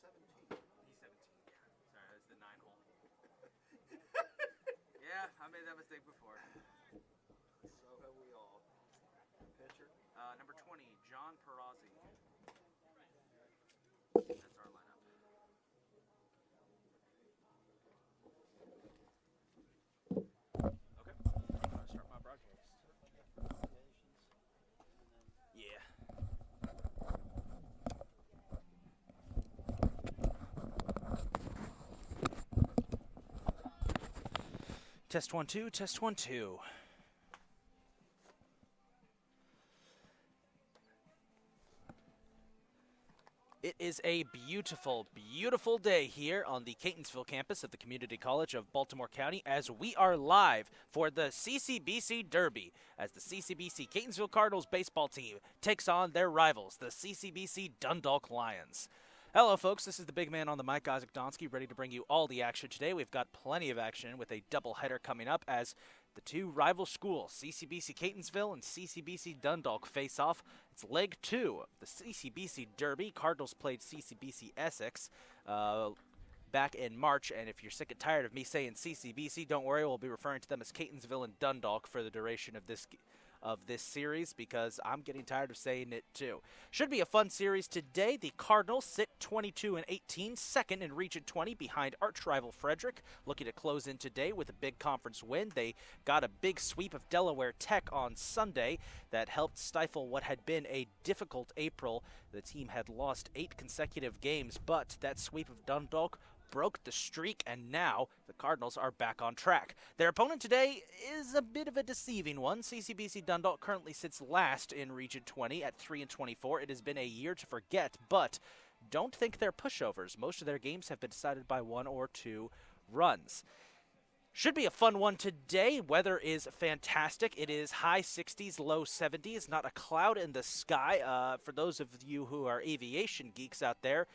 He's 17. Sorry, that's the 9 hole. Yeah, I made that mistake before. So have we all. Pitcher. Number 20, John Perazzi. That's our lineup. Okay, I'll start my broadcast. Yeah. Test 1 2, test 1 2. It is a beautiful, beautiful day here on the Catonsville campus of the Community College of Baltimore County as we are live for the CCBC Derby as the CCBC Catonsville Cardinals baseball team takes on their rivals, the CCBC Dundalk Lions. Hello, folks. This is the big man on the mic, Isaac Donsky, ready to bring you all the action today. We've got plenty of action with a doubleheader coming up as the two rival schools, CCBC Catonsville and CCBC Dundalk, face off. It's leg 2 of the CCBC Derby. Cardinals played CCBC Essex back in March, and if you're sick and tired of me saying CCBC, don't worry, we'll be referring to them as Catonsville and Dundalk for the duration of this series because I'm getting tired of saying it too. Should be a fun series today. The Cardinals sit 22-18, second in Region 20 behind arch rival Frederick, looking to close in today with a big conference win. They got a big sweep of Delaware Tech on Sunday that helped stifle what had been a difficult April. The team had lost 8 consecutive games, but that sweep of Dundalk broke the streak, and now the Cardinals are back on track. Their opponent today is a bit of a deceiving one. CCBC Dundalk currently sits last in Region 20 at 3-24. It has been a year to forget, but don't think they're pushovers. Most of their games have been decided by 1 or 2 runs. Should be a fun one today. Weather is fantastic. It is high 60s, low 70s, not a cloud in the sky. For those of you who are aviation geeks out there,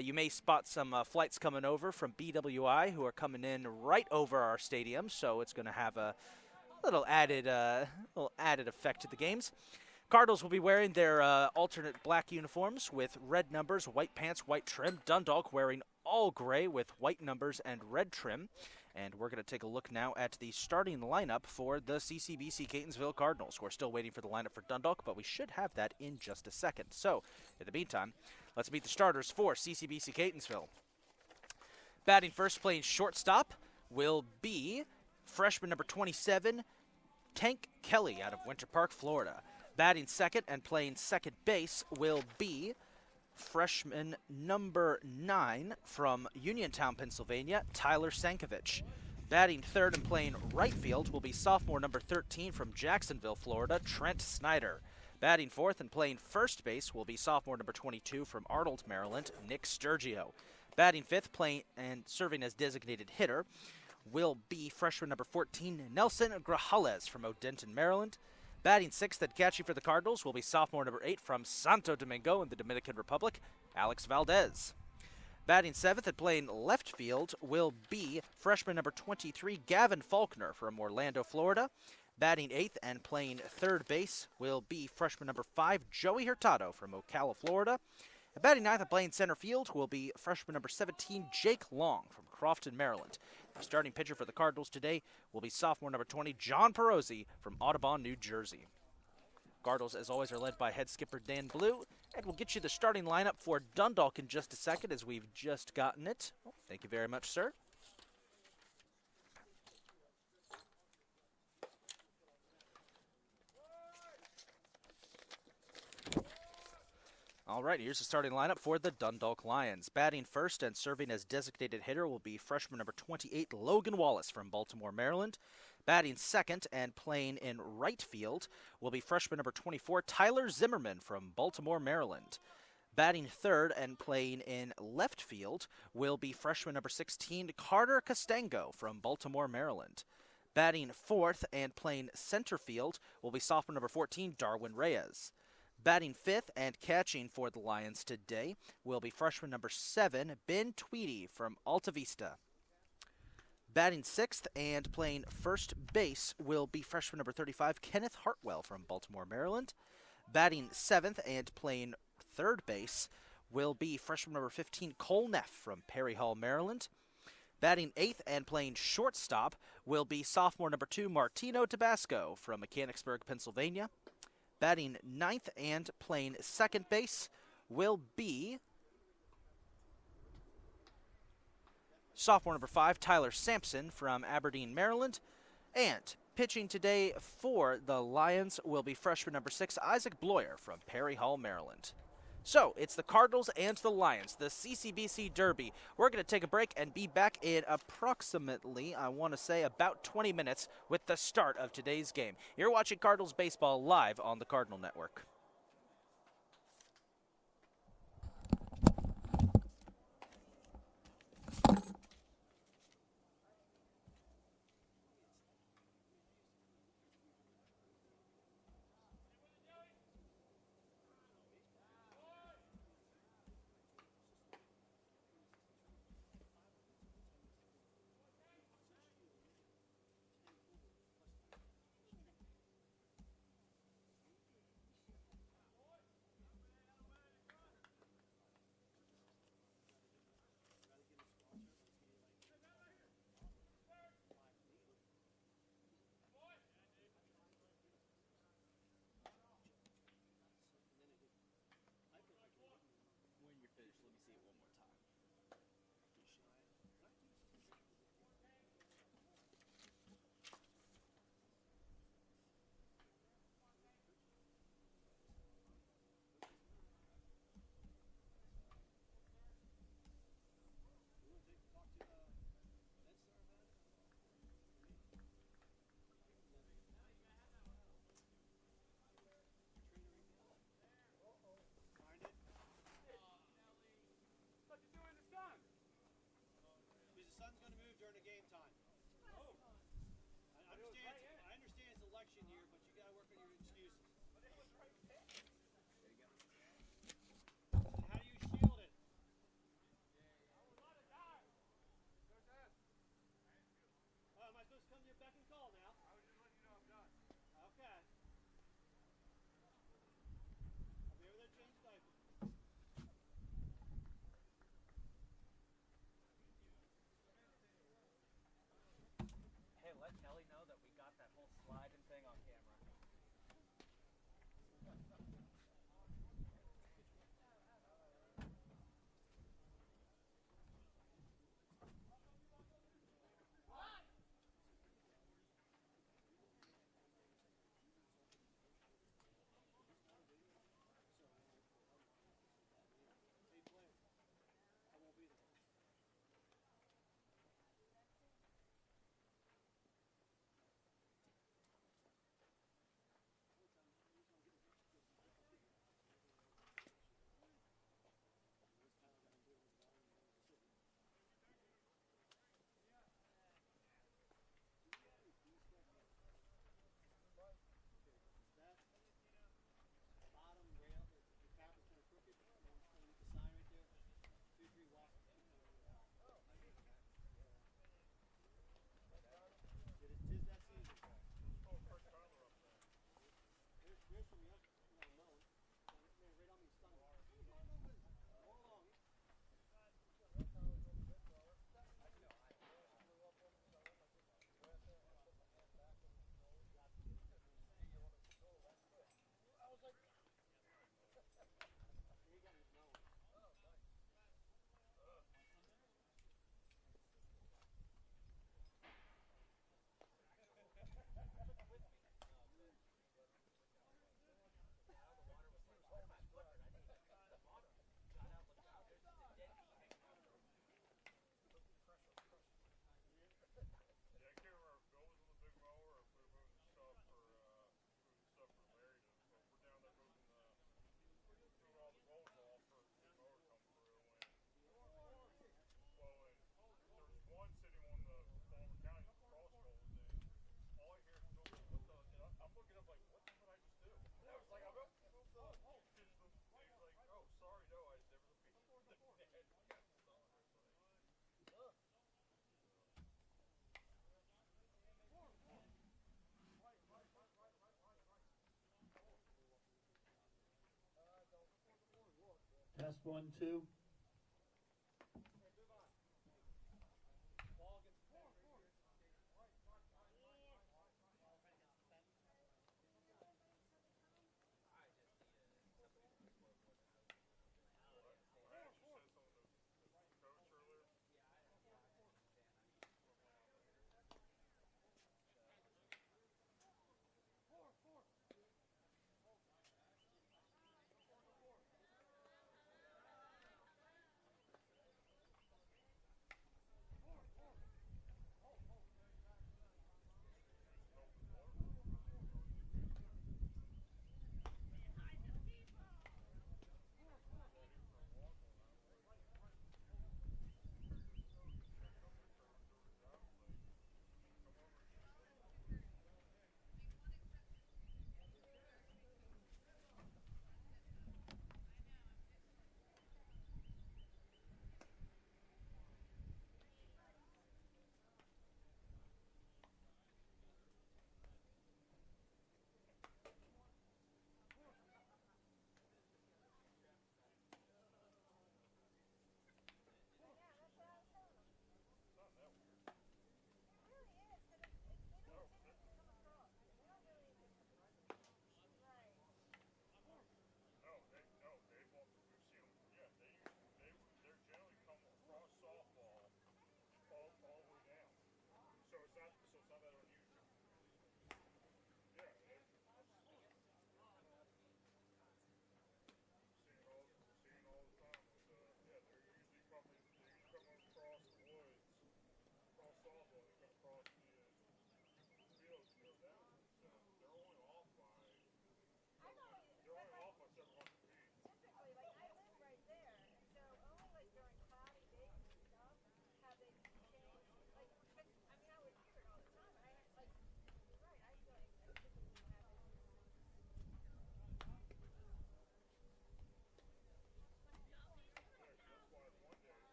you may spot some flights coming over from BWI who are coming in right over our stadium, so it's going to have a little added effect to the games. Cardinals will be wearing their alternate black uniforms with red numbers, white pants, white trim. Dundalk wearing all gray with white numbers and red trim. And we're going to take a look now at the starting lineup for the CCBC Catonsville Cardinals. We're still waiting for the lineup for Dundalk, but we should have that in just a second. So, in the meantime, let's meet the starters for CCBC Catonsville. Batting first, playing shortstop, will be freshman number 27, Tank Kelly out of Winter Park, Florida. Batting second and playing second base will be freshman number 9 from Uniontown, Pennsylvania, Tyler Sankovich. Batting third and playing right field will be sophomore number 13 from Jacksonville, Florida, Trent Snyder. Batting fourth and playing first base will be sophomore number 22 from Arnold, Maryland, Nick Sturgio. Batting fifth, playing and serving as designated hitter will be freshman number 14, Nelson Grajales from Odenton, Maryland. Batting sixth and catching for the Cardinals will be sophomore number 8 from Santo Domingo in the Dominican Republic, Alex Valdez. Batting seventh and playing left field will be freshman number 23, Gavin Faulkner from Orlando, Florida. Batting eighth and playing third base will be freshman number 5, Joey Hurtado from Ocala, Florida. And batting ninth and playing center field will be freshman number 17, Jake Long from Crofton, Maryland. The starting pitcher for the Cardinals today will be sophomore number 20, John Perazzi from Audubon, New Jersey. Cardinals, as always, are led by head skipper Dan Blue, and we'll get you the starting lineup for Dundalk in just a second as we've just gotten it. Well, thank you very much, sir. All right, here's the starting lineup for the Dundalk Lions. Batting first and serving as designated hitter will be freshman number 28, Logan Wallace from Baltimore, Maryland. Batting second and playing in right field will be freshman number 24, Tyler Zimmerman from Baltimore, Maryland. Batting third and playing in left field will be freshman number 16, Carter Castango from Baltimore, Maryland. Batting fourth and playing center field will be sophomore number 14, Darwin Reyes. Batting fifth and catching for the Lions today will be freshman number 7, Ben Tweedy from Alta Vista. Batting sixth and playing first base will be freshman number 35, Kenneth Hartwell from Baltimore, Maryland. Batting seventh and playing third base will be freshman number 15, Cole Neff from Perry Hall, Maryland. Batting 8th and playing shortstop will be sophomore number 2, Martino Tabasco from Mechanicsburg, Pennsylvania. Batting 9th and playing second base will be sophomore number 5, Tyler Sampson from Aberdeen, Maryland. And pitching today for the Lions will be freshman number 6, Isaac Bloyer from Perry Hall, Maryland. So, it's the Cardinals and the Lions, the CCBC Derby. We're going to take a break and be back in approximately, I want to say, about 20 minutes with the start of today's game. You're watching Cardinals baseball live on the Cardinal Network. Test 1, 2.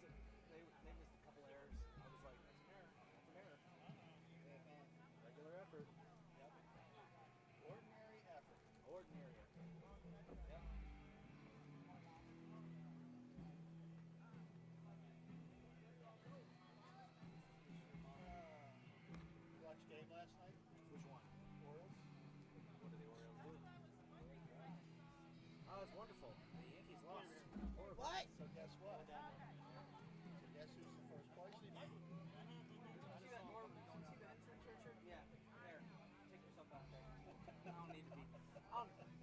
missed it. They missed a couple errors. I was like, that's an error. That's an error. Regular effort. Yep. Ordinary effort. Ordinary effort. Yep. Watch game last night? Which one? Orioles. What did the Orioles do? Oh, it's wonderful. The Yankees lost. Horrible. What? So guess what? So guess who's the first place? See that Norm? See that intern shirt? Yeah. There. Take yourself out there. I don't need to be.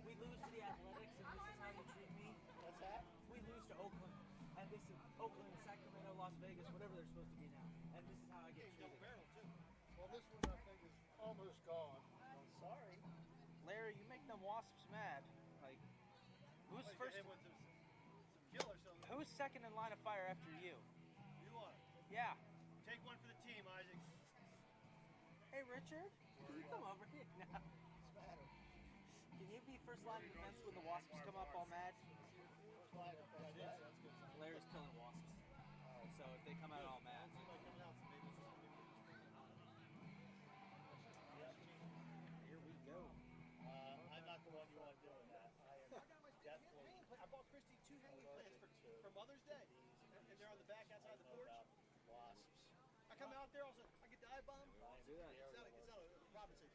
We lose to the Athletics, and this is how you treat me. What's that? We lose to Oakland, and this is Oakland, Sacramento, Las Vegas, whatever they're supposed to be now. And this is how I get treated. Well, this one I think is almost gone. I'm sorry. Larry, you make them Wasps mad. Like, who's first? With some killers. So Who's second in line of fire after you? you want? Yeah. Take one for the team, Isaac. Hey, Richard, can you come over here now? What's the matter? Can you be first line of defense when the Wasps come up all mad? First line of defense. That's good. Larry's killing Wasps. So if they come out all mad. Here we go. I'm not the one you want doing that. I am definitely. I bought Christy 2 hanging plants for Mother's Day, and they're on the back outside the porch. Wasps. I come out there, I get the eye bomb. Do that. It's not a Robinson,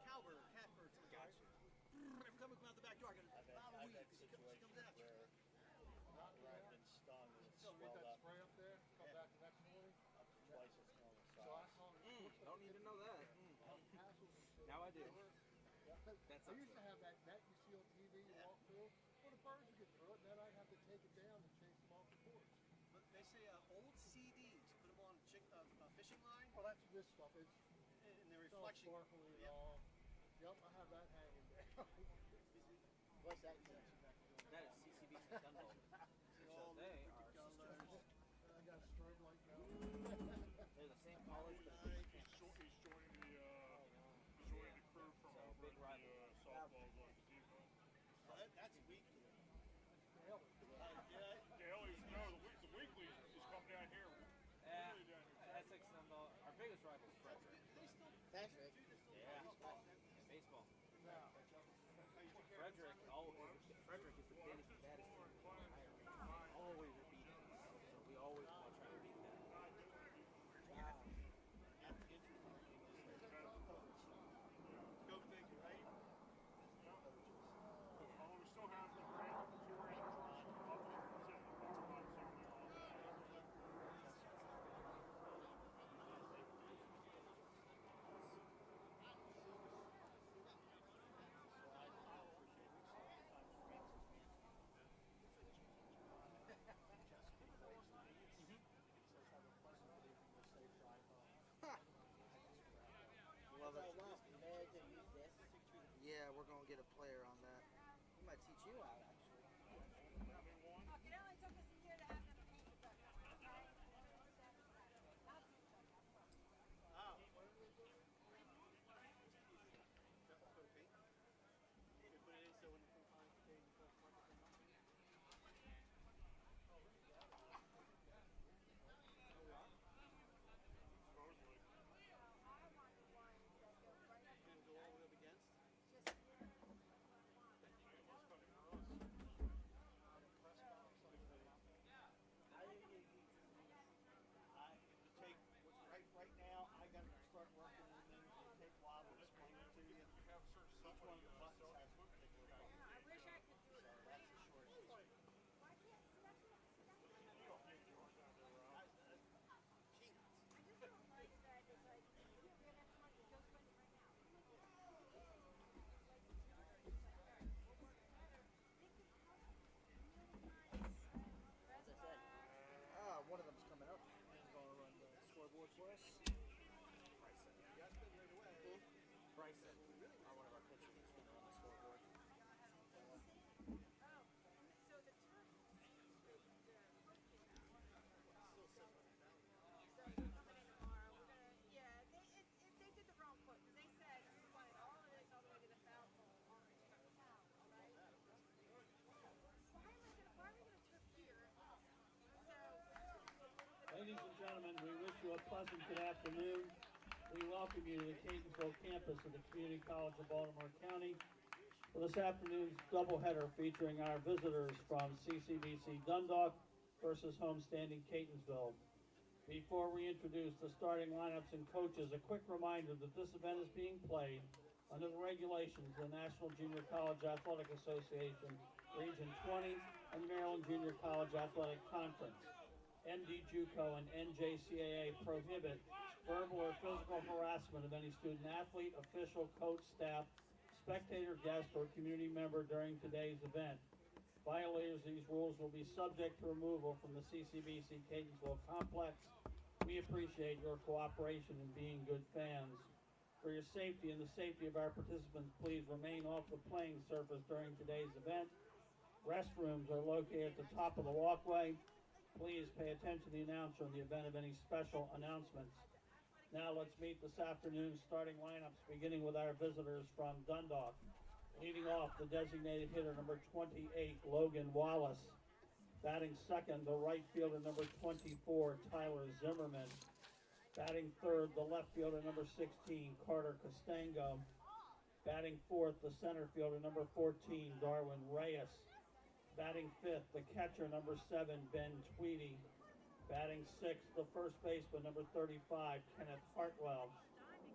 cowbird or catbird. Gotcha. Every time we come out the back door, I get a bottle of I've weed. had She situations comes after. where I've been stung and it's Read swelled that up spray up there, come back the next morning. twice its normal So I size. saw Don't need to know that. Now I do. That's I used to have that net you see on TV you walk through. Well, the birds would get through it, and then I'd have to take it down and chase them off the porch. But they say old CDs, put them on a fishing line, Well, that's this stuff. It's and the all reflection. sparkly and Yep. all. Yep, I have that hanging down. What's that? That is CCBC Catonsville. So they are sisters. I got a string like that. They're the same college, but He's joining the crew from So, over big at rival. the softball gazebo. That's weak. Daly's, no, the weekly is coming down here. yeah, Really down here. Essex and our biggest rival is Frederick. Thanks, Rick. Yeah, baseball. Frederick, Frederick is the baddest team in Ohio. Always are beating us, so we always want to try to beat them. Go figure, right? Oh, we still have the touring trucks up there. Love it. Yeah, we're going to get a player on that. We might teach you out, actually. It only took us a year to have them paint the book, okay? Oh. Put it in so when the time to pay, you put go all the way up against. Take what's right now. I got to start working on things. It'll take a while to explain it to you. Each one of the buttons has a particular function. I wish I could do it. So that's the short story. Why can't, see, that's what, I just don't like that. It's like, you're gonna have to go spend it right now. One of them's coming up. He's going to run the scoreboard for us. Bryson. Bryson, one of our pitchers, is going to run the scoreboard. So the turf. Tomorrow, we're gonna, yeah, they did the wrong foot, because they said we wanted all of this all the way to the foul pole on the turf, right? Why are we gonna turf here? So, Ladies and gentlemen, we wish you a pleasant good afternoon. We welcome you to the Catonsville campus of the Community College of Baltimore County for this afternoon's doubleheader featuring our visitors from CCBC Dundalk versus homestanding Catonsville. Before we introduce the starting lineups and coaches, a quick reminder that this event is being played under the regulations of the National Junior College Athletic Association, Region 20, and the Maryland Junior College Athletic Conference. ND JUCO and NJCAA prohibit verbal or physical harassment of any student athlete, official, coach, staff, spectator, guest, or community member during today's event. Violators of these rules will be subject to removal from the CCBC Catonsville complex. We appreciate your cooperation in being good fans. For your safety and the safety of our participants, please remain off the playing surface during today's event. Restrooms are located at the top of the walkway. Please pay attention to the announcer in the event of any special announcements. Now let's meet this afternoon's starting lineups, beginning with our visitors from Dundalk. Leading off, the designated hitter, number 28, Logan Wallace. Batting second, the right fielder, number 24, Tyler Zimmerman. Batting third, the left fielder, number 16, Carter Costango. Batting fourth, the center fielder, number 14, Darwin Reyes. Batting fifth, the catcher, number 7, Ben Tweedy. Batting sixth, the first baseman, number 35, Kenneth Hartwell.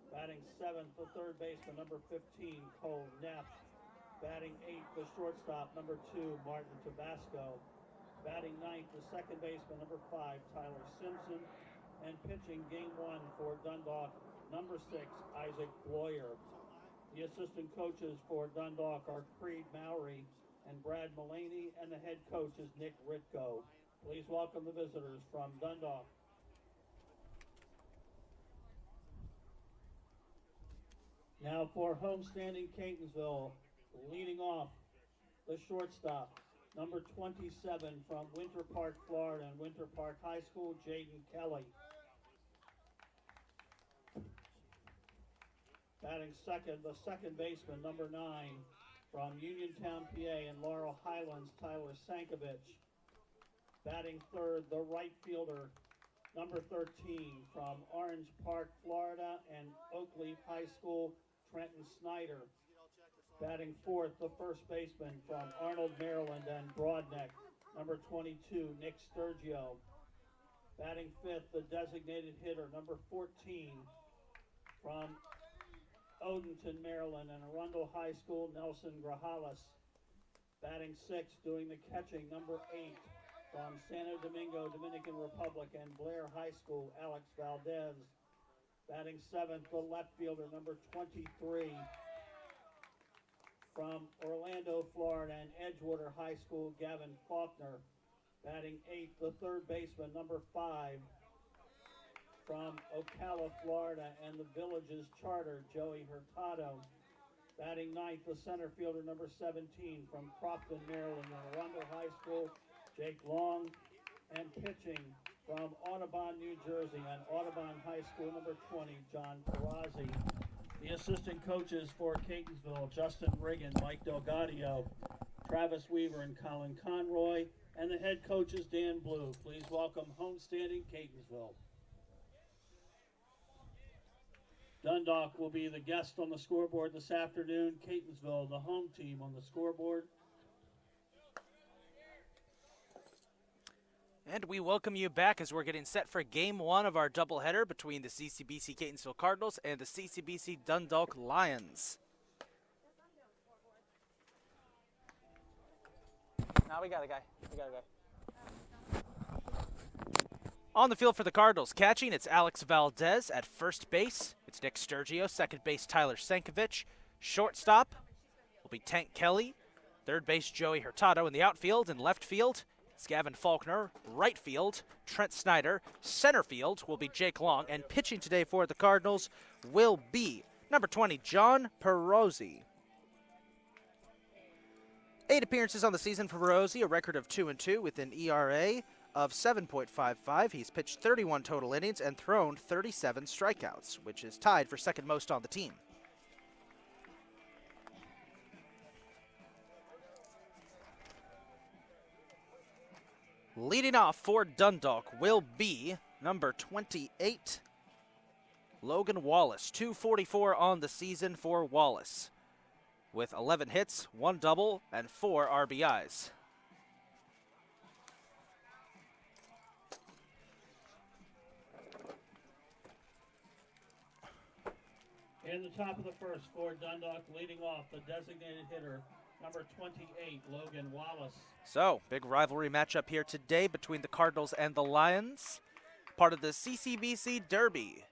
Batting seventh, the third baseman, number 15, Cole Neff. Batting eighth, the shortstop, number 2, Martin Tabasco. Batting ninth, the second baseman, number 5, Tyler Simpson. And pitching game 1 for Dundalk, number 6, Isaac Bloyer. The assistant coaches for Dundalk are Creed Mowry and Brad Mullaney, and the head coach is Nick Ritko. Please welcome the visitors from Dundalk. Now for homestanding Catonsville, leading off the shortstop, number 27 from Winter Park, Florida, and Winter Park High School, Jaden Kelly. Batting second, the second baseman, number 9 from Uniontown, PA, and Laurel Highlands, Tyler Sankovich. Batting third, the right fielder, number 13 from Orange Park, Florida, and Oakleaf High School, Trenton Snyder. Batting fourth, the first baseman from Arnold, Maryland, and Broadneck, number 22, Nick Sturgio. Batting fifth, the designated hitter, number 14 from Odenton, Maryland, and Arundel High School, Nelson Grajales. Batting sixth, doing the catching, number 8 from Santo Domingo, Dominican Republic, and Blair High School, Alex Valdez. Batting seventh, the left fielder, number 23 from Orlando, Florida, and Edgewater High School, Gavin Faulkner. Batting eighth, the third baseman, number 5 from Ocala, Florida, and the Villages Charter, Joey Hurtado. Batting ninth, the center fielder, number 17 from Crofton, Maryland, and Arundel High School, Jake Long. And pitching from Audubon, New Jersey, and Audubon High School, number 20, John Perazzi. The assistant coaches for Catonsville, Justin Riggin, Mike Delgadio, Travis Weaver, and Colin Conroy, and the head coach is Dan Blue. Please welcome homestanding Catonsville. Dundalk will be the guest on the scoreboard this afternoon. Catonsville, the home team, on the scoreboard. And we welcome you back as we're getting set for Game 1 of our doubleheader between the CCBC Catonsville Cardinals and the CCBC Dundalk Lions. Now we got a guy. On the field for the Cardinals, catching, it's Alex Valdez. At first base, it's Nick Sturgio. Second base, Tyler Sankovich. Shortstop will be Tank Kelly. Third base, Joey Hurtado. In the outfield and left field, it's Gavin Faulkner. Right field, Trent Snyder. Center field will be Jake Long. And pitching today for the Cardinals will be number 20, John Perozzi. 8 appearances on the season for Perozzi, a record of 2-2 with an ERA of 7.55. He's pitched 31 total innings and thrown 37 strikeouts, which is tied for second most on the team. Leading off for Dundalk will be number 28, Logan Wallace. 244 on the season for Wallace, with 11 hits, 1 double, and 4 RBIs. In the top of the first for Dundalk, leading off the designated hitter, number 28, Logan Wallace. So, big rivalry matchup here today between the Cardinals and the Lions, part of the CCBC Derby.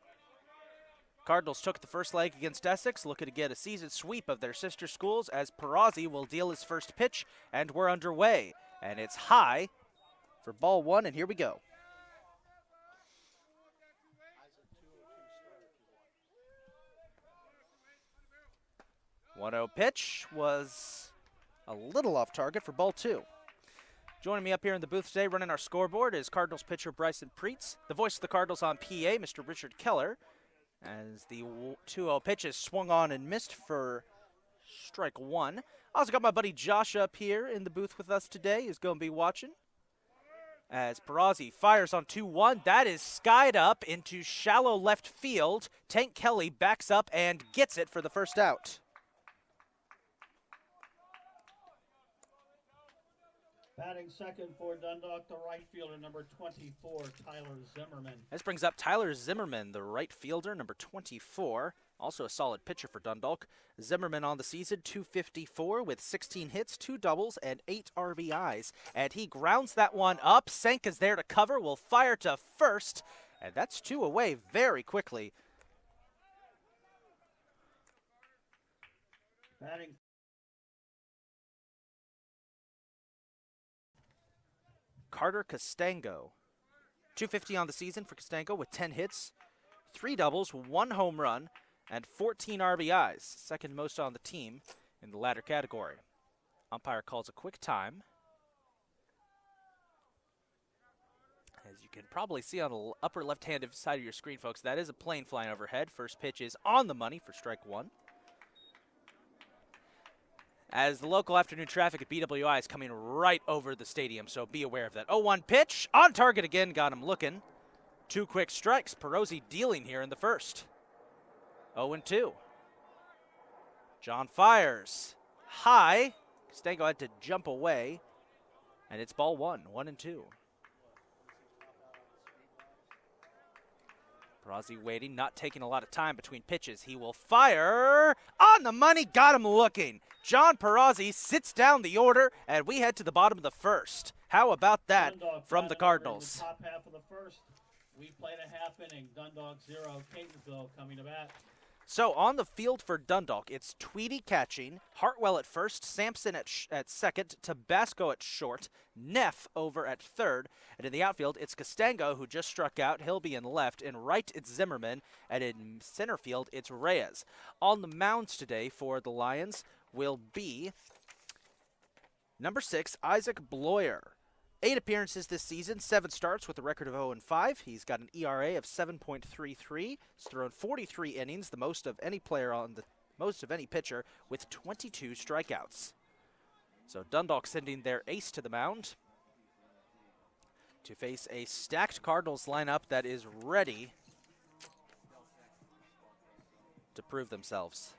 Cardinals took the first leg against Essex, looking to get a season sweep of their sister schools as Perazzi will deal his first pitch, and we're underway. And it's high for ball 1, and here we go. 1-0 pitch was a little off target for ball 2. Joining me up here in the booth today running our scoreboard is Cardinals pitcher Bryson Preetz, the voice of the Cardinals on PA, Mr. Richard Keller, as the 2-0 pitch is swung on and missed for strike 1. I also got my buddy Josh up here in the booth with us today, who's going to be watching. As Perazzi fires on 2-1, that is skied up into shallow left field. Tank Kelly backs up and gets it for the first out. Batting second for Dundalk, the right fielder, number 24, Tyler Zimmerman. This brings up Tyler Zimmerman, the right fielder, number 24. Also a solid pitcher for Dundalk. Zimmerman on the season, 254 with 16 hits, 2 doubles, and 8 RBIs. And he grounds that one up. Senka's there to cover, will fire to first. And that's 2 away very quickly. Batting Carter Castango. 250 on the season for Castango with 10 hits, 3 doubles, 1 home run, and 14 RBIs. Second most on the team in the latter category. Umpire calls a quick time. As you can probably see on the upper left-hand side of your screen, folks, that is a plane flying overhead. First pitch is on the money for strike 1. As the local afternoon traffic at BWI is coming right over the stadium, so be aware of that. 0-1 pitch, on target again, got him looking. 2 quick strikes, Perazzi dealing here in the first. 0-2. John fires. High, Castango had to jump away, and it's ball 1, 1-2. Perazzi waiting, not taking a lot of time between pitches. He will fire on the money, got him looking. John Perazzi sits down the order, and we head to the bottom of the first. How about that Dundalk from the Cardinals? In the top half of the first, we played a half inning. Dundalk 0, Catonsville coming to bat. So on the field for Dundalk, it's Tweedy catching, Hartwell at first, Sampson at second, Tabasco at short, Neff over at third, and in the outfield, it's Castango, who just struck out. He'll be in left. In right, it's Zimmerman, and in center field, it's Reyes. On the mounds today for the Lions will be number 6, Isaac Bloyer. 8 appearances this season, 7 starts with a record of 0-5. He's got an ERA of 7.33. He's thrown 43 innings, the most of any player on the most of any pitcher, with 22 strikeouts. So Dundalk sending their ace to the mound to face a stacked Cardinals lineup that is ready to prove themselves.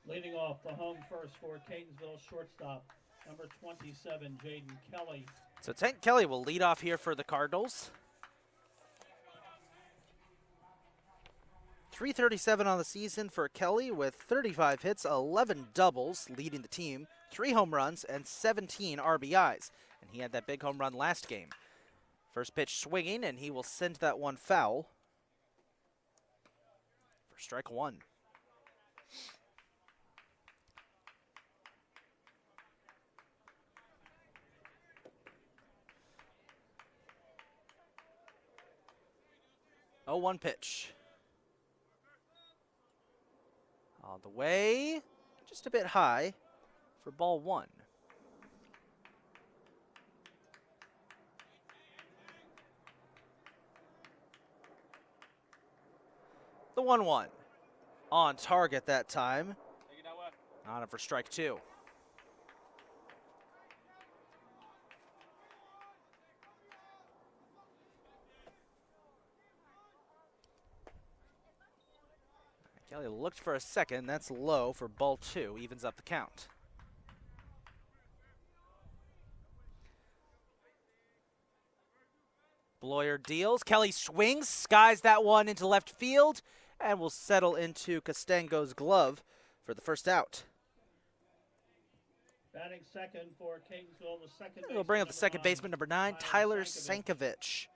Leading off the home first for Catonsville shortstop, number 27, Jaden Kelly. So Tank Kelly will lead off here for the Cardinals. .337 on the season for Kelly with 35 hits, 11 doubles, leading the team, 3 home runs, and 17 RBIs. And he had that big home run last game. First pitch swinging, and he will send that one foul for strike one. Oh, 1 pitch. On the way, just a bit high for ball 1. The 1-1 on target that time. On it for strike 2. Kelly looked for a second. That's low for ball 2. Evens up the count. Bloyer deals. Kelly swings, skies that one into left field, and will settle into Costango's glove for the first out. Batting second for Catonsville, the second baseman. We'll bring up the second baseman, number 9, Tyler Sankovic.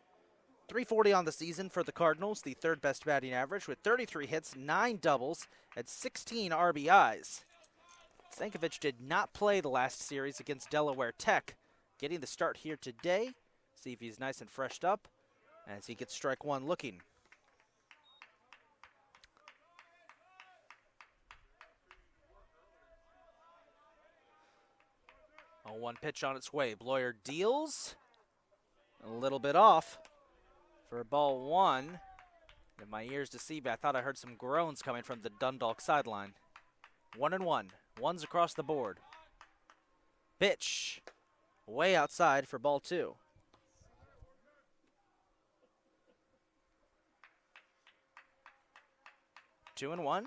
.340 on the season for the Cardinals, the 3rd best batting average with 33 hits, 9 doubles, and 16 RBIs. Sankovic did not play the last series against Delaware Tech. Getting the start here today. See if he's nice and freshed up as he gets strike 1 looking. Oh, 1 pitch on its way. Bloyer deals. A little bit off for ball 1. In my ears deceive me, I thought I heard some groans coming from the Dundalk sideline. 1-1. Ones across the board. Pitch. Way outside for ball 2. Two and 1.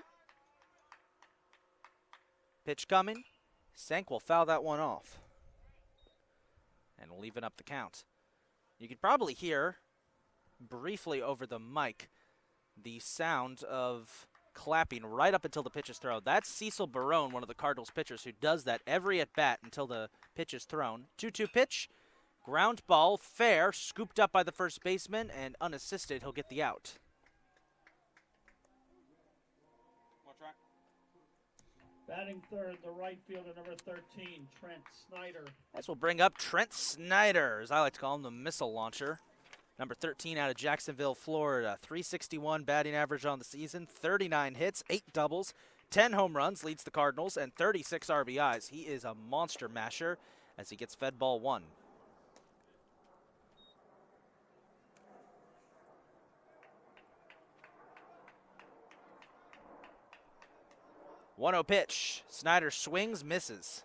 Pitch coming. Sank will foul that one off. And we'll even up the count. You could probably hear briefly over the mic the sound of clapping right up until the pitch is thrown. That's Cecil Barone, one of the Cardinals pitchers, who does that every at-bat until the pitch is thrown. 2-2 pitch. Ground ball, fair, scooped up by the first baseman, and unassisted, he'll get the out. Batting third, the right fielder, number 13, Trent Snyder. As we'll bring up Trent Snyder, as I like to call him, the missile launcher. Number 13 out of Jacksonville, Florida. .361 batting average on the season, 39 hits, 8 doubles, 10 home runs, leads the Cardinals, and 36 RBIs. He is a monster masher as he gets fed ball 1. .1-0 pitch. Snyder swings, misses.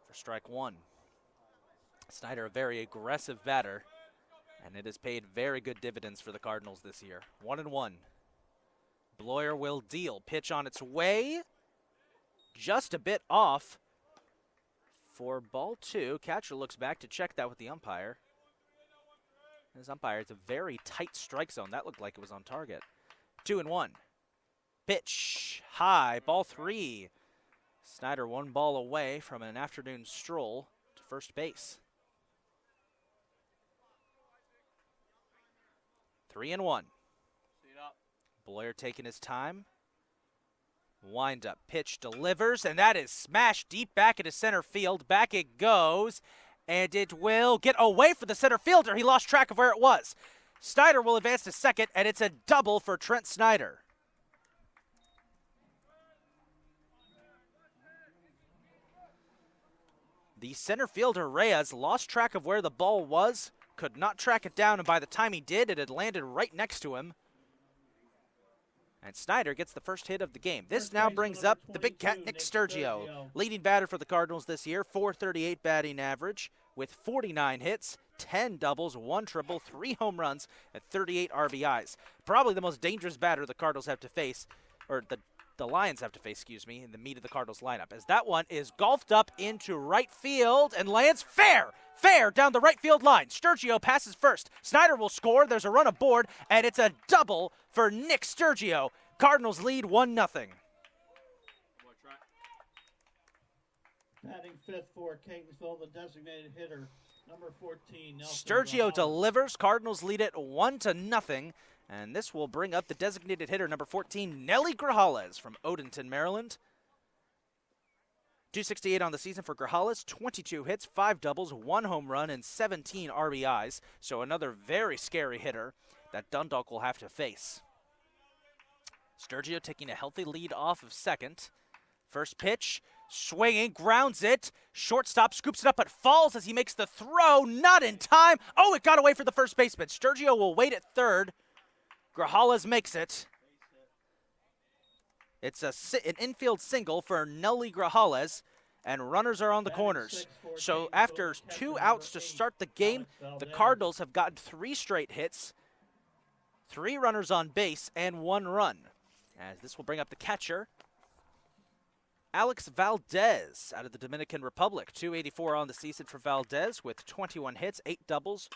For strike 1. Snyder, a very aggressive batter, and it has paid very good dividends for the Cardinals this year. 1-1. Bloyer will deal. Pitch on its way. Just a bit off for ball 2. Catcher looks back to check that with the umpire. His umpire, it's a very tight strike zone. That looked like it was on target. 2-1. Pitch high, ball 3. Snyder 1 ball away from an afternoon stroll to first base. 3-1. Bloyer taking his time. Wind up pitch delivers, and that is smashed deep back into center field. Back it goes, and it will get away for the center fielder. He lost track of where it was. Snyder will advance to second, and it's a double for Trent Snyder. The center fielder, Reyes, lost track of where the ball was, could not track it down, and by the time he did, it had landed right next to him. And Snyder gets the first hit of the game. This now brings up the big cat, Nick Sturgio, leading batter for the Cardinals this year, .438 batting average with 49 hits, 10 doubles, 1 triple, 3 home runs, and 38 RBIs. Probably the most dangerous batter the Cardinals have to face, or the the Lions have to face, excuse me, in the meat of the Cardinals lineup, as that one is golfed up into right field and lands fair down the right field line. Sturgio passes first. Snyder will score. There's a run aboard, and it's a double for Nick Sturgio. Cardinals lead 1-0. Batting fifth for Catonsville, the designated hitter, number 14, Nelson Sturgio Grajales. delivers. Cardinals lead it 1-0. And this will bring up the designated hitter, number 14, Nelly Grajales from Odenton, Maryland. 268 on the season for Grajales, 22 hits, 5 doubles, 1 home run, and 17 RBIs. So another very scary hitter that Dundalk will have to face. Sturgio taking a healthy lead off of second. First pitch, swinging, grounds it. Shortstop scoops it up, but falls as he makes the throw. Not in time. Oh, it got away for the first baseman. Sturgio will wait at third. Grajales makes it. It's an infield single for Nelly Grajales, and runners are on the corners. So after 2 outs to start the game, the Cardinals have gotten 3 straight hits, 3 runners on base, and 1 run. As this will bring up the catcher, Alex Valdez out of the Dominican Republic. 284 on the season for Valdez with 21 hits, 8 doubles.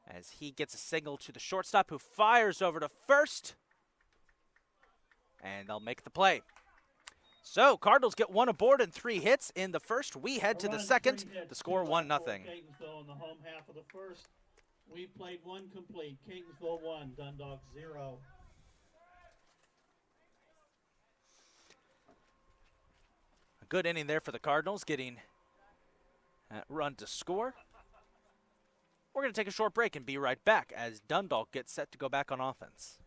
As he gets a single to the shortstop, who fires over to first. And they'll make the play. So Cardinals get 1 aboard and 3 hits in the first. We head to the second. The score 1-0. Catonsville in the home half of the first. We played 1 complete. Catonsville 1, Dundalk 0. A good inning there for the Cardinals, getting that run to score. We're going to take a short break and be right back as Dundalk gets set to go back on offense.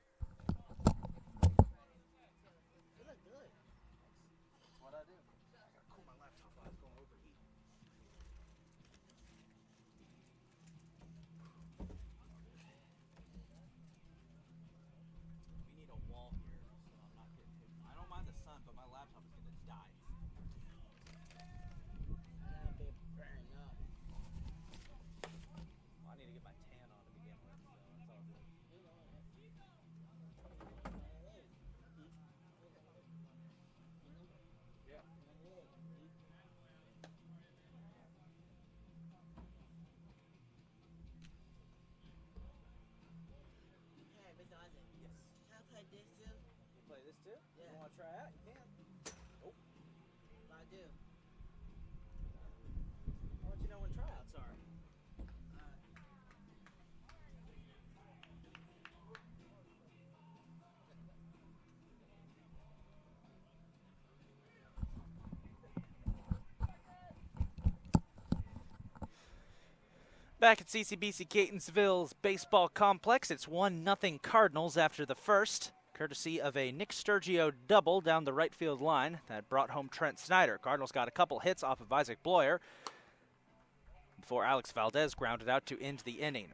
Try out, you can. Oh. I do. I'll let you know when tryouts are. Back at CCBC Catonsville's baseball complex, it's 1-0 Cardinals after the first, courtesy of a Nick Sturgio double down the right field line that brought home Trent Snyder. Cardinals got a couple hits off of Isaac Bloyer before Alex Valdez grounded out to end the inning.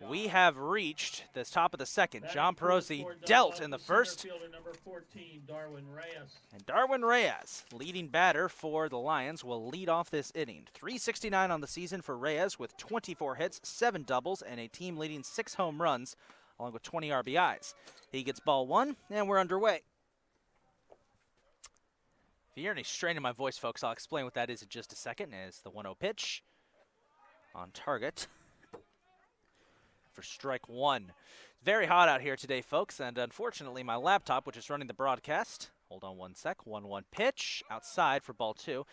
We have reached the top of the second. John Perosi dealt in the first. Number 14, Darwin Reyes. And Darwin Reyes, leading batter for the Lions, will lead off this inning. 369 on the season for Reyes with 24 hits, 7 doubles, and a team-leading 6 home runs, along with 20 RBIs. He gets ball 1, and we're underway. If you hear any strain in my voice, folks, I'll explain what that is in just a second. As the 1-0 pitch on target for strike 1. Very hot out here today, folks, and unfortunately my laptop, which is running the broadcast, hold on one sec, 1-1 pitch outside for ball 2.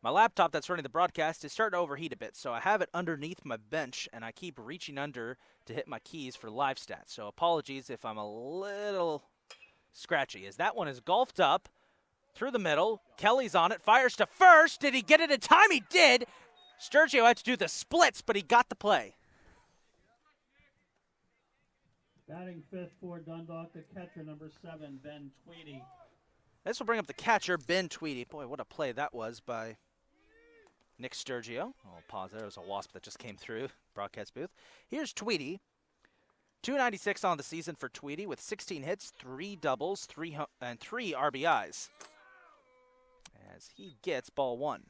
My laptop that's running the broadcast is starting to overheat a bit, so I have it underneath my bench, and I keep reaching under to hit my keys for live stats. So apologies if I'm a little scratchy, as that one is golfed up through the middle. Kelly's on it, fires to first. Did he get it in time? He did. Sturgio had to do the splits, but he got the play. Batting fifth for Dundalk, the catcher, number 7, Ben Tweedy. This will bring up the catcher, Ben Tweedy. Boy, what a play that was by Nick Sturgio. I'll pause there. It was a wasp that just came through broadcast booth. Here's Tweedy. 296 on the season for Tweedy with 16 hits, 3 doubles, 3 RBIs. As he gets ball 1.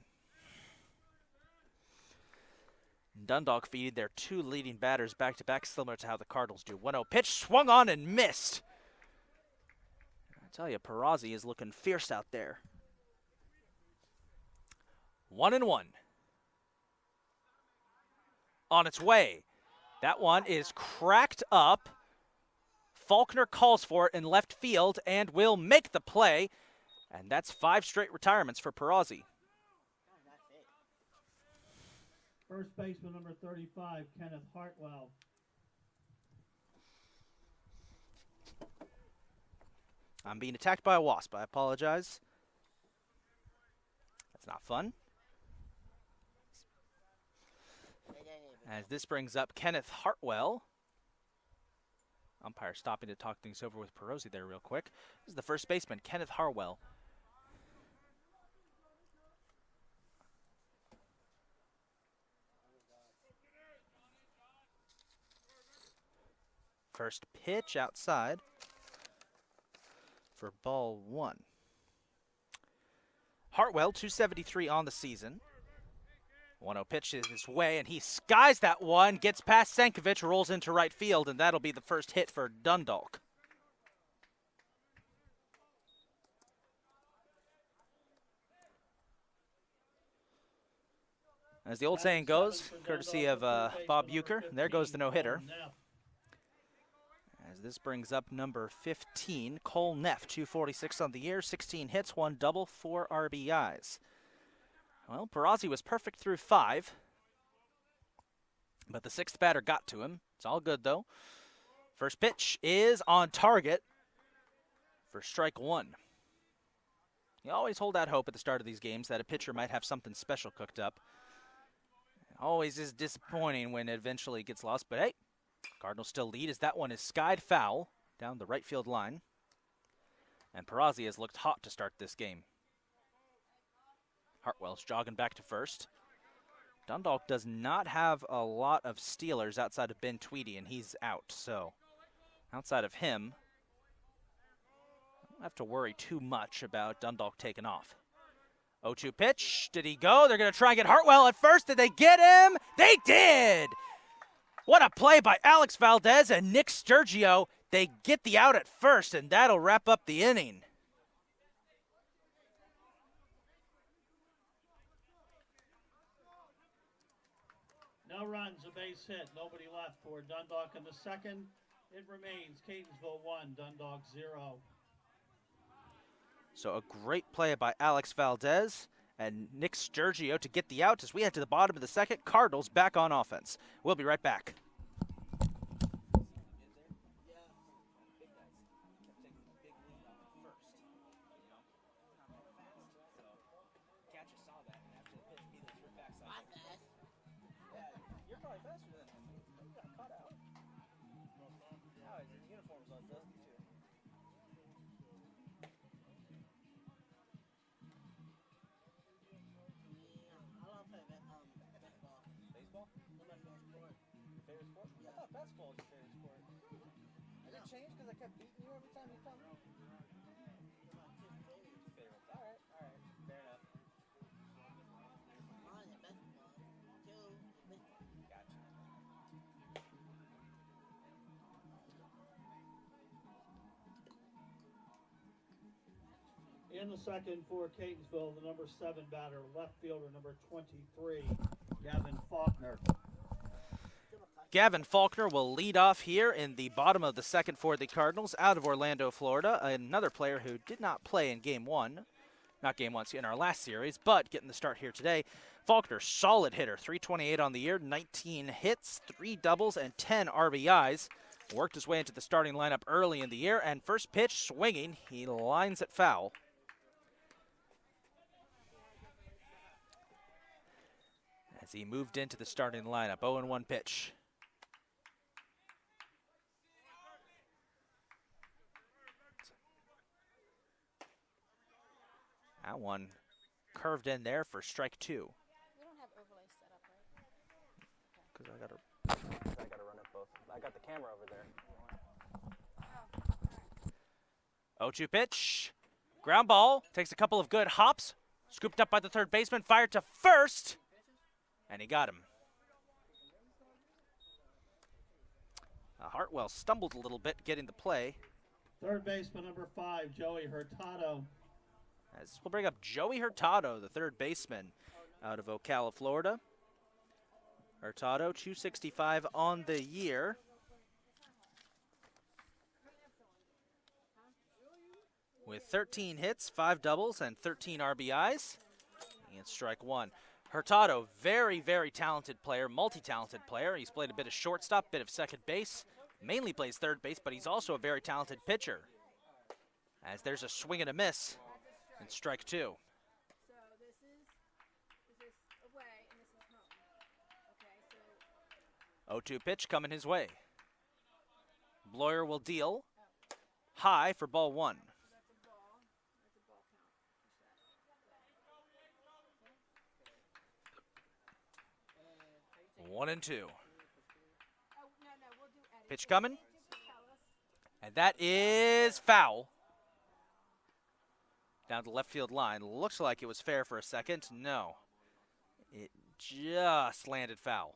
Dundalk feeding their 2 leading batters back-to-back, similar to how the Cardinals do. 1-0 pitch, swung on and missed. Tell you, Perazzi is looking fierce out there. 1-1. On its way. That one is cracked up. Faulkner calls for it in left field and will make the play. And that's 5 straight retirements for Perazzi. First baseman number 35, Kenneth Hartwell. I'm being attacked by a wasp. I apologize. That's not fun. As this brings up Kenneth Hartwell. Umpire stopping to talk things over with Perazzi there real quick. This is the first baseman, Kenneth Hartwell. First pitch outside for ball 1. Hartwell, 273 on the season. 1-0 pitch is his way, and he skies that one, gets past Senkovic, rolls into right field, and that'll be the first hit for Dundalk. As the old saying goes, courtesy of Bob Euchre, there goes the no-hitter. As this brings up number 15, Cole Neff, 246 on the year, 16 hits, 1 double, 4 RBIs. Well, Perazzi was perfect through 5, but the 6th batter got to him. It's all good, though. First pitch is on target for strike 1. You always hold out hope at the start of these games that a pitcher might have something special cooked up. It always is disappointing when it eventually gets lost, but hey, Cardinals still lead as that one is skied foul down the right field line. And Perazzi has looked hot to start this game. Hartwell's jogging back to first. Dundalk does not have a lot of stealers outside of Ben Tweedy, and he's out. So outside of him, I don't have to worry too much about Dundalk taking off. 0-2 pitch. Did he go? They're going to try and get Hartwell at first. Did they get him? They did! What a play by Alex Valdez and Nick Sturgio. They get the out at first, and that'll wrap up the inning. No runs, a base hit, nobody left for Dundalk in the second. It remains Catonsville 1, Dundalk 0. So a great play by Alex Valdez and Nick Sturgio to get the out as we head to the bottom of the second. Cardinals back on offense. We'll be right back. Basketball is your favorite sport. Did it change because I kept beating you every time you come? Favorites. All right, fair enough. One is basketball, 2 is baseball. Gotcha. In the second for Catonsville, the number 7 batter, left fielder number 23, Gavin Faulkner. Gavin Faulkner will lead off here in the bottom of the second for the Cardinals out of Orlando, Florida. Another player who did not play in game 1. Not game 1, in our last series, but getting the start here today. Faulkner, solid hitter, 328 on the year, 19 hits, 3 doubles, and 10 RBIs. Worked his way into the starting lineup early in the year, and first pitch swinging, he lines it foul. As he moved into the starting lineup, 0-1 pitch. That one curved in there for strike 2. We don't have overlays set up, right? Because I gotta run it both. I got the camera over there. 0-2 pitch. Ground ball. Takes a couple of good hops. Scooped up by the third baseman. Fired to first. And he got him. Hartwell stumbled a little bit getting the play. Third baseman number 5, Joey Hurtado. As we'll bring up Joey Hurtado, the third baseman out of Ocala, Florida. Hurtado, 265 on the year. With 13 hits, 5 doubles, and 13 RBIs. And strike one. Hurtado, very, very talented player, multi-talented player. He's played a bit of shortstop, bit of second base, mainly plays third base, but he's also a very talented pitcher. As there's a swing and a miss, and strike two. So this is away and this is home. Okay, so 0-2 pitch coming his way. Bloyer will deal. High for ball one. that's a ball. That's a ball count. 1 and 2. Oh, no, we'll do Eddie. Pitch coming. Just tell us. And that is foul. Down the left field line. Looks like it was fair for a second. No. It just landed foul.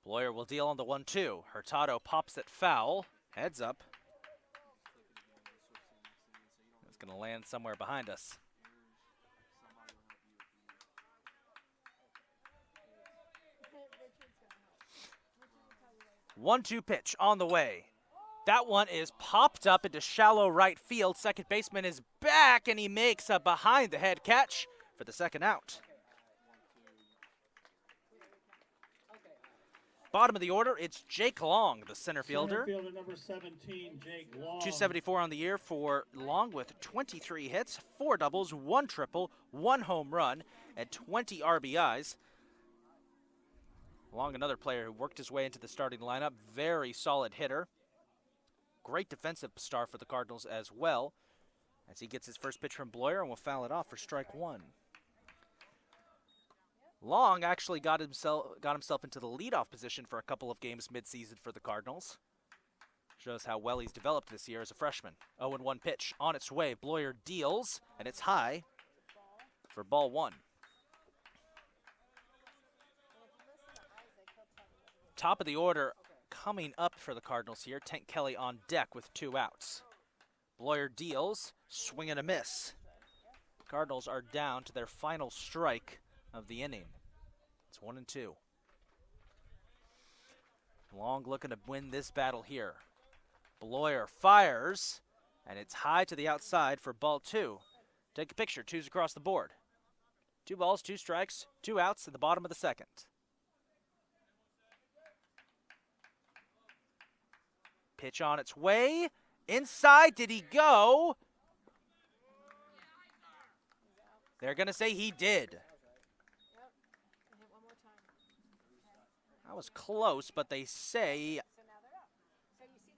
Bloyer will deal on the 1-2. Hurtado pops it foul. Heads up. It's going to land somewhere behind us. 1-2 pitch on the way. That one is popped up into shallow right field. Second baseman is back, and he makes a behind-the-head catch for the second out. Bottom of the order, it's Jake Long, the center fielder. Center fielder number 17, Jake Long. 274 on the year for Long with 23 hits, 4 doubles, 1 triple, 1 home run, and 20 RBIs. Long, another player who worked his way into the starting lineup. Very solid hitter. Great defensive star for the Cardinals as well, as he gets his first pitch from Bloyer and will foul it off for strike one. Long actually got himself into the leadoff position for a couple of games midseason for the Cardinals. Shows how well he's developed this year as a freshman. 0-1 pitch on its way. Bloyer deals, and it's high for ball one. Top of the order coming up for the Cardinals here. Tank Kelly on deck with 2 outs. Bloyer deals, swing and a miss. Cardinals are down to their final strike of the inning. It's 1 and 2. Long looking to win this battle here. Bloyer fires, and it's high to the outside for ball 2. Take a picture, 2's across the board. 2 balls, 2 strikes, 2 outs at the bottom of the second. Pitch on its way. Inside, did he go? They're going to say he did. That was close, but they say,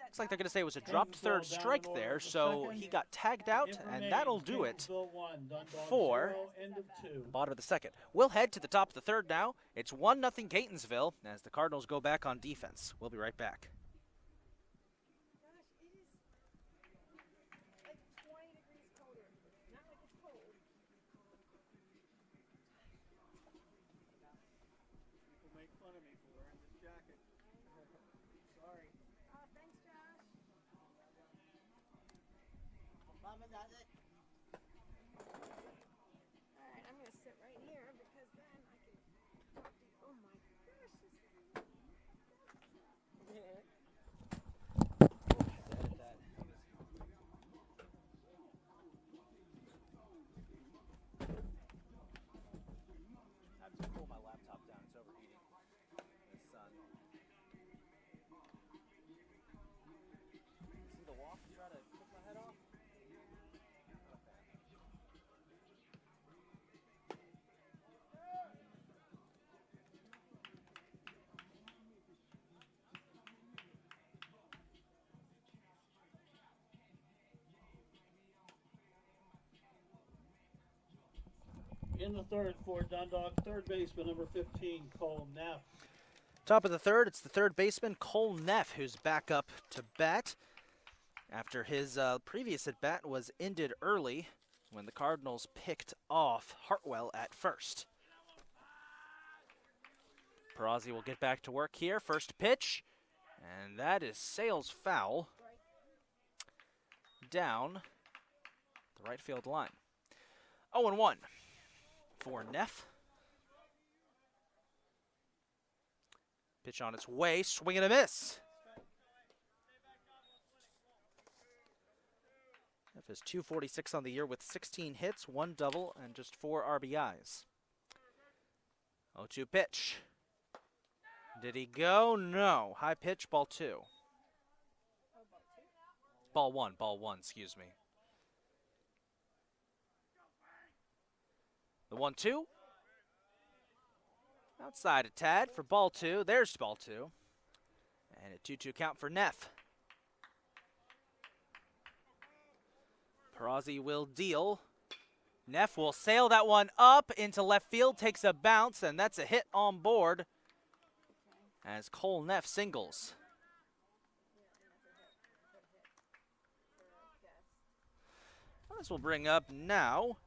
looks like they're going to say it was a dropped third strike there, so he got tagged out, and that'll do it for the bottom of the second. We'll head to the top of the third now. It's 1-0 Catonsville as the Cardinals go back on defense. We'll be right back. Alright, I'm gonna sit right here because then I can talk to you. Oh my gosh, this is I have to pull my laptop down. It's overheating. The sun. See the walk try to kick my head off? In the third for Dundalk, third baseman number 15, Cole Neff. Top of the third, it's the third baseman, Cole Neff, who's back up to bat after his previous at-bat was ended early when the Cardinals picked off Hartwell at first. Perazzi will get back to work here. First pitch, and that is Sale's foul down the right field line. 0-1 for Neff. Pitch on its way, swing and a miss. Neff is .246 on the year with 16 hits, 1 double, and just 4 RBIs. 0-2 pitch. Did he go? No. High pitch, ball 2. Ball one, excuse me. The 1-2. Outside a tad for ball 2. There's ball 2. And a 2-2 count for Neff. Perazzi will deal. Neff will sail that one up into left field, takes a bounce, and that's a hit on board as Cole Neff singles. This will bring up now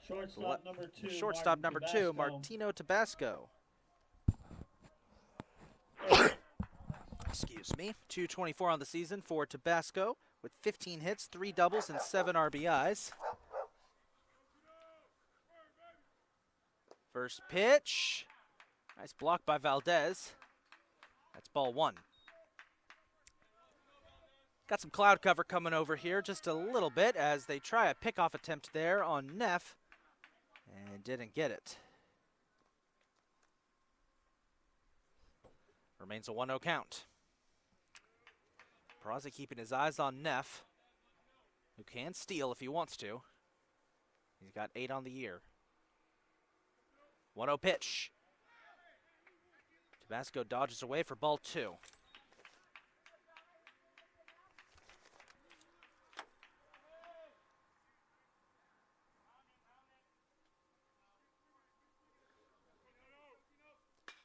shortstop number 2, Martino Tabasco. Excuse me. 224 on the season for Tabasco with 15 hits, 3 doubles, and 7 RBIs. First pitch. Nice block by Valdez. That's ball 1. Got some cloud cover coming over here just a little bit as they try a pickoff attempt there on Neff and didn't get it. Remains a 1-0 count. Perazzi keeping his eyes on Neff, who can steal if he wants to. He's got 8 on the year. 1-0 pitch. Tabasco dodges away for ball 2.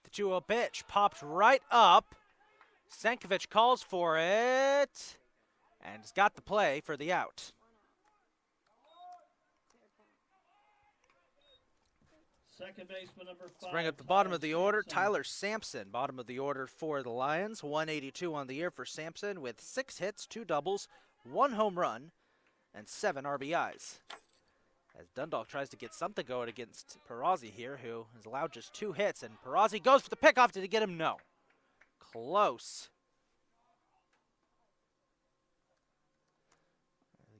The 2-0 pitch popped right up. Stankovic calls for it, and he's got the play for the out. Second baseman number 5. Let's bring up the bottom of the order. Tyler Sampson, bottom of the order for the Lions. 182 on the year for Sampson with 6 hits, 2 doubles, 1 home run, and 7 RBIs. As Dundalk tries to get something going against Perazzi here, who has allowed just 2 hits, and Perazzi goes for the pickoff. Did he get him? No. Close.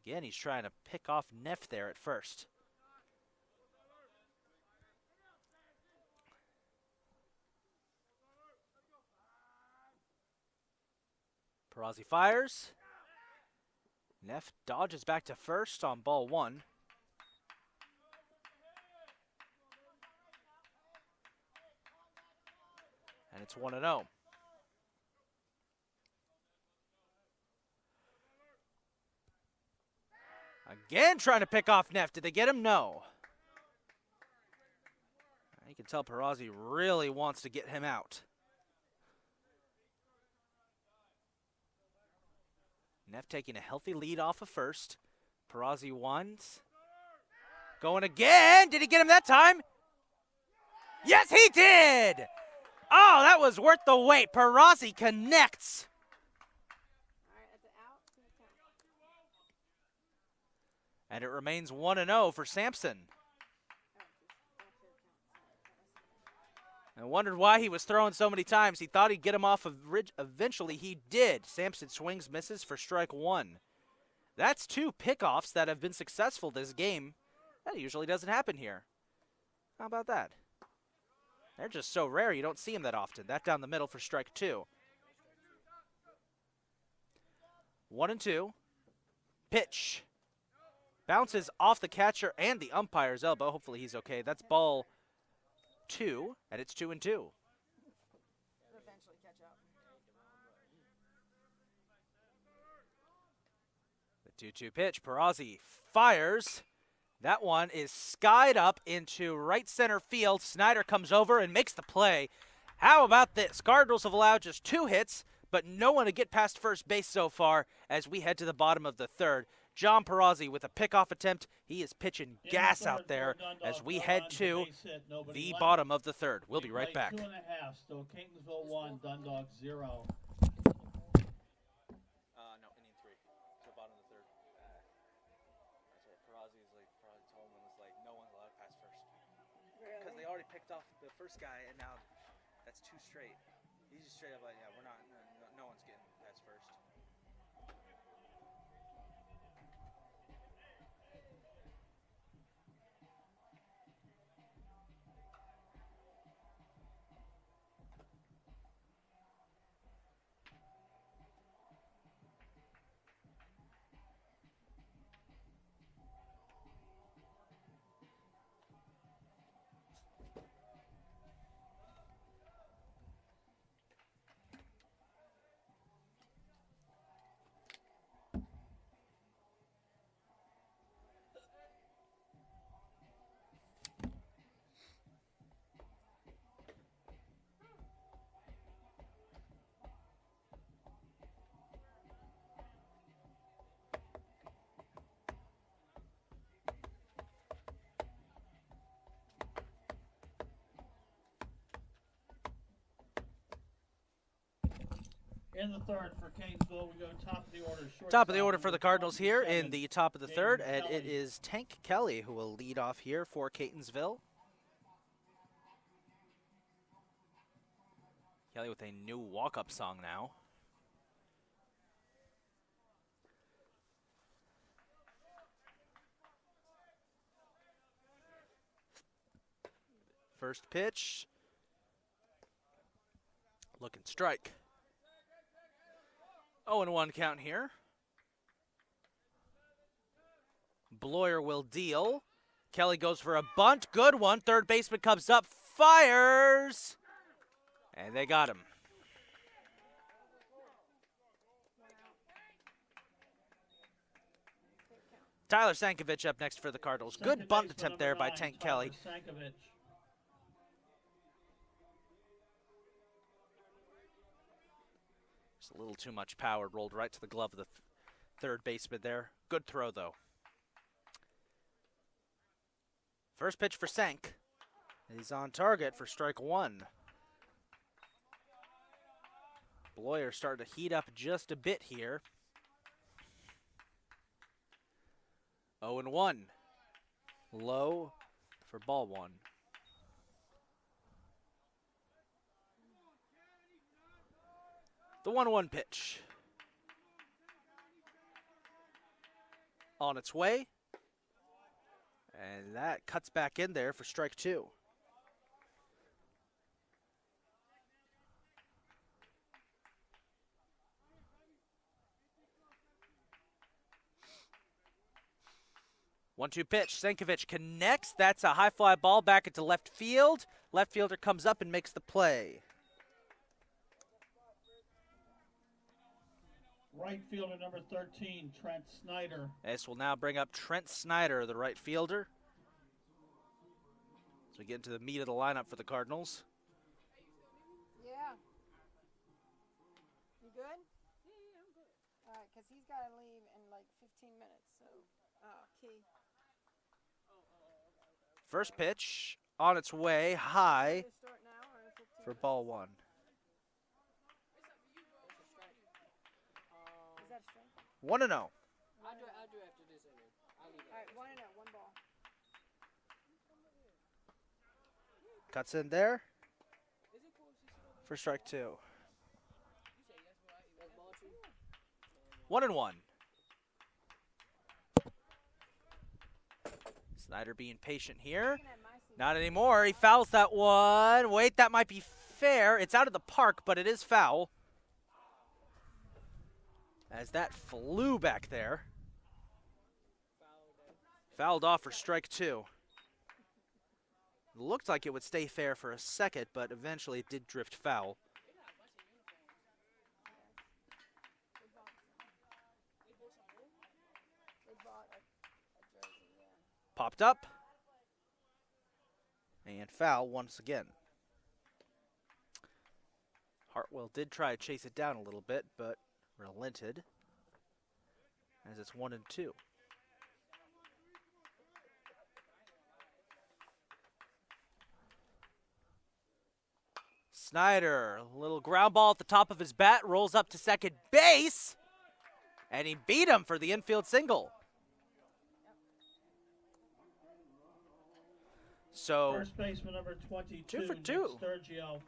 Again, he's trying to pick off Neff there at first. Perazzi fires. Neff dodges back to first on ball 1. And it's 1-0. Again trying to pick off Neff. Did they get him? No. You can tell Perazzi really wants to get him out. Neff taking a healthy lead off of first. Perazzi wants. Going again. Did he get him that time? Yes, he did! Oh, that was worth the wait. Perazzi connects. And it remains 1-0 for Sampson. I wondered why he was throwing so many times. He thought he'd get him off of eventually he did. Sampson swings, misses for strike 1. That's 2 pickoffs that have been successful this game. That usually doesn't happen here. How about that? They're just so rare you don't see them that often. That down the middle for strike 2. 1-2. Pitch. Bounces off the catcher and the umpire's elbow. Hopefully he's okay. That's ball 2, and it's 2-2. It'll eventually catch up. The 2-2 pitch. Perazzi fires. That one is skied up into right center field. Snyder comes over and makes the play. How about this? Cardinals have allowed just 2 hits, but no one to get past first base so far as we head to the bottom of the 3rd. John Perazzi with a pickoff attempt. He is pitching In the gas third out there for Dundalk, as we no head runs, a to base hit, nobody the left. bottom of the third. We'll be We right play back. 2.5, still Catonsville 1, Dundalk 0. No, inning 3. So bottom of the third. That's what Perazzi's probably told him was no one's allowed to pass first. Because they already picked off the first guy, and now that's 2 straight. He's just straight up yeah, we're not, no one's getting past first. In the third for Catonsville, we go top of the order. Top of the order for the number Cardinals here in 27, the top of the Jaden third, and it Kelly. is Tank Kelly who will lead off here for Catonsville. Kelly with a new walk-up song now. First pitch. Looking strike. 0-1 count here. Bloyer will deal. Kelly goes for a bunt. Good one. Third baseman comes up. Fires. And they got him. Tyler Sankovic up next for the Cardinals. Good Second bunt baseman, attempt there number by 9, Tank Tyler Kelly. Sankovic. Just a little too much power. Rolled right to the glove of the third baseman there. Good throw, though. First pitch for Sank. He's on target for strike 1. Bloyer starting to heat up just a bit here. 0-1. Low for ball 1. The 1-1 pitch. On its way. And that cuts back in there for strike 2. One-two pitch. Sankovic connects. That's a high fly ball back into left field. Left fielder comes up and makes the play. Right fielder number 13, Trent Snyder. This will now bring up Trent Snyder, the right fielder. As we get into the meat of the lineup for the Cardinals. Yeah. You good? Yeah, I'm good. All right, because he's got to leave in like 15 minutes, so, key. First pitch on its way, high Should start now or in 15 for minutes? ball 1. Is that a strike? 1-0. I'll do after this inning. I'll leave it. All right, 1-0, 1 ball. Cuts in there for strike 2. That's ball 2. 1-1. Snyder being patient here. Looking at my seat. Not anymore. He fouls that one. Wait, that might be fair. It's out of the park, but it is foul. As that flew back there. Fouled off for strike 2. Looked like it would stay fair for a second, but eventually it did drift foul. They bought a jersey, yeah. Popped up. And foul once again. Hartwell did try to chase it down a little bit, but relented. as it's 1-2. Snyder, a little ground ball at the top of his bat, rolls up to second base, and he beat him for the infield single. So First baseman number 22, 2 for Nick 2 Sturgio.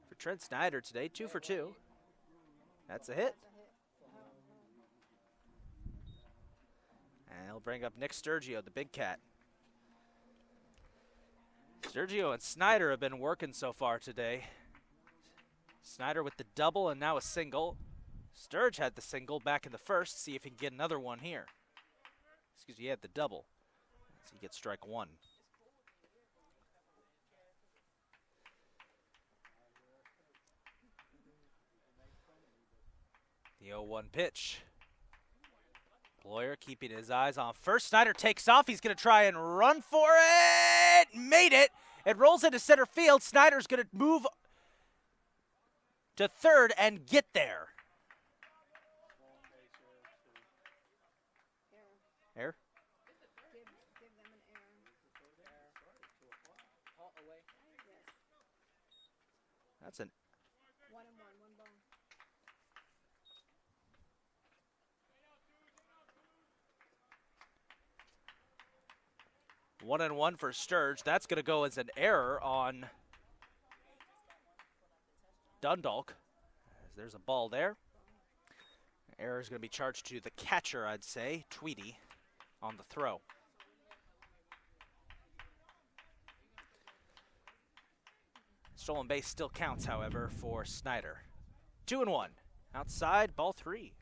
for Trent Snyder today, 2 for 2. That's a hit. And he'll bring up Nick Sturgio, the big cat. Sturgio and Snyder have been working so far today. Snyder with the double and now a single. Sturge had the single back in the first. See if he can get another one here. Excuse me, he had the double. So he gets strike one. The 0-1 pitch. Bloyer keeping his eyes on first. Snyder takes off. He's going to try and run for it. Made it. It rolls into center field. Snyder's going to move to third and get there. Error? Give them an error. That's an 1-1, one ball. one and one for Sturge. That's going to go as an error on Dundalk. As there's a ball there. Error is going to be charged to the catcher, I'd say, Tweedy, on the throw. Stolen base still counts, however, for Snyder. 2-1. Outside, ball 3.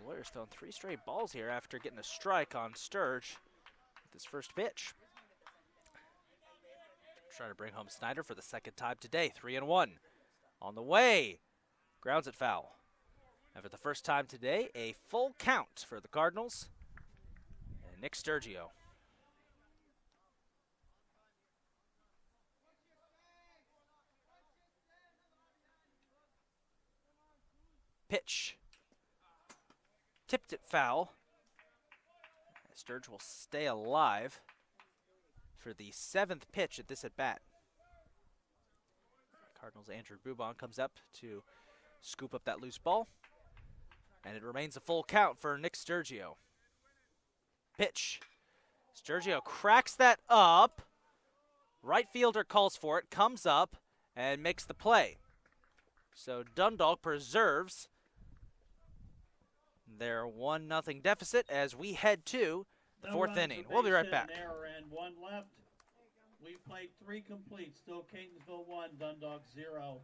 Bloyer's thrown 3 straight balls here after getting a strike on Sturge with his first pitch. Trying to bring home Snyder for the second time today. 3-1. On the way. Grounds it foul. And for the first time today, a full count for the Cardinals. And Nick Sturgio. Pitch. Tipped it foul. Sturge will stay alive for the 7th pitch at this at-bat. Cardinals' Andrew Bubon comes up to scoop up that loose ball. And it remains a full count for Nick Sturgio. Pitch. Sturgio cracks that up. Right fielder calls for it, comes up, and makes the play. So Dundalk preserves their 1-0 deficit as we head to the 4th inning. We'll be right back. An error and 1 left. We've played 3 complete. Still Catonsville 1, Dundalk 0.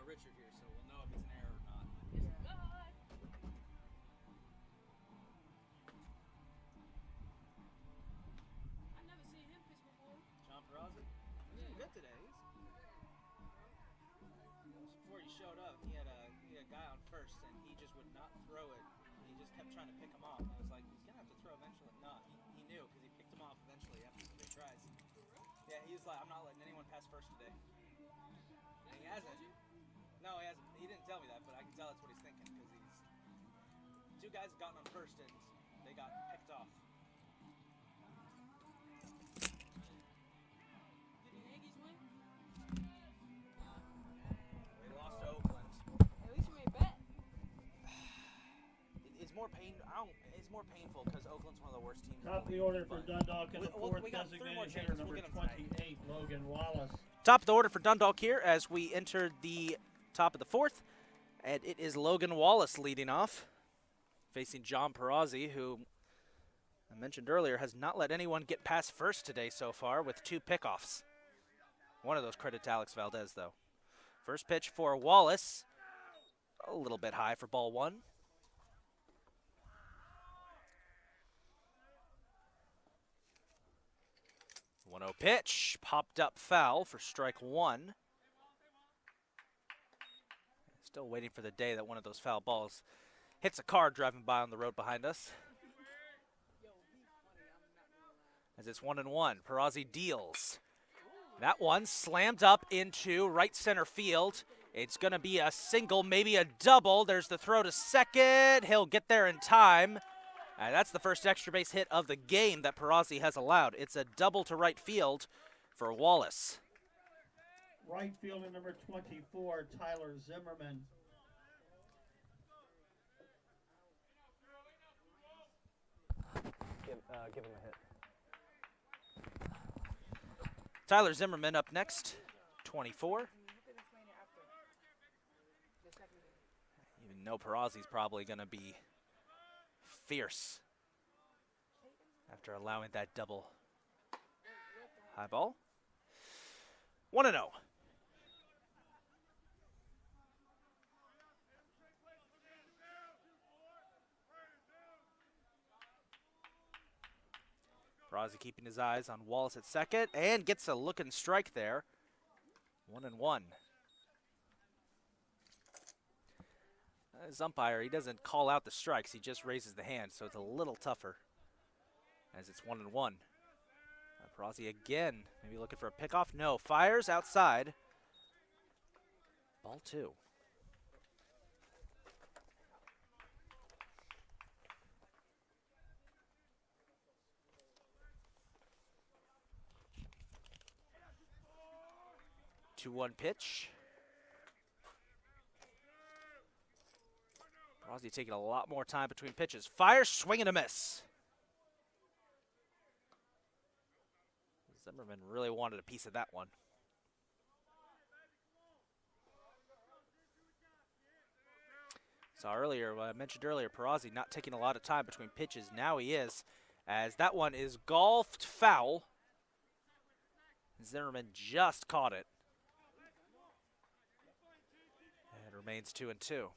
Richard here, so we'll know if it's an error or not. I've never seen him pitch before. John Peraza? He's doing good today. Before he showed up, he had a guy on first, and he just would not throw it. He just kept trying to pick him off. And I was like, he's going to have to throw eventually. No, he knew because he picked him off eventually after some big tries. Yeah, he was like, I'm not letting anyone pass first today. And he hasn't. No, he hasn't. He didn't tell me that, but I can tell that's what he's thinking because he's 2 guys have gotten on first and they got picked off. Did the Yankees win? They lost to Oakland. At least you made bet. It's more painful because Oakland's one of the worst teams. Top of in the order for Dundalk in the 4th we got 3 more designated hitter, changes. We'll number get them tonight. 28, Logan Wallace. Top of the order for Dundalk here as we enter the top of the 4th. And it is Logan Wallace leading off, facing John Perazzi, who I mentioned earlier, has not let anyone get past first today so far with 2 pickoffs. One of those credit to Alex Valdez, though. First pitch for Wallace. A little bit high for ball 1. 1-0 pitch. Popped up foul for strike 1. Still waiting for the day that one of those foul balls hits a car driving by on the road behind us. As it's 1-1, Perazzi deals. That one slammed up into right center field. It's going to be a single, maybe a double. There's the throw to second. He'll get there in time. And that's the first extra base hit of the game that Perazzi has allowed. It's a double to right field for Wallace. Right fielder number 24, Tyler Zimmerman. Give him a hit. Tyler Zimmerman up next, 24. Even though Perazzi's probably going to be fierce after allowing that double high ball. 1-0. Perazzi keeping his eyes on Wallace at second and gets a looking strike there. 1-1. As umpire, he doesn't call out the strikes, he just raises the hand, so it's a little tougher as it's 1-1. Perazzi again, maybe looking for a pickoff. No, fires outside. Ball 2. Two-one pitch. Perazzi taking a lot more time between pitches. Fires, swing and a miss. Zimmerman really wanted a piece of that one. Saw earlier, I mentioned earlier, Perazzi not taking a lot of time between pitches. Now he is, as that one is golfed foul. Zimmerman just caught it. And it remains 2-2.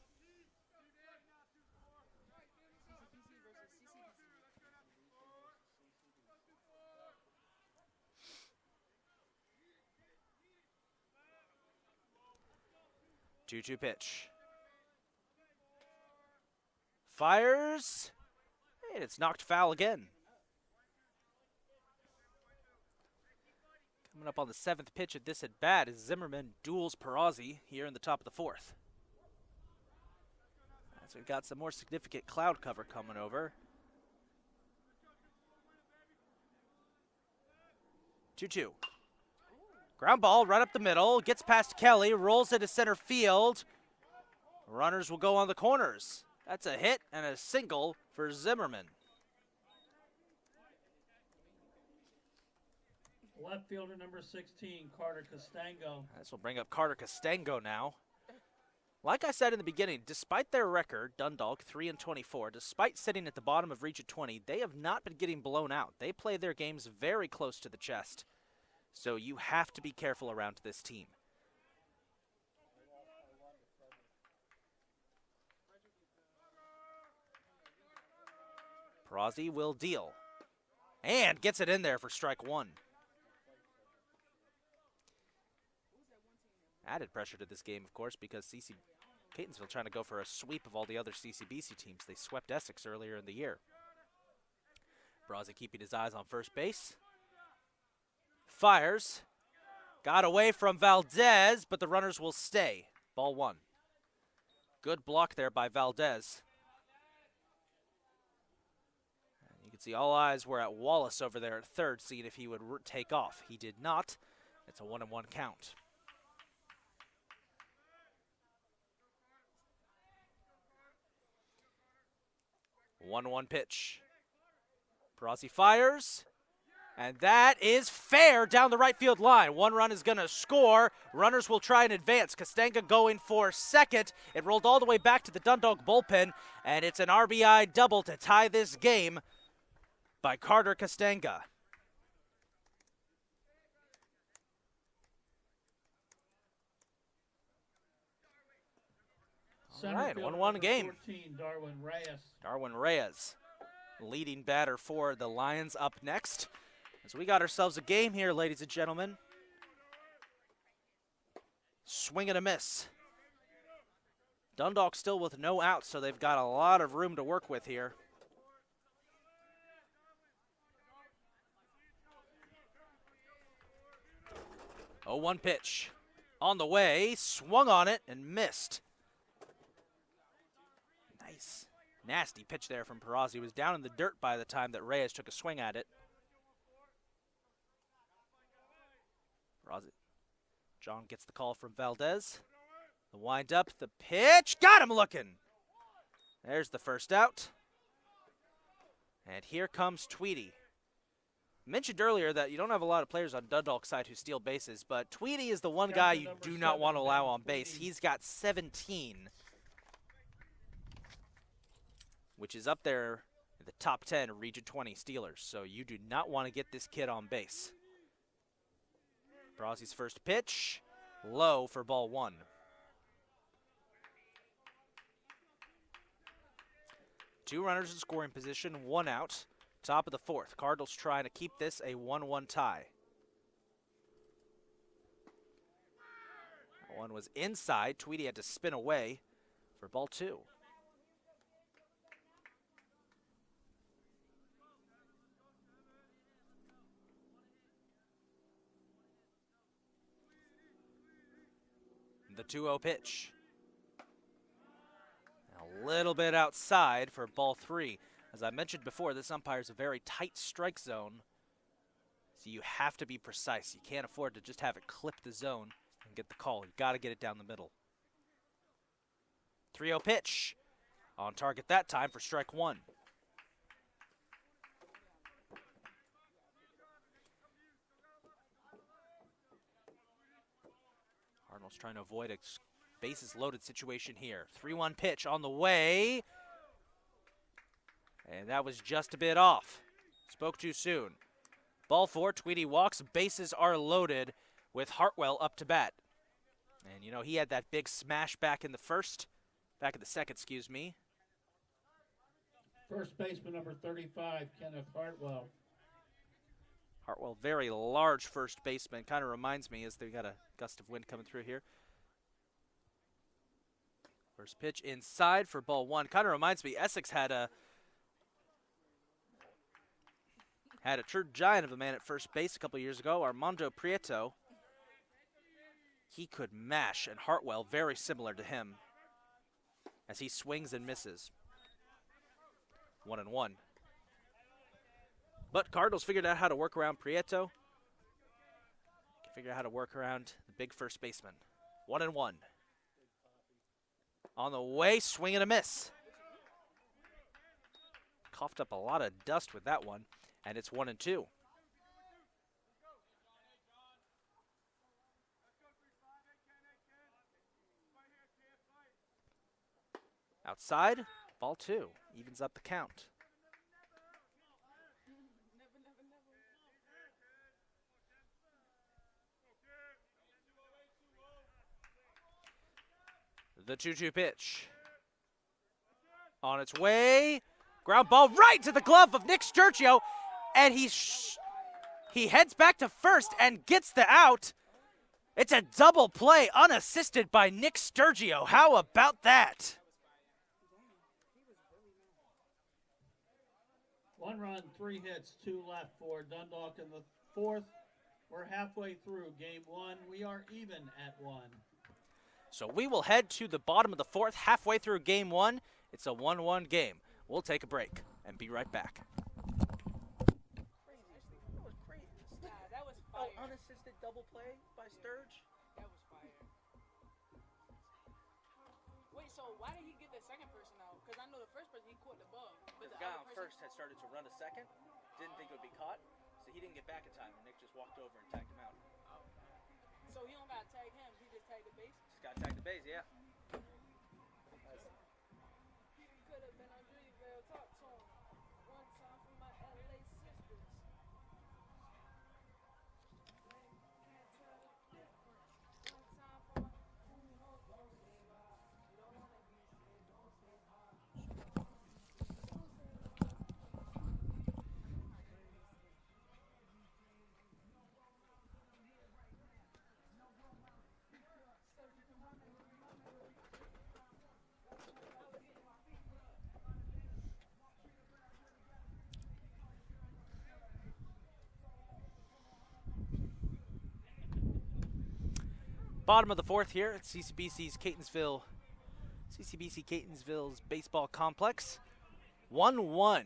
Two-two pitch. Fires, and it's knocked foul again. Coming up on the 7th pitch of this at bat is Zimmerman duels Perazzi here in the top of the 4th. So we've got some more significant cloud cover coming over. 2-2. Ground ball right up the middle, gets past Kelly, rolls into center field. Runners will go on the corners. That's a hit and a single for Zimmerman. Left fielder number 16, Carter Castango. This will bring up Carter Castango now. Like I said in the beginning, despite their record, Dundalk 3-24, despite sitting at the bottom of Region 20, they have not been getting blown out. They play their games very close to the chest. So you have to be careful around this team. Perazzi will deal. And gets it in there for strike 1. Added pressure to this game, of course, because Catonsville trying to go for a sweep of all the other CCBC teams. They swept Essex earlier in the year. Perazzi keeping his eyes on first base. Fires. Got away from Valdez, but the runners will stay. Ball 1. Good block there by Valdez. And you can see all eyes were at Wallace over there at third, seeing if he would take off. He did not. It's a 1-1 count. One pitch. Perazzi fires. And that is fair down the right field line. One run is going to score. Runners will try and advance. Castanga going for second. It rolled all the way back to the Dundalk bullpen, and it's an RBI double to tie this game. by Carter Castanga. All right, 1-1 game. 14, Darwin Reyes. Darwin Reyes, leading batter for the Lions, up next. As we got ourselves a game here, ladies and gentlemen. Swing and a miss. Dundalk still with no outs, so they've got a lot of room to work with here. 0-1 pitch. On the way, swung on it and missed. Nice. Nasty pitch there from Perazzi. Was down in the dirt by the time that Reyes took a swing at it. Perazzi. John gets the call from Valdez. The wind up, the pitch. Got him looking. There's the first out. And here comes Tweedy. Mentioned earlier that you don't have a lot of players on Dundalk's side who steal bases, but Tweedy is the one guy you do not want to allow on base. He's got 17, which is up there in the top 10 of Region 20 Steelers. So you do not want to get this kid on base. Perazzi's first pitch, low for ball 1. Two runners in scoring position, 1 out. Top of the 4th. Cardinals trying to keep this a 1-1 tie. That one was inside. Tweedy had to spin away for ball 2. The 2-0 pitch. A little bit outside for ball 3. As I mentioned before, this umpire is a very tight strike zone, so you have to be precise. You can't afford to just have it clip the zone and get the call. You got to get it down the middle. 3-0 pitch. On target that time for strike 1. Cardinals trying to avoid a bases loaded situation here. 3-1 pitch on the way. And that was just a bit off. Spoke too soon. Ball 4, Tweedy walks. Bases are loaded with Hartwell up to bat. And, you know, he had that big smash back in the second, excuse me. First baseman number 35, Kenneth Hartwell. Hartwell, very large first baseman. Kind of reminds me as they got a gust of wind coming through here. First pitch inside for ball 1. Kind of reminds me, Essex had a true giant of a man at first base a couple years ago, Armando Prieto. He could mash, and Hartwell very similar to him as he swings and misses. 1-1. But Cardinals figured out how to work around Prieto. Figured out how to work around the big first baseman. 1-1. On the way, swing and a miss. Coughed up a lot of dust with that one. And it's 1-2. Outside, ball 2. Evens up the count. The 2-2 pitch. On its way. Ground ball right to the glove of Nick Sturgio. And he heads back to first and gets the out. It's a double play unassisted by Nick Sturgio. How about that? 1 run, 3 hits, 2 left for Dundalk in the 4th. We're halfway through game 1. We are even at 1. So we will head to the bottom of the 4th, halfway through game 1. It's a 1-1 game. We'll take a break and be right back. Oh, unassisted double play by Sturge? That was fire. Wait, so why did he get the second person out? Because I know the first person, he caught the bug. But The guy on first had started to run a second, didn't think it would be caught, so he didn't get back in time, and Nick just walked over and tagged him out. So he don't got to tag him, he just tagged the base? Just got to tag the base, yeah. Could have been on Dreamville talk to him. One time for my LA Bottom of the fourth here at CCBC Catonsville's baseball complex. 1-1.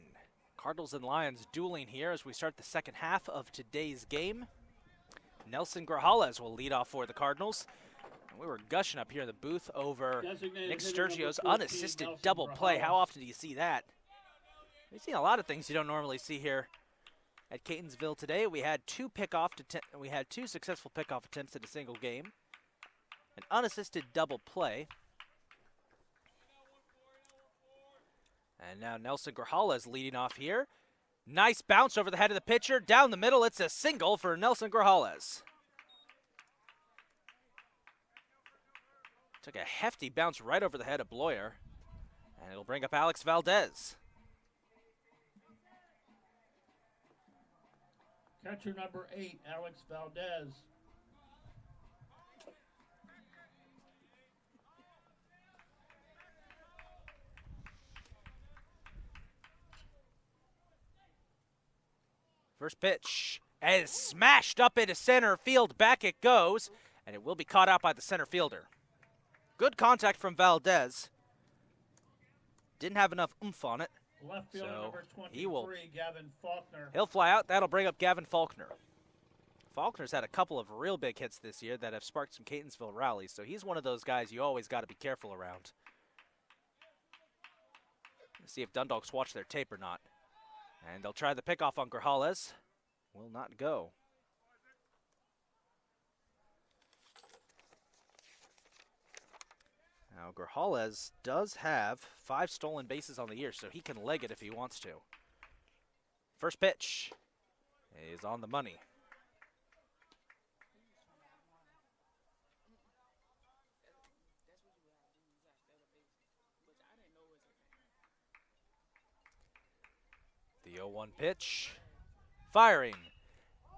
Cardinals and Lions dueling here as we start the second half of today's game. Nelson Grajales will lead off for the Cardinals. And we were gushing up here in the booth over Designated Nick hitter number Sturgio's 14, unassisted Nelson double play. How Grajales. often do you see that? We've seen a lot of things you don't normally see here at Catonsville today. We had two successful pickoff attempts in a single game. An unassisted double play. And now Nelson Grajales leading off here. Nice bounce over the head of the pitcher. Down the middle, it's a single for Nelson Grajales. Took a hefty bounce right over the head of Bloyer. And it'll bring up Alex Valdez. Catcher number 8, Alex Valdez. First pitch is smashed up into center field. Back it goes, and it will be caught out by the center fielder. Good contact from Valdez. Didn't have enough oomph on it. Left fielder So number 23, he will- Gavin Faulkner. He'll fly out. That'll bring up Gavin Faulkner. Faulkner's had a couple of real big hits this year that have sparked some Catonsville rallies, so he's one of those guys you always got to be careful around. Let's see if Dundalks watch their tape or not. And they'll try the pickoff on Grajales. Will not go. Now, Grajales does have 5 stolen bases on the year, so he can leg it if he wants to. First pitch is on the money. The 0-1 pitch. Firing.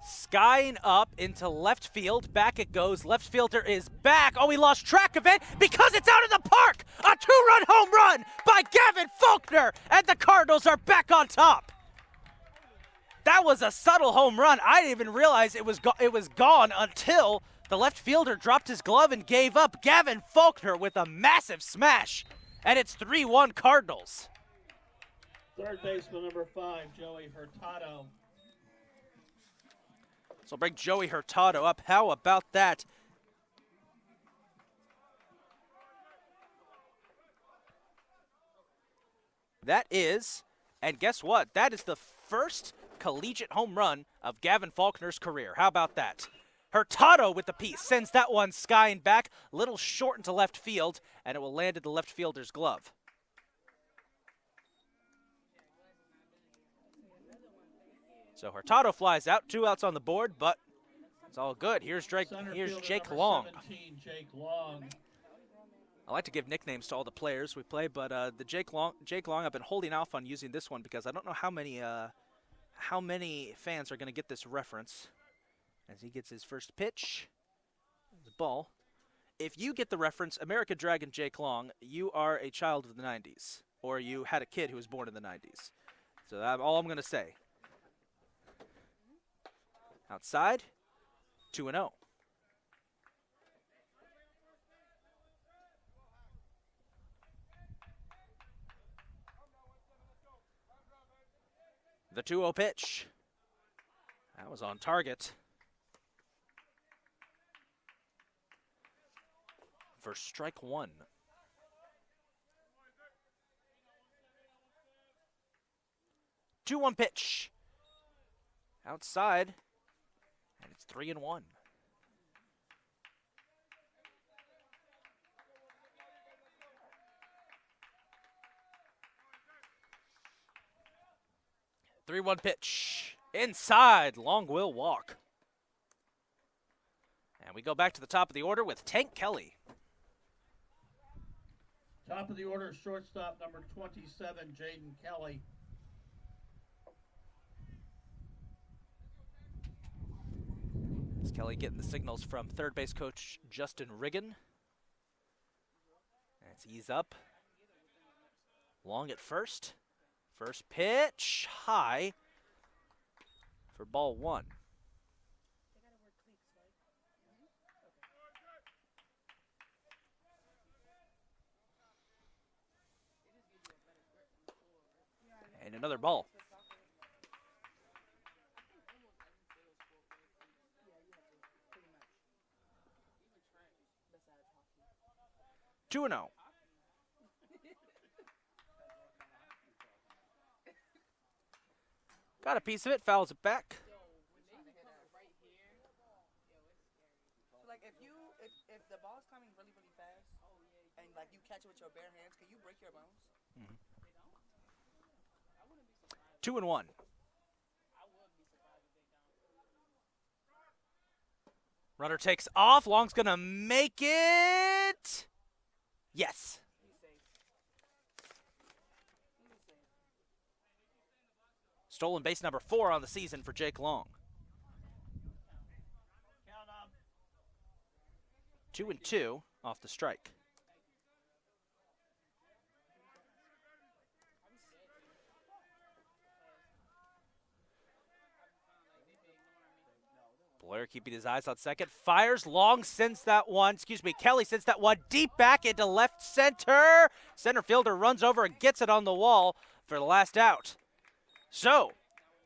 Skying up into left field. Back it goes. Left fielder is back. Oh, he lost track of it because it's out of the park. A 2-run home run by Gavin Faulkner. And the Cardinals are back on top. That was a subtle home run. I didn't even realize it was gone until the left fielder dropped his glove and gave up. Gavin Faulkner with a massive smash. And it's 3-1 Cardinals. Third baseman number 5, Joey Hurtado. So bring Joey Hurtado up. How about that? That is, and guess what? That is the first collegiate home run of Gavin Faulkner's career. How about that? Hurtado with the piece sends that one skying back, little short into left field, and it will land in the left fielder's glove. So Hurtado flies out, 2 outs on the board, but it's all good. Here's Jake Number Long. 17, Jake Long. I like to give nicknames to all the players we play, but the Jake Long, I've been holding off on using this one because I don't know how many fans are going to get this reference. As he gets his first pitch, the ball. If you get the reference, American Dragon Jake Long, you are a child of the 90s, or you had a kid who was born in the 90s. So that's all I'm going to say. Outside, 2-0. The 2-0 pitch. That was on target. For strike 1. Two 2-1 pitch. Outside. And it's 3-1. Three-one pitch. Inside. Long will walk. And we go back to the top of the order with Tank Kelly. Top of the order, shortstop number 27, Jaden Kelly. Is Kelly getting the signals from third base coach Justin Riggin. As he's up. Long at first. First pitch, high for ball 1. And another ball. Two and 0. Got a piece of it, fouls it back. Like if the ball's coming really fast and like you catch it with your bare hands, can you break your bones? 2 and 1. Runner takes off. Long's gonna make it. Yes. Stolen base number 4 on the season for Jake Long. Count up. 2 and 2 off the strike. Blair keeping his eyes on second. Fires. Long sends that one. Kelly sends that one deep back into left center. Center fielder runs over and gets it on the wall for the last out. So,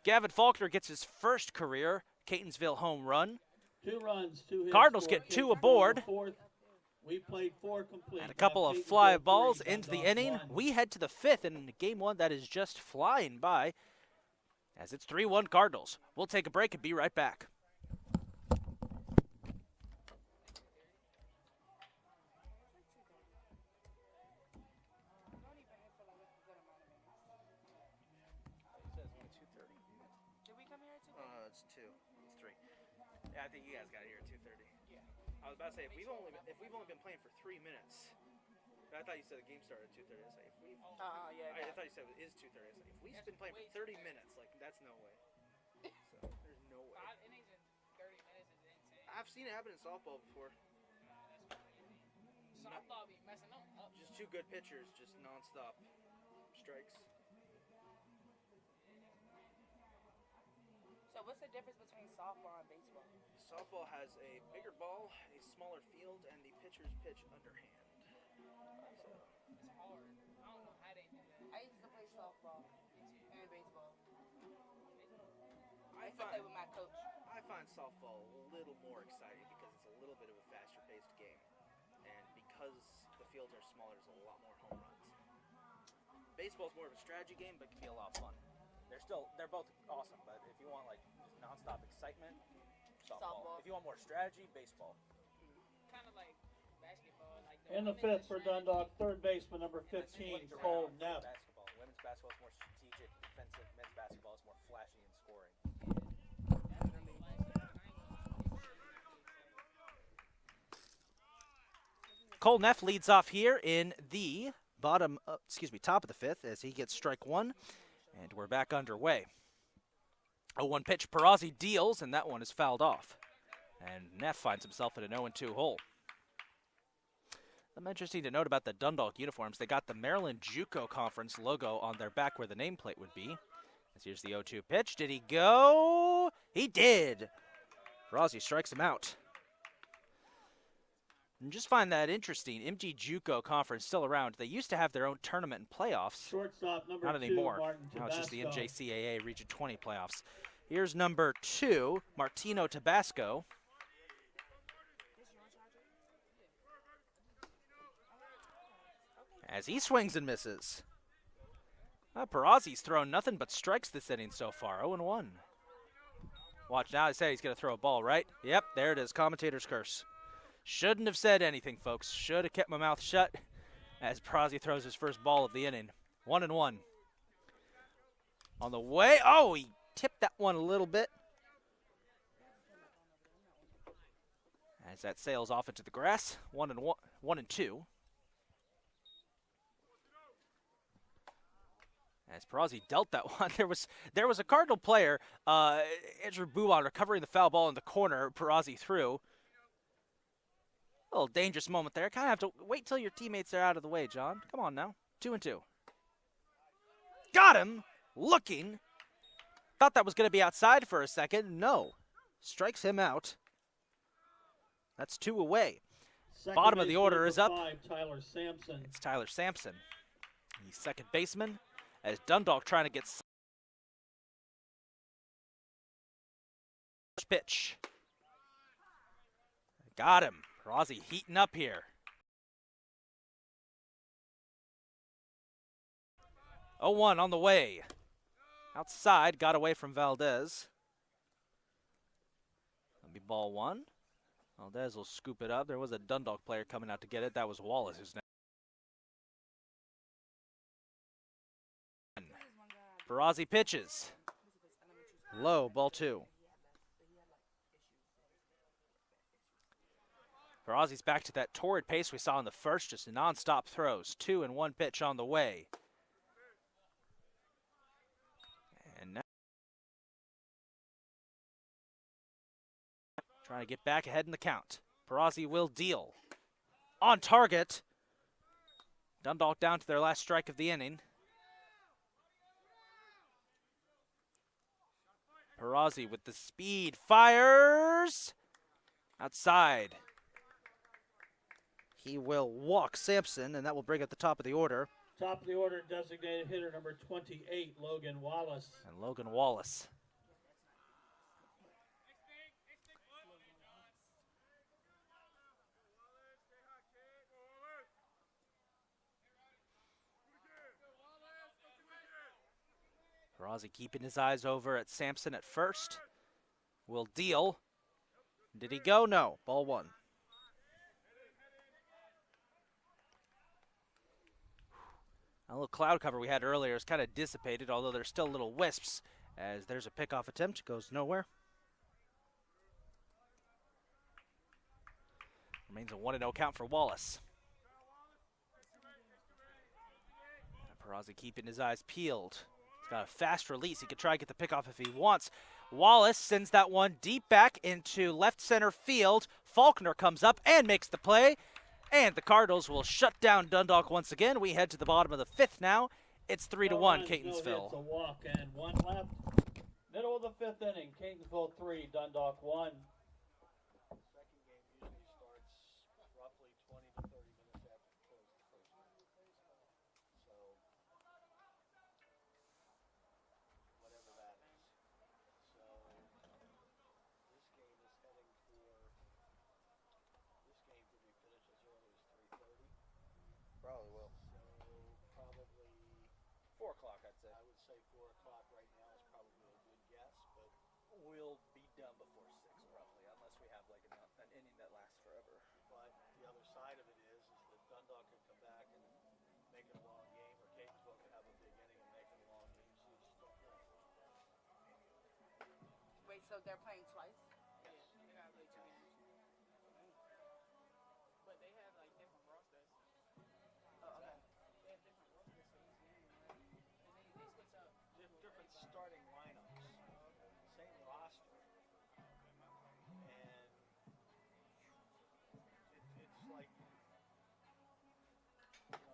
Gavin Faulkner gets his first career Catonsville home run. 2 runs, 2 hits. Cardinals get 2 aboard. We played 4 complete. And a couple of fly balls into the inning. We head to the 5th in game 1 that is just flying by as it's 3-1 Cardinals. We'll take a break and be right back. It's 2. It's 3. Yeah, I think you guys got here at 2:30. Yeah. I was about to say if we've only been playing for 3 minutes. I thought you said the game started at 2:30. I thought you said it is 2:30. If we've been playing for 30 minutes, like that's no way. So there's no way. 5 innings in 30 minutes is insane. I've seen it happen in softball before. Softball be messing them up. Just 2 good pitchers, just nonstop strikes. So what's the difference between softball and baseball? Softball has a bigger ball, a smaller field, and the pitchers pitch underhand. So. It's hard. I don't know how they do that. I used to play softball and baseball. I I used to play with my coach. find softball a little more exciting because it's a little bit of a faster paced game. And because the fields are smaller, there's a lot more home runs. Baseball's more of a strategy game, but can be a lot of fun. They're both awesome, but if you want like just nonstop excitement, softball. If you want more strategy, baseball. Kind of like basketball. Like In the 5th for Dundalk, 3rd baseman number 15, Cole Neff. Basketball. Women's basketball is more strategic, defensive. Men's basketball is more flashy and scoring. Cole Neff leads off here in the top of the 5th as he gets strike 1, and we're back underway. A 1 pitch, Perazzi deals, and that one is fouled off. And Neff finds himself in an 0-2 hole. Something interesting to note about the Dundalk uniforms, they got the Maryland JUCO Conference logo on their back where the nameplate would be. As here's the 0-2 pitch. Did he go? He did. Perazzi strikes him out. And just find that interesting. MG JUCO Conference still around. They used to have their own tournament and playoffs. Shortstop number Not 2, anymore. Martin Now it's just the Tabasco. NJCAA Region 20 playoffs. Here's number 2, Martino Tabasco. As he swings and misses. Perazzi's thrown nothing but strikes this inning so far. 0-1. Watch now. I said he's going to throw a ball, right? Yep, there it is. Commentator's curse. Shouldn't have said anything, folks. Should have kept my mouth shut as Perazzi throws his first ball of the inning. 1-1. On the way. Oh, he tipped that one a little bit. As that sails off into the grass. 1-2. As Perazzi dealt that one, there was a Cardinal player, Andrew Buon, recovering the foul ball in the corner. Perazzi threw. A little dangerous moment there. Kind of have to wait till your teammates are out of the way, John. Come on now. 2-2. Got him. Looking. Thought that was going to be outside for a second. No. Strikes him out. That's 2 away. Second Bottom of the baseman order number is up. 5, Tyler Sampson. It's Tyler Sampson. He's second baseman. as Dundalk trying to get pitch. Got him. Rossi heating up here. 0-1 on the way. Outside, got away from Valdez. That'll be ball one. Valdez will scoop it up. There was a Dundalk player coming out to get it. That was Wallace, who's next. Barrazi pitches. Low, ball two. Barrazi's back to that torrid pace we saw in the first, just non-stop throws. 2 and 1 pitch on the way. And now trying to get back ahead in the count. Barrazi will deal. On target. Dundalk down to their last strike of the inning. Barrazi with the speed, fires outside. He will walk Sampson, and that will bring up the top of the order. Top of the order, designated hitter number 28, Logan Wallace. And Logan Wallace. Barrazi keeping his eyes over at Sampson at first. Will deal. Did he go? No. Ball one. A little cloud cover we had earlier is kind of dissipated, although there's still little wisps, as there's a pickoff attempt. Goes nowhere. Remains a 1-0 count for Wallace. Barrazi keeping his eyes peeled. He's got a fast release. He could try to get the pickoff if he wants. Wallace sends that one deep back into left center field. Faulkner comes up and makes the play. And the Cardinals will shut down Dundalk once again. We head to the bottom of the fifth now. It's 3-1 Catonsville. It's a walk and one left. Middle of the fifth inning, Catonsville 3, Dundalk 1. Second game usually starts roughly 20 to 30 minutes after you close the first one. So, whatever that is. So, this game is heading for, this game could be finished as early as 3:30. Probably will. So, probably 4 o'clock, I'd say. I would say 4 o'clock right now is probably a good guess, but We'll be done before 6, roughly, unless we have like an inning that lasts forever. the other side of it is that Dundalk could come back and make it a long game, or Catonsville could have a big inning and make it a long game, so you just don't know. Wait, so they're playing twice? Yeah, they got like 2 games. But they have like different rosters. Oh, okay. They have different rosters for each game, right? And they switch up. Different starting lineups, same roster, and it's like,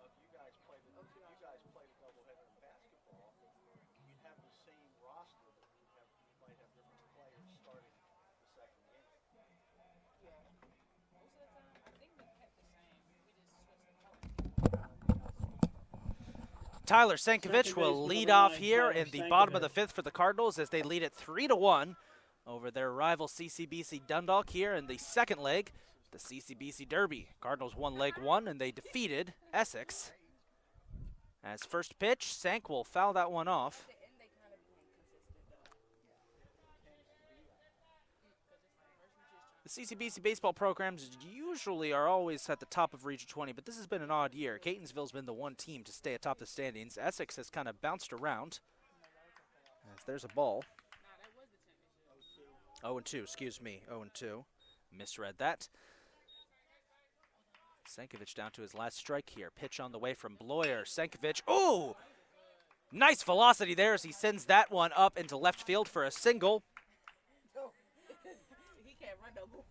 if you guys played a doubleheader in basketball, you'd have the same roster, but you might have different players starting the second game. Yeah. Most of the time, I think we kept the same. We just switched them out. Tyler Sankovic will lead off here in the bottom of the fifth for the Cardinals as they lead it 3-1 over their rival CCBC Dundalk here in the second leg, the CCBC Derby. Cardinals won leg 1 and they defeated Essex. As first pitch, Sank will foul that one off. The end, they kind of been consistent, though. The CCBC baseball programs usually are always at the top of Region 20, but this has been an odd year. Catonsville's been the one team to stay atop the standings. Essex has kind of bounced around. As there's a ball. 0-2, excuse me, 0-2. Misread that. Sankovic down to his last strike here. Pitch on the way from Bloyer. Sankovic, ooh! Nice velocity there as he sends that one up into left field for a single. He can't run no more.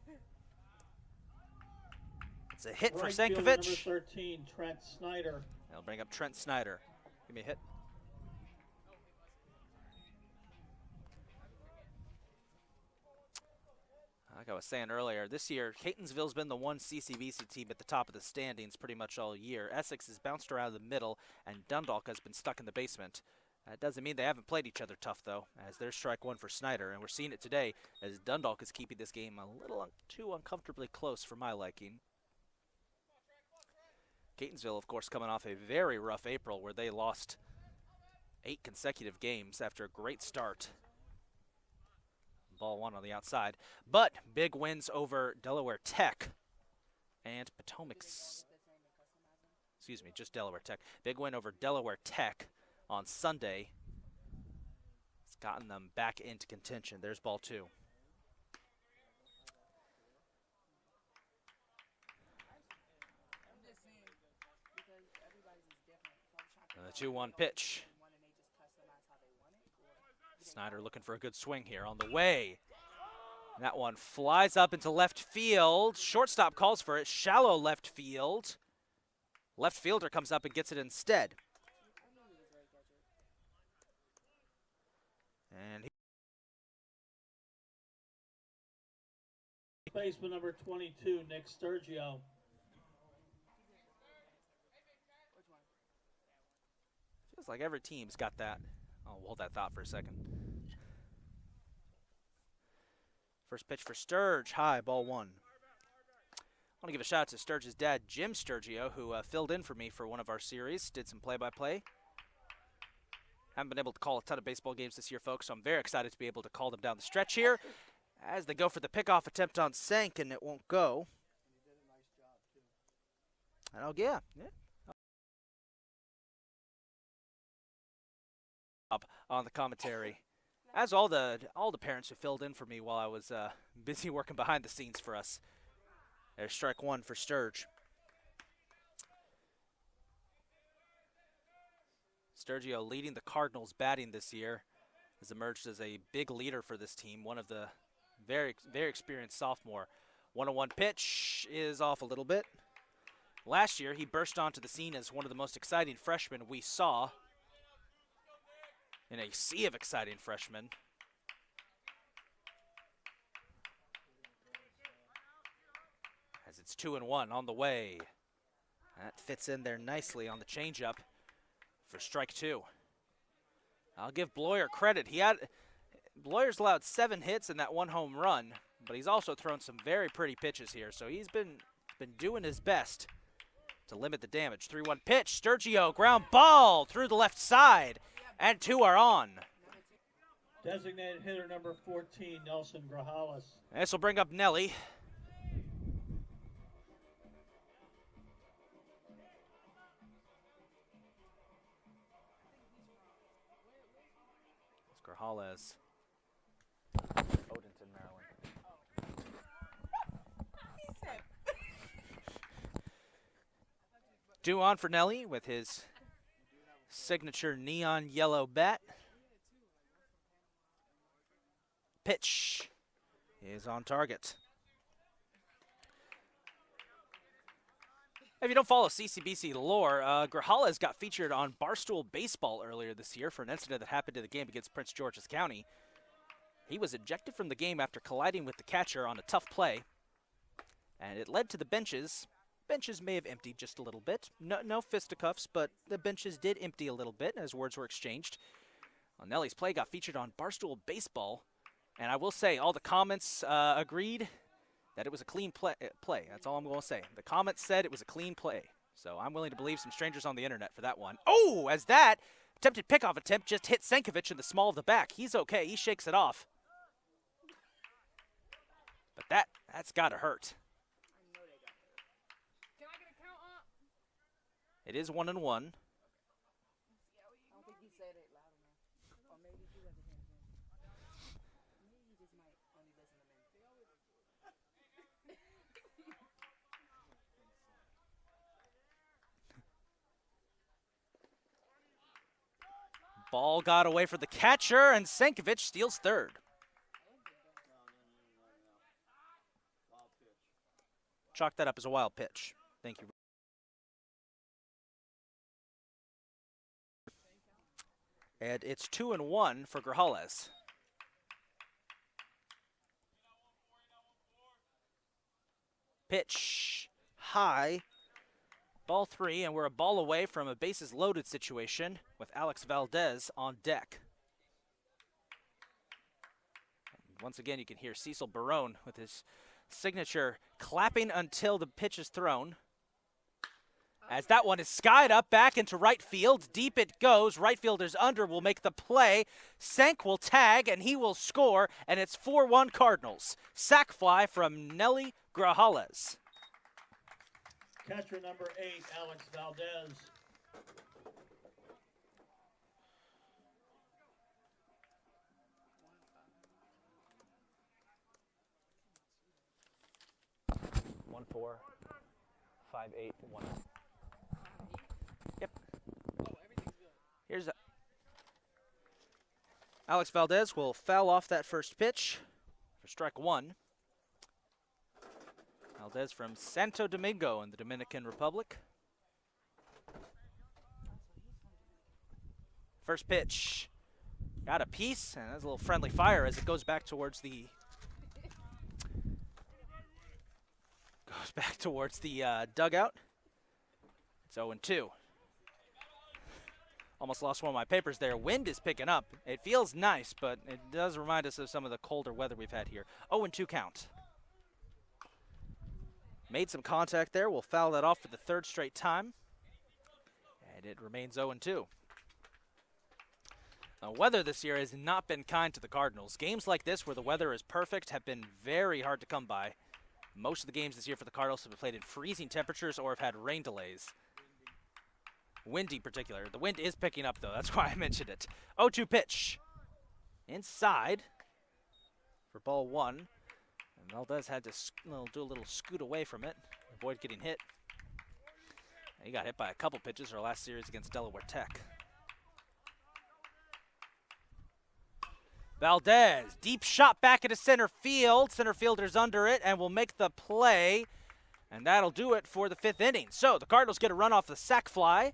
It's a hit for Right fielder Sankovic. number 13, Trent Snyder. That'll bring up Trent Snyder. Give me a hit. I I was saying earlier, this year, Catonsville's been the one CCBC team at the top of the standings pretty much all year. Essex has bounced around the middle, and Dundalk has been stuck in the basement. That doesn't mean they haven't played each other tough, though, as there's strike one for Snyder, and we're seeing it today as Dundalk is keeping this game a little too uncomfortably close for my liking. Catonsville, of course, coming off a very rough April where they lost 8 consecutive games after a great start. Ball one on the outside, but big wins over Delaware Tech and Potomac's. Excuse me, just Delaware Tech. Big win over Delaware Tech on Sunday. It's gotten them back into contention. There's ball two. And the 2-1 pitch. Snyder looking for a good swing here on the way. That one flies up into left field. Shortstop calls for it. Shallow left field. Left fielder comes up and gets it instead. And baseman number 22, Nick Sturgio. Feels like every team's got that. I'll hold that thought for a second. First pitch for Sturge, high, ball one. I want to give a shout out to Sturge's dad, Jim Sturgio, who filled in for me for one of our series, did some play-by-play. Haven't been able to call a ton of baseball games this year, folks, so I'm very excited to be able to call them down the stretch here as they go for the pickoff attempt on Sank, and it won't go. Oh, yeah. On the commentary, as all the parents who filled in for me while I was busy working behind the scenes for us. There's strike one for Sturge. Sturgio leading the Cardinals batting this year, has emerged as a big leader for this team, one of the very experienced sophomore. 1-1 pitch is off a little bit. Last year he burst onto the scene as one of the most exciting freshmen we saw in a sea of exciting freshmen. As it's 2-1 on the way. That fits in there nicely on the changeup for strike two. I'll give Bloyer credit. Bloyer's allowed 7 hits and that 1 home run, but he's also thrown some very pretty pitches here, so he's been doing his best to limit the damage. 3-1 pitch, Sturgio, ground ball through the left side. And 2 are on. Designated hitter number 14, Nelson Grajales. This will bring up Nelly. It's Grajales. Odenton, Maryland. Due on for Nelly with his signature neon yellow bat. Pitch is on target. If you don't follow CCBC lore, Grajales got featured on Barstool Baseball earlier this year for an incident that happened in the game against Prince George's County. He was ejected from the game after colliding with the catcher on a tough play, and it led to the benches. Benches may have emptied just a little bit. No fisticuffs, but the benches did empty a little bit as words were exchanged. Well, Nelly's play got featured on Barstool Baseball, and I will say all the comments agreed that it was a clean play. That's all I'm going to say. The comments said it was a clean play, so I'm willing to believe some strangers on the internet for that one. Oh, as that attempted pickoff attempt just hit Senkovic in the small of the back. He's okay. He shakes it off. But that's got to hurt. It is 1-1. I don't think he said it loud enough. Or maybe he wasn't hearing him. Maybe he just might only listen to men. Ball got away for the catcher, and Senkovic steals third. Wild pitch. Chalk that up as a wild pitch. Thank you. And it's 2-1 for Grajales. Pitch high. Ball 3, and we're a ball away from a bases loaded situation with Alex Valdez on deck. And once again, you can hear Cecil Barone with his signature clapping until the pitch is thrown. As that one is skied up back into right field. Deep it goes. Right fielder's under will make the play. Sank will tag, and he will score, and it's 4-1 Cardinals. Sac fly from Nelly Grajales. Catcher number 8, Alex Valdez. One, 4, 5, 8, 1. Yep. Here's Alex Valdez will foul off that first pitch for strike 1. Valdez from Santo Domingo in the Dominican Republic. First pitch. Got a piece, and that's a little friendly fire as it goes back towards the dugout. It's 0-2. Almost lost one of my papers there. Wind is picking up. It feels nice, but it does remind us of some of the colder weather we've had here. 0-2 count. Made some contact there. We'll foul that off for the 3rd straight time. And it remains 0-2. The weather this year has not been kind to the Cardinals. Games like this where the weather is perfect have been very hard to come by. Most of the games this year for the Cardinals have been played in freezing temperatures or have had rain delays. Windy particular. The wind is picking up, though. That's why I mentioned it. 0-2 pitch. Inside for ball 1. And Valdez had to do a little scoot away from it, avoid getting hit. And he got hit by a couple pitches our last series against Delaware Tech. Valdez, deep shot back into center field. Center fielder's under it and will make the play. And that'll do it for the 5th inning. So the Cardinals get a run off the sac fly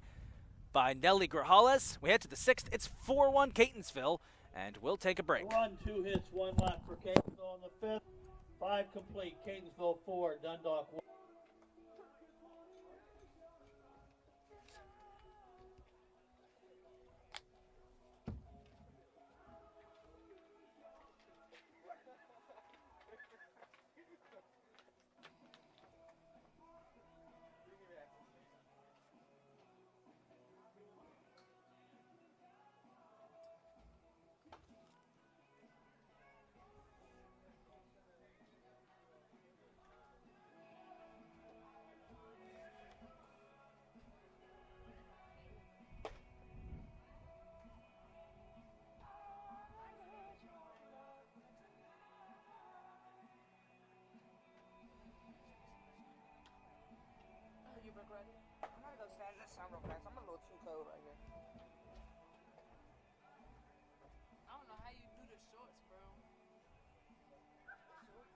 by Nelly Grajales. We head to the 6th. It's 4-1 Catonsville, and we'll take a break. 1, 2 hits, 1 left for Catonsville in the 5th. 5 complete. Catonsville 4, Dundalk 1. I'm gonna go stand in the sun real fast. I'm a little too cold right here. I don't know how you do the shorts, bro. Just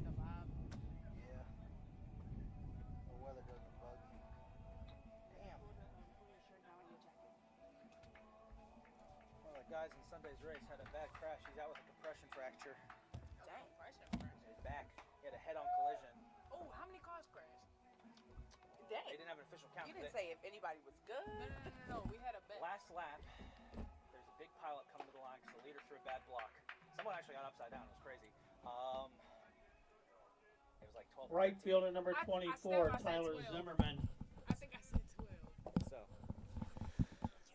a vibe. Yeah. The weather doesn't bug me. Damn. One of the guys in Sunday's race had a bad crash. He's out with a compression fracture. Dang, pressure. In his back. He had a head-on collision. Oh, how many cars crashed? Dang. They didn't have an official count. You didn't say if anybody was good. No. We had a bet. Last lap, there's a big pileup coming to the line because the leader threw a bad block. Someone actually got upside down. It was crazy. It was like 12. Right fielder number I 24, said Tyler 12. Zimmerman. I think I said 12. So,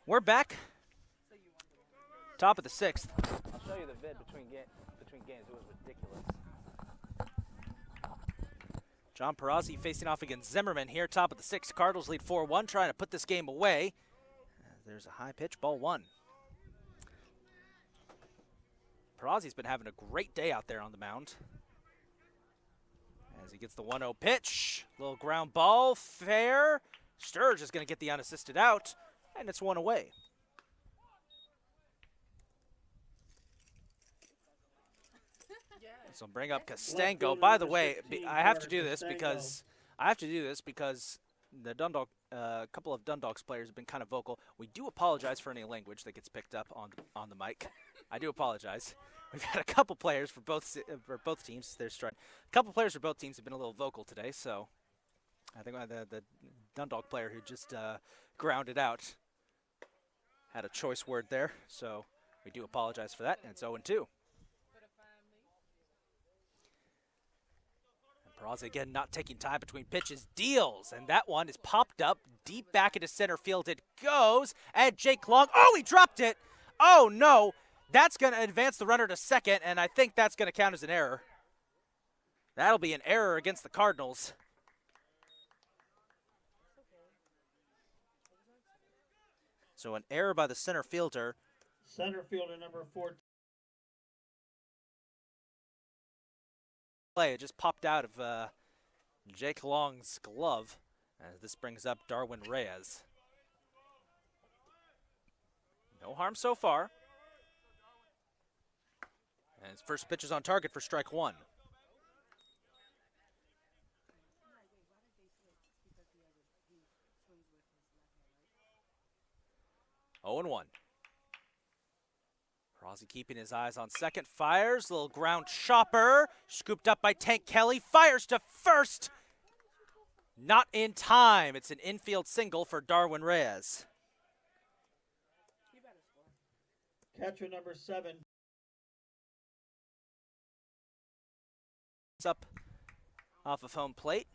We're back. Top of the 6th. I'll show you the vid between games. It was ridiculous. John Perazzi facing off against Zimmerman here, top of the 6th. Cardinals lead 4-1, trying to put this game away. There's a high pitch, ball 1. Perazzi's been having a great day out there on the mound. As he gets the 1-0 pitch. Little ground ball, fair. Sturge is going to get the unassisted out, and it's 1 away. So bring up Castango. By the way, I have to do this because the Dundalk, couple of Dundalk's players have been kind of vocal. We do apologize for any language that gets picked up on the mic. I do apologize. We've had a couple players for both teams. A couple players for both teams have been a little vocal today, so I think the Dundalk player who just grounded out had a choice word there, so we do apologize for that, and it's 0-2. Peraza again not taking time between pitches, deals, and that one is popped up deep back into center field. It goes, and Jake Long, oh, he dropped it. Oh, no, that's going to advance the runner to second, and I think that's going to count as an error. That'll be an error against the Cardinals. So an error by the center fielder. Center fielder number 14. Play, it just popped out of Jake Long's glove, as this brings up Darwin Reyes. No harm so far. And his first pitch is on target for strike one. 0-1. Peraza keeping his eyes on second, fires, little ground chopper, scooped up by Tank Kelly, fires to first. Not in time. It's an infield single for Darwin Reyes. Catcher number 7. Up off of home plate,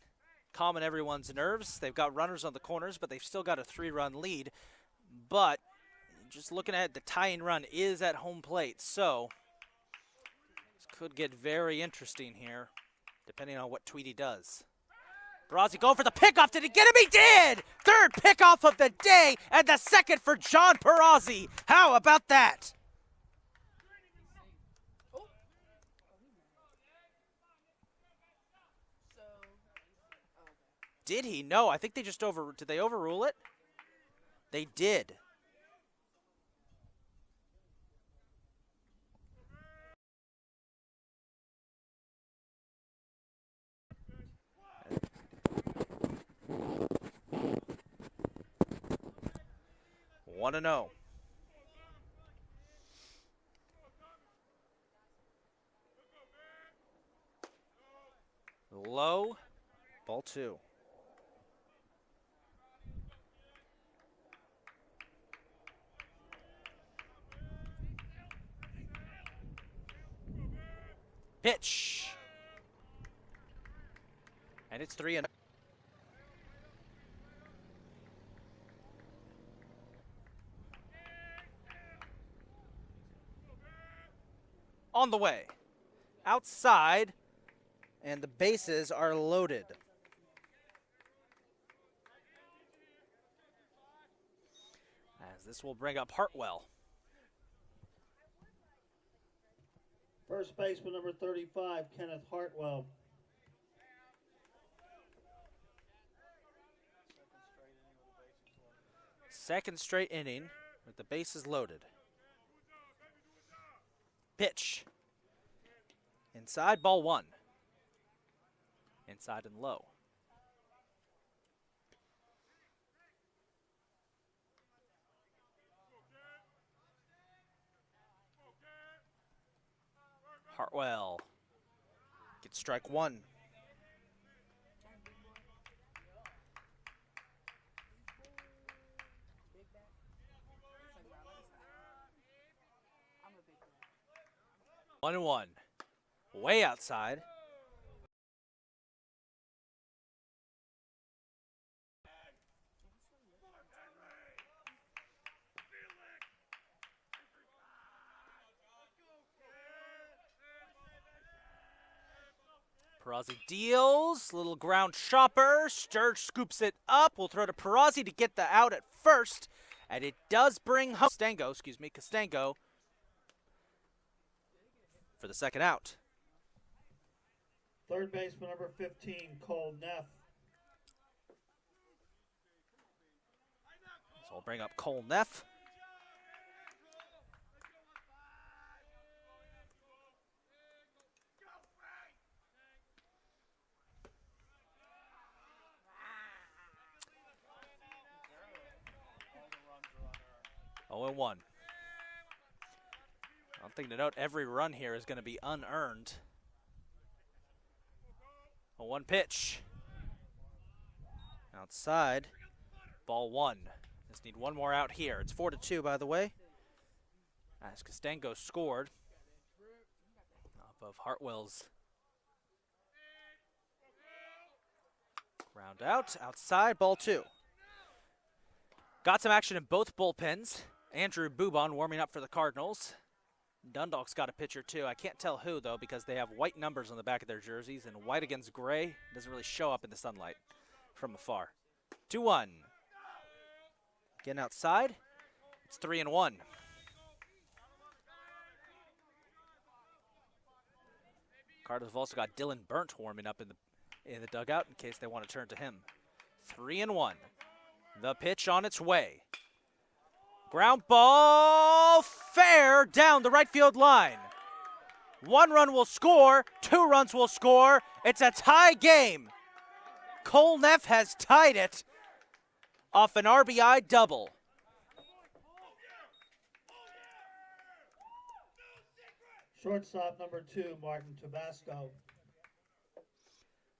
calming everyone's nerves. They've got runners on the corners, but they've still got a 3-run lead. But just looking at it, the tying run is at home plate, so this could get very interesting here, depending on what Tweedy does. Peraza going for the pickoff. Did he get him? He did! Third pickoff of the day, and the second for John Peraza. How about that? Did he? No, I think they just did they overrule it? They did. One and 0. Low, ball 2. Pitch. And it's 3-0. On the way. Outside, and the bases are loaded. As this will bring up Hartwell. First baseman number 35, Kenneth Hartwell. Second straight inning with the bases loaded. Pitch. Inside, ball 1. Inside and low. Hartwell gets strike 1. One and 1. Way outside. Peraza deals, little ground chopper. Sturge scoops it up. We'll throw to Peraza to get the out at first. And it does bring home Costango for the second out. Third baseman number 15, Cole Neff. So we'll bring up Cole Neff. Oh, and 1. Something to note, every run here is going to be unearned. A 1 pitch. Outside, ball 1. Just need one more out here. It's 4-2, by the way, as Costango scored off of Hartwell's ground out. Outside, ball 2. Got some action in both bullpens. Andrew Bubon warming up for the Cardinals. Dundalk's got a pitcher too. I can't tell who though, because they have white numbers on the back of their jerseys, and white against gray doesn't really show up in the sunlight from afar. 2-1. Getting outside. It's 3-1. Cardinals have also got Dylan Burnt warming up in the dugout in case they want to turn to him. 3-1. The pitch on its way. Ground ball fair down the right field line. 1 run will score, 2 runs will score. It's a tie game. Cole Neff has tied it off an RBI double. Shortstop number 2, Martin Tabasco.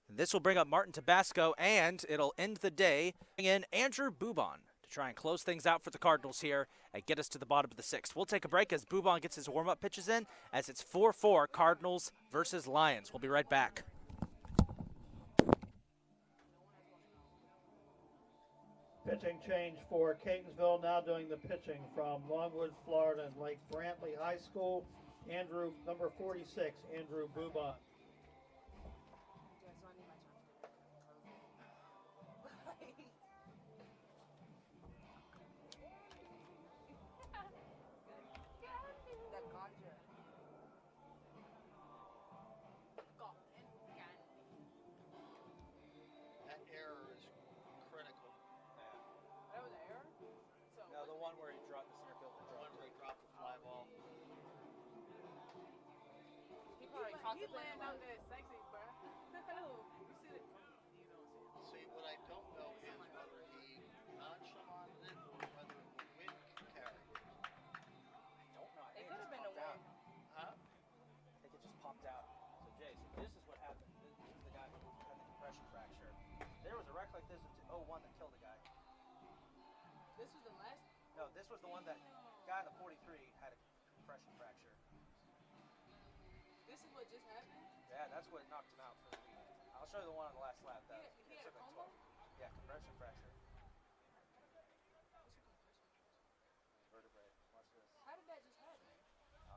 This will bring up Martin Tabasco, and it'll end the day. Bring in Andrew Bubon to try and close things out for the Cardinals here and get us to the bottom of the 6th. We'll take a break as Bubon gets his warm-up pitches in, as it's 4-4 Cardinals versus Lions. We'll be right back. Pitching change for Catonsville, now doing the pitching from Longwood, Florida, and Lake Brantley High School. Andrew, number 46, Andrew Bubon. That error is critical. That was an error? So No, the one where he dropped the center fielder. The one where he dropped the fly ball. he probably caught He the laying ball. out there sexy, bro. You see it? See, what I don't know is whether he nonchalanted it or whether the wind carried it. I don't know. I It think could have just been the popped out. wind. Huh? I think it just popped out. So, Jay, so this is what happened. This is the guy who had the compression fracture. There was a wreck like this in 01 that killed a guy. This was the last. No, this was the one that guy in the 43 had a compression fracture. This is what just happened. Yeah, that's what knocked him out for the week. I'll show you the one on the last lap. That He had it a took combo? like 12. Yeah, compression fracture. Vertebrae. Watch this. How did that just happen?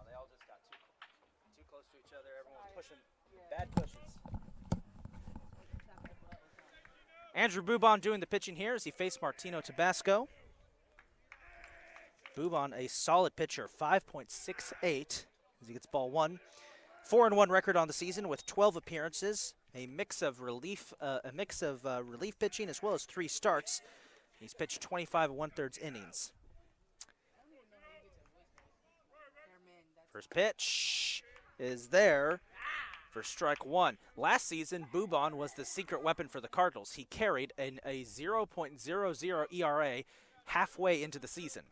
They all just got too close to each other. Everyone was pushing bad pushes. Andrew Bubon doing the pitching here as he faced Martino Tabasco. Bubon, a solid pitcher, 5.68 as he gets ball 1. 4-1 record on the season with 12 appearances, a mix of relief pitching as well as 3 starts. He's pitched 25 1/3 innings. First pitch is there for strike 1. Last season, Bubon was the secret weapon for the Cardinals. He carried a 0.00 ERA halfway into the season.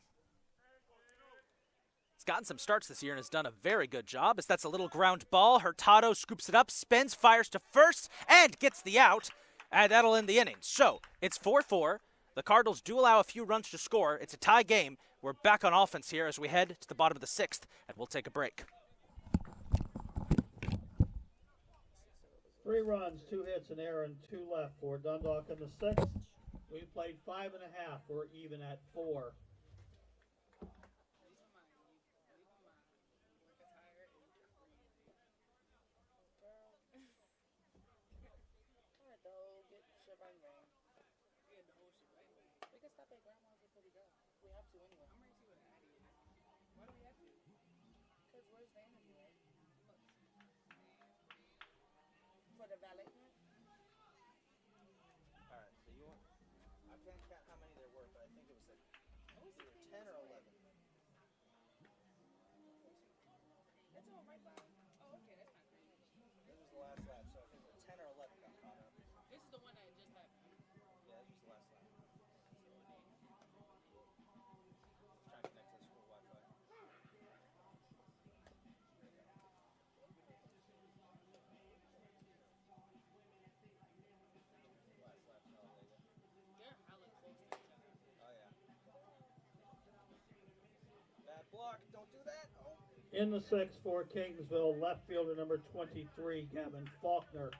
He's gotten some starts this year and has done a very good job. As that's a little ground ball. Hurtado scoops it up, spins, fires to first, and gets the out. And that'll end the inning. So it's 4-4. The Cardinals do allow a few runs to score. It's a tie game. We're back on offense here as we head to the bottom of the 6th, and we'll take a break. 3 runs, 2 hits, an error, and 2 left for Dundalk in the 6th. We played 5.5. We're even at 4. We can stop at grandma's before we go. We have to anyway. I'm ready to see what that is. Why do we have to? Because where's the interview at? For the valet? All right, so you want? I can't count how many there were, but I think it was like either 10 or 11. That's all right by. Oh, okay, that's not crazy. This was the last lap, so I think it was 10 or 11 got caught up. This is the one that just happened. Yeah, this was the last lap. Trying to connect to the school Wi-Fi. In the sixth for Catonsville, left fielder number 23, Gavin Faulkner.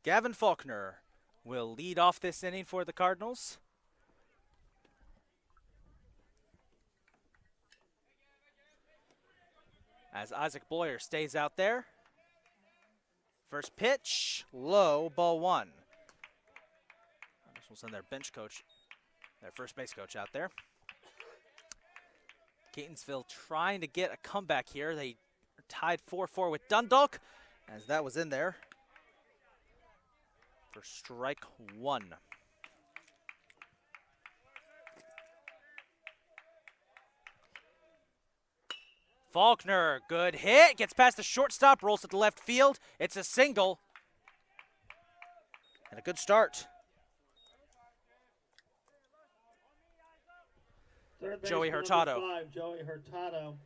Gavin Faulkner will lead off this inning for the Cardinals. As Isaac Boyer stays out there. First pitch, low, ball one. This will send their bench coach, their first base coach out there. Catonsville trying to get a comeback here. They are tied 4-4 with Dundalk, as that was in there for strike one. Faulkner, good hit, gets past the shortstop, rolls to the left field. It's a single. And a good start. Joey Hurtado. 5, Joey Hurtado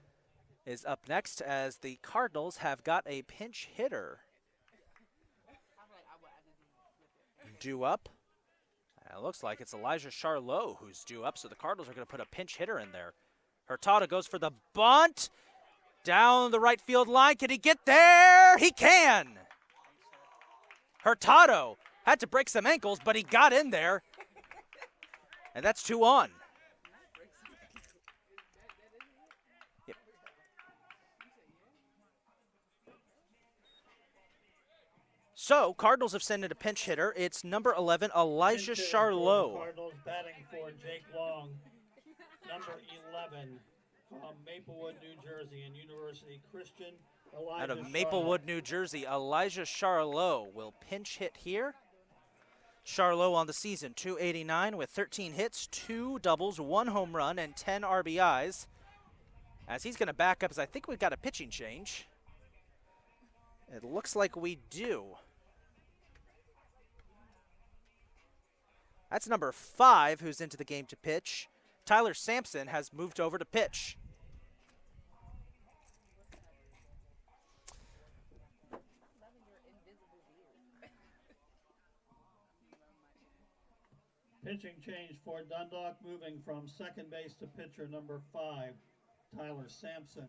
is up next as the Cardinals have got a pinch hitter. Due up. It looks like it's Elijah Charlot who's due up, so the Cardinals are going to put a pinch hitter in there. Hurtado goes for the bunt. Down the right field line. Can he get there? He can. Hurtado had to break some ankles, but he got in there. And that's 2 on. Yep. So, Cardinals have sent in a pinch hitter. It's number 11, Elijah Charlot. Cardinals batting for Jake Long, number 11. From Maplewood, New Jersey, and University Christian, Elijah Out of Maplewood, New Jersey, Elijah Charlot will pinch hit here. Charlot on the season, .289 with 13 hits, 2 doubles, 1 home run, and 10 RBIs. As he's going to back up, as I think we've got a pitching change. It looks like we do. That's number 5 who's into the game to pitch. Tyler Sampson has moved over to pitch. Pitching change for Dundalk, moving from second base to pitcher number 5, Tyler Sampson.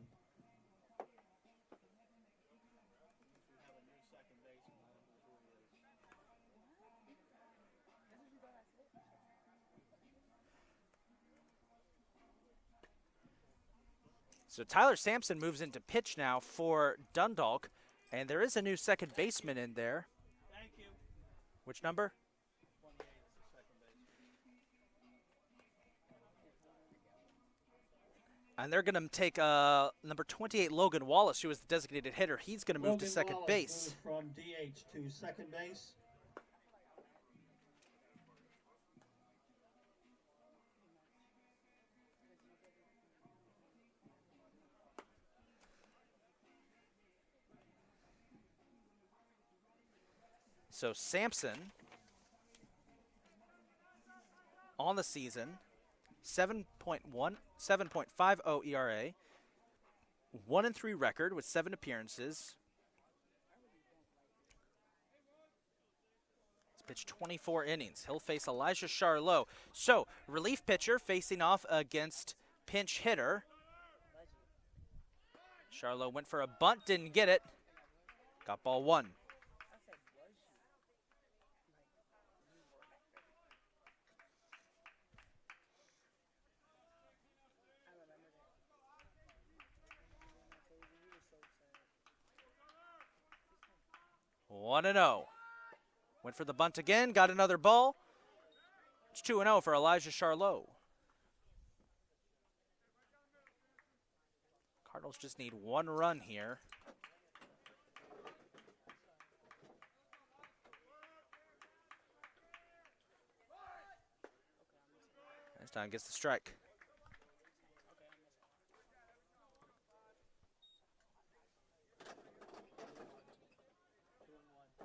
So Tyler Sampson moves into pitch now for Dundalk, and there is a new second baseman in there. Thank you. Which number? 28 is the second baseman. And they're going to take number 28, Logan Wallace, who is the designated hitter. He's going to move to second base. From DH to second base. So Sampson on the season, 7.50 ERA, 1-3 record with 7 appearances. He's pitched 24 innings. He'll face Elijah Charlot. So relief pitcher facing off against pinch hitter. Charlot went for a bunt, didn't get it. Got ball 1. 1-0. Went for the bunt again, got another ball. It's 2-0 for Elijah Charlot. Cardinals just need 1 run here. This time gets the strike.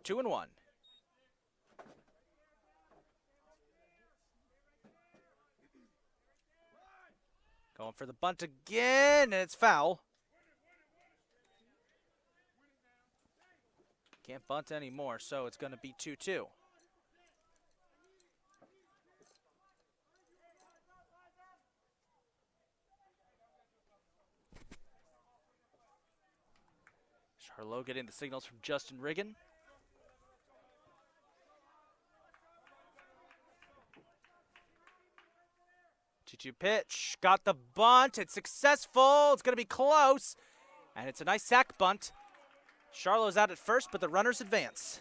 Two and one. Going for the bunt again, and it's foul. Can't bunt anymore, so it's going to be 2-2. Charlot getting the signals from Justin Riggin. Two pitch, got the bunt, it's successful, it's gonna be close, and it's a nice sack bunt. Charlot's out at first, but the runners advance.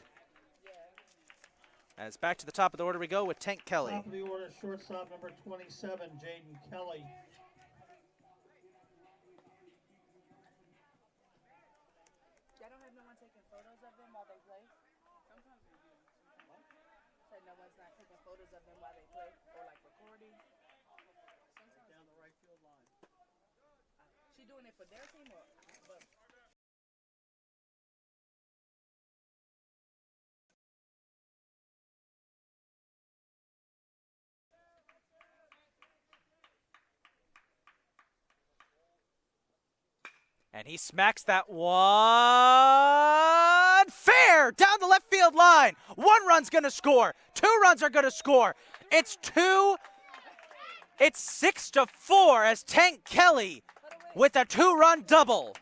As back to the top of the order we go with Tank Kelly. Top of the order, shortstop number 27, Jaden Kelly. Y'all don't have no one taking photos of them while they play? Sometimes we do. So no one's not taking photos of them while they play or like recording? Sometimes. Down the right field line. She doing it for their team or both? And he smacks that one fair down the left field line. 1 run's gonna score. 2 runs are gonna score. It's 6-4 as Tank Kelly with a 2-run double.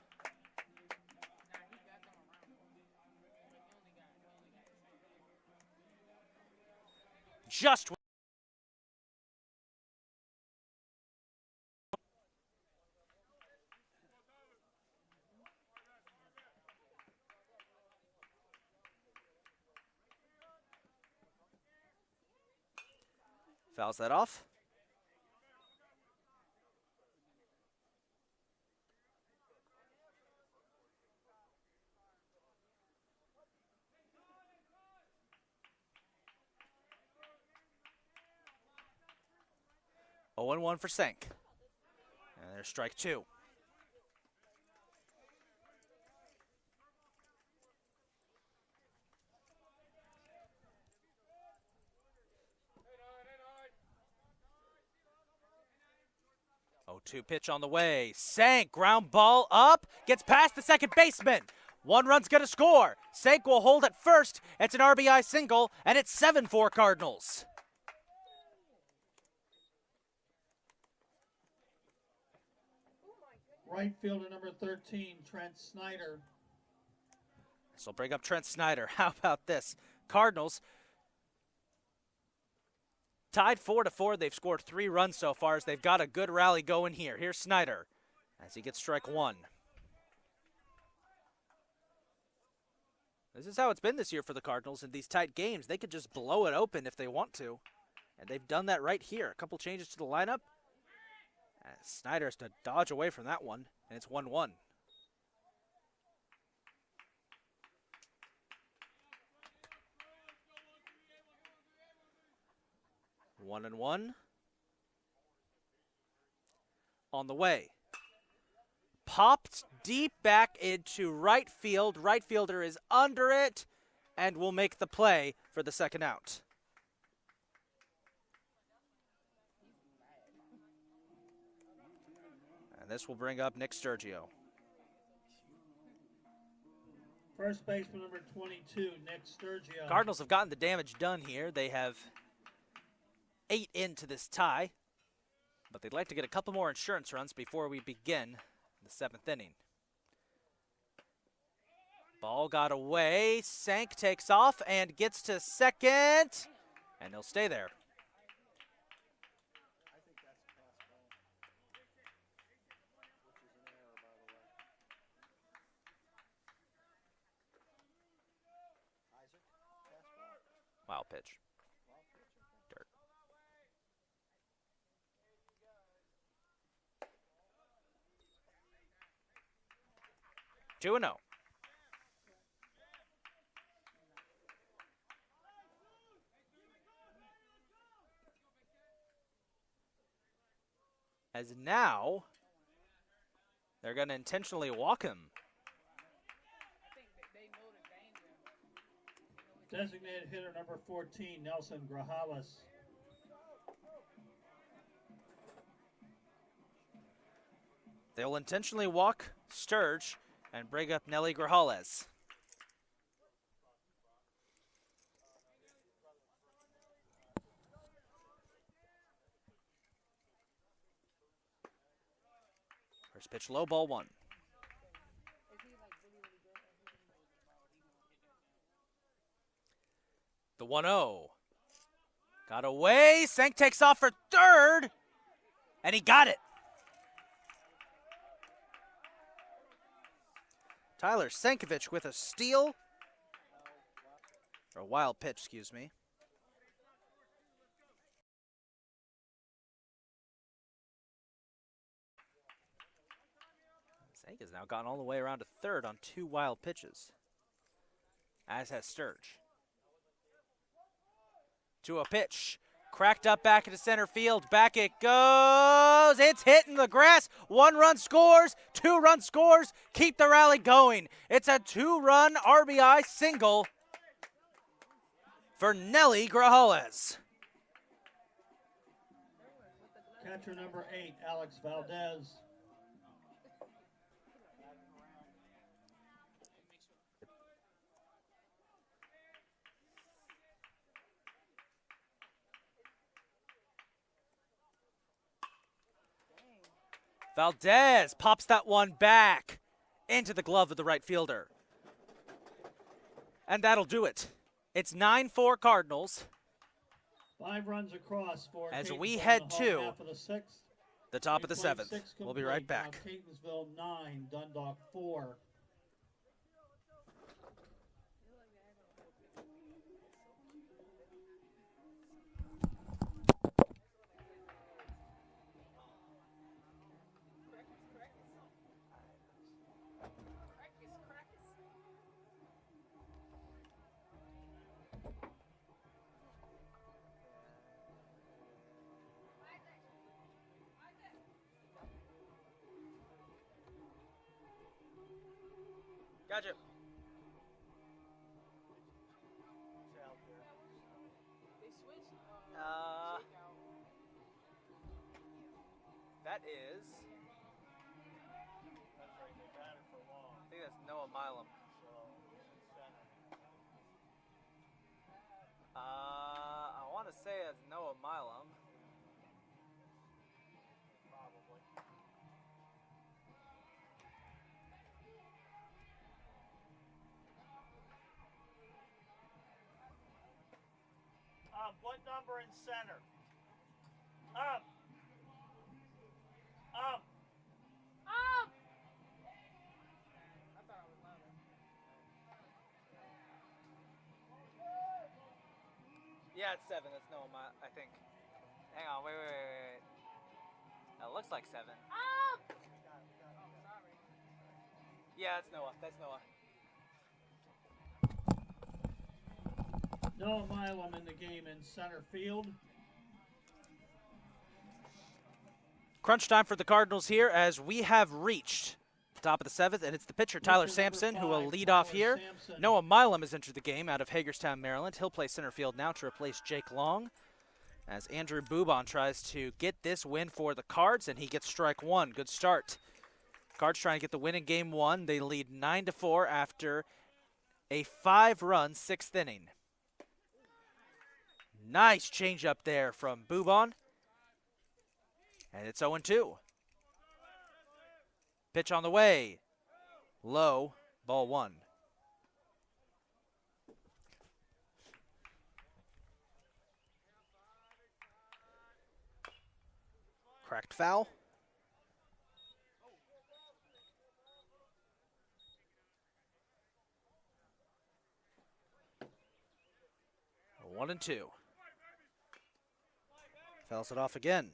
Just fouls that off. Oh, 1-1 for Sank. And there's strike 2. Oh, 2 pitch on the way. Sank, ground ball up, gets past the second baseman. 1 run's gonna score. Sank will hold at first. It's an RBI single, and it's 7-4 Cardinals. Right fielder number 13, Trent Snyder. This will bring up Trent Snyder. How about this? Cardinals tied 4-4. They've scored 3 runs so far as they've got a good rally going here. Here's Snyder as he gets strike 1. This is how it's been this year for the Cardinals in these tight games. They could just blow it open if they want to, and they've done that right here. A couple changes to the lineup. Snyder has to dodge away from that one, and it's 1-1. One and 1. On the way. Popped deep back into right field. Right fielder is under it and will make the play for the second out. And this will bring up Nick Sturgio. First baseman number 22, Nick Sturgio. Cardinals have gotten the damage done here. They have 8 into this tie, but they'd like to get a couple more insurance runs before we begin the 7th inning. Ball got away. Sank takes off and gets to second, and he'll stay there. Wild pitch. Dirt. Two and 0. As now, they're going to intentionally walk him. Designated hitter number 14, Nelson Grajales. They'll intentionally walk Sturge and bring up Nelly Grajales. First pitch, low, ball 1. Is he like really, really good? The 1-0. Got away. Senk takes off for third. And he got it. Tyler Senkovic with a steal. Or a wild pitch, excuse me. Senk has now gotten all the way around to third on 2 wild pitches. As has Sturge. To a pitch. Cracked up back into center field. Back it goes. It's hitting the grass. 1 run scores. 2 run scores. Keep the rally going. It's a 2-run RBI single for Nelly Grajales. Catcher number 8, Alex Valdez. Valdez pops that one back into the glove of the right fielder. And that'll do it. It's 9-4 Cardinals. 5 runs across for as we Catonsville head in the home to half of the 6th. the top of the 3.6 7th. We'll be right complete. Now back. Catonsville 9, Dundalk 4. Gotcha. That is. I think that's Noah Milam. I want to say it's Noah Milam. What number in center? Up. Up. Up! I thought I was louder. Yeah, it's 7. That's Noah Milam, I think. Hang on, wait. That looks like 7. Up! Oh, sorry. Yeah, that's Noah. That's Noah. Noah Milam in the game in center field. Crunch time for the Cardinals here as we have reached the top of the 7th, and it's the pitcher Tyler Pitcher number Sampson who will 5, lead off Tyler here. Sampson. Noah Milam has entered the game out of Hagerstown, Maryland. He'll play center field now to replace Jake Long as Andrew Boubon tries to get this win for the Cards, and he gets strike 1. Good start. Cards trying to get the win in game 1. They lead 9-4 after a 5-run 6th inning. Nice change up there from Boubon. And it's 0-2. Pitch on the way. Low, ball 1. Cracked foul. One and 2. Fouls it off again.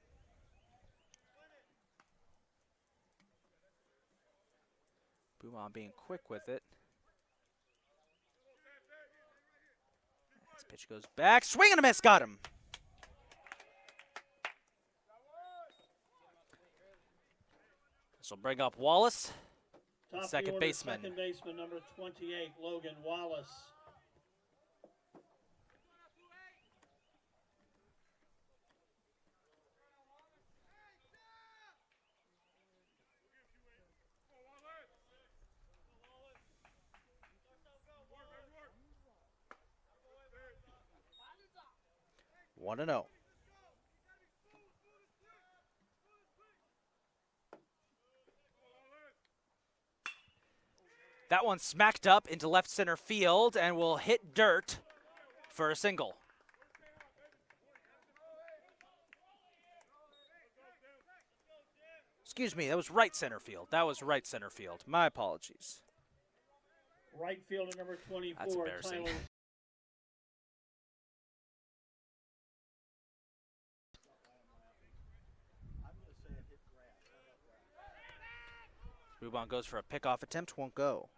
Boubon being quick with it. This pitch goes back. Swing and a miss. Got him. This will bring up Wallace, Top of the second order, baseman. Second baseman number 28, Logan Wallace. One and 0. That one smacked up into left center field and will hit dirt for a single. Excuse me, that was right center field. That was right center field. My apologies. Right fielder number 24, That's embarrassing. Tyler. Bubon goes for a pickoff attempt, won't go.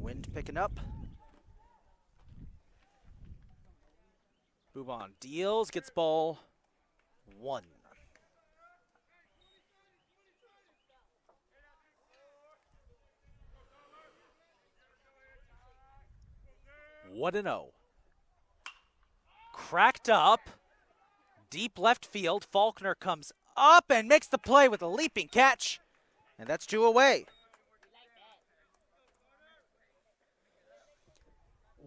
Wind picking up. Bubon deals, gets ball 1. What an O. Cracked up. Deep left field. Faulkner comes up and makes the play with a leaping catch. And that's 2 away.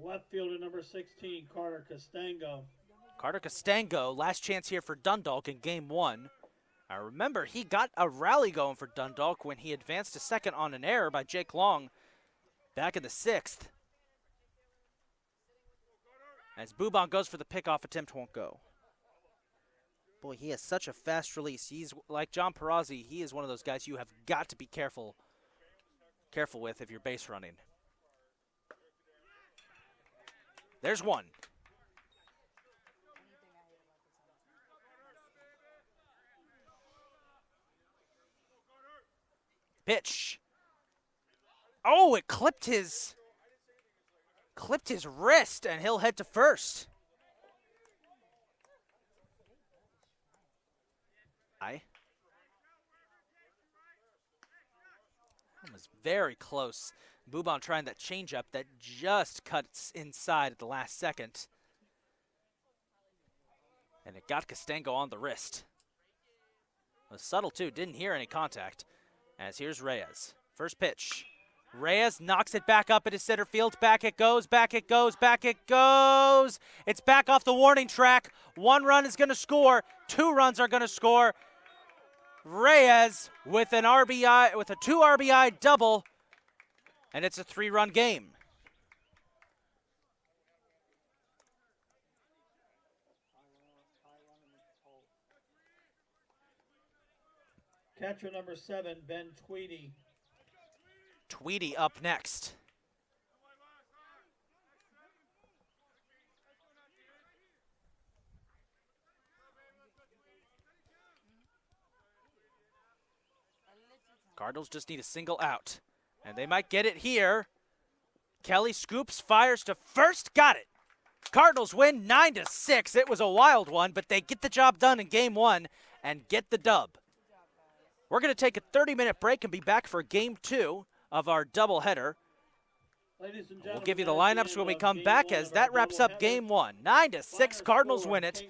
Left fielder number 16, Carter Castango. Carter Castango, last chance here for Dundalk in game 1. I remember he got a rally going for Dundalk when he advanced to second on an error by Jake Long back in the 6th. As Bubon goes for the pickoff attempt, won't go. Boy, he has such a fast release. He's like John Perazzi. He is one of those guys you have got to be careful with if you're base running. There's 1. Pitch. Oh, it clipped his wrist, and he'll head to first. That was very close. Bubon trying that changeup that just cuts inside at the last second. And it got Castango on the wrist. It was subtle too, didn't hear any contact. As here's Reyes. First pitch. Reyes knocks it back up into center field. Back it goes, back it goes, back it goes. It's back off the warning track. 1 run is going to score. 2 runs are going to score. Reyes with an RBI, with a 2 RBI double, and it's a 3-run game. Catcher number 7, Ben Tweedy. Tweedy up next. Cardinals just need a single out, and they might get it here. Kelly scoops, fires to first, got it. Cardinals win 9-6. It was a wild one, but they get the job done in game 1 and get the dub. We're going to take a 30-minute break and be back for game 2 of our doubleheader. Ladies and gentlemen, We'll give you the lineups when we come back as that wraps up game 1. 9-6, Cardinals win it,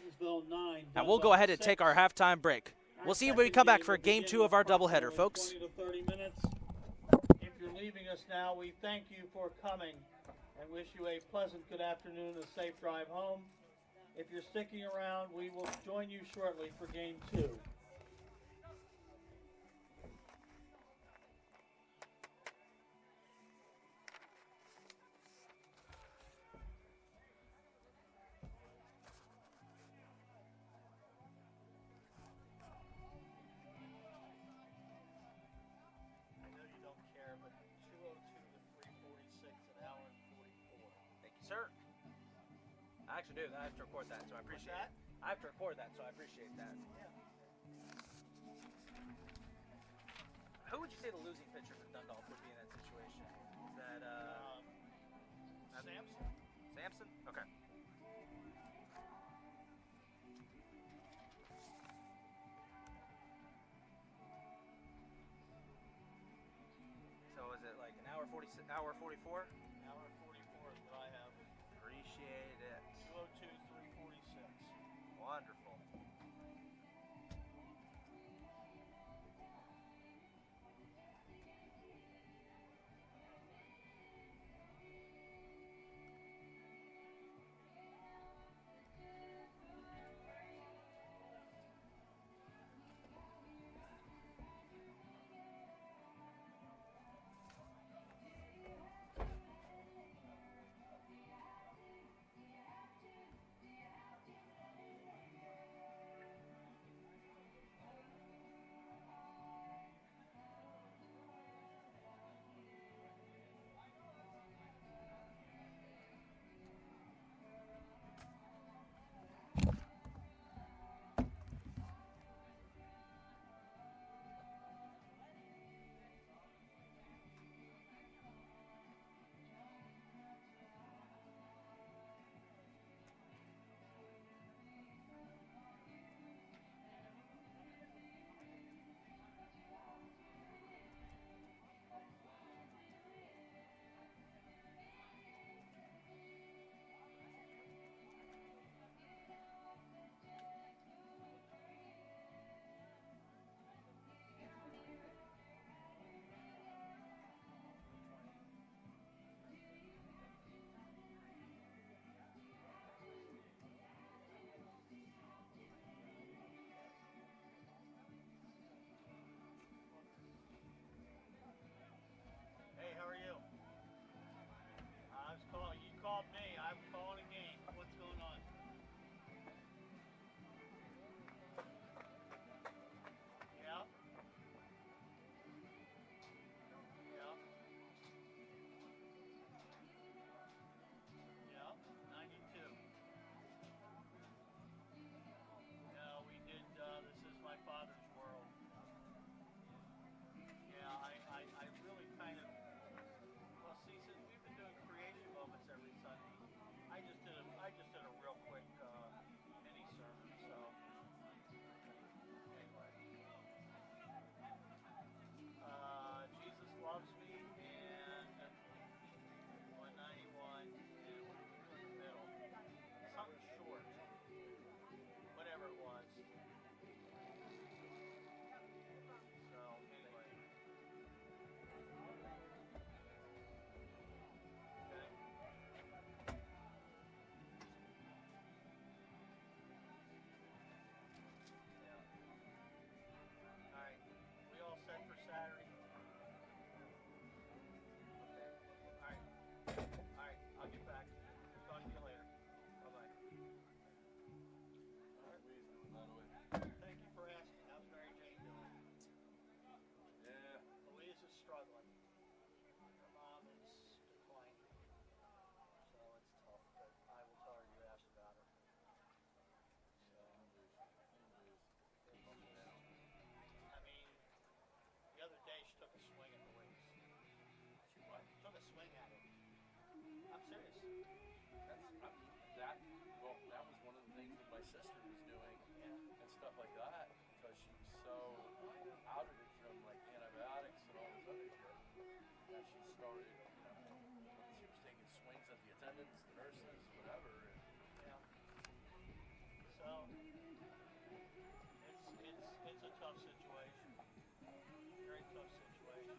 and we'll go ahead and take our halftime break. We'll see you when we come back for game 2 of our doubleheader, folks. 20 to 30 minutes. If you're leaving us now, we thank you for coming and wish you a pleasant good afternoon and safe drive home. If you're sticking around, we will join you shortly for game 2. Sir, I actually do. I have to record that, so I appreciate it. I have to record that, so I appreciate that. Yeah. Who would you say the losing pitcher for Dundalk would be in that situation? Is that Samson. Samson? Okay. So is it like an hour 44? Hour 44 is what I have. Appreciate it. 202, 346. Wonderful. Serious. That was one of the things that my sister was doing and stuff like that because she was so out of it from like antibiotics and all this other shit that she started, she was taking swings at the attendants, the nurses, whatever. And, Yeah. So it's a tough situation. Very tough situation.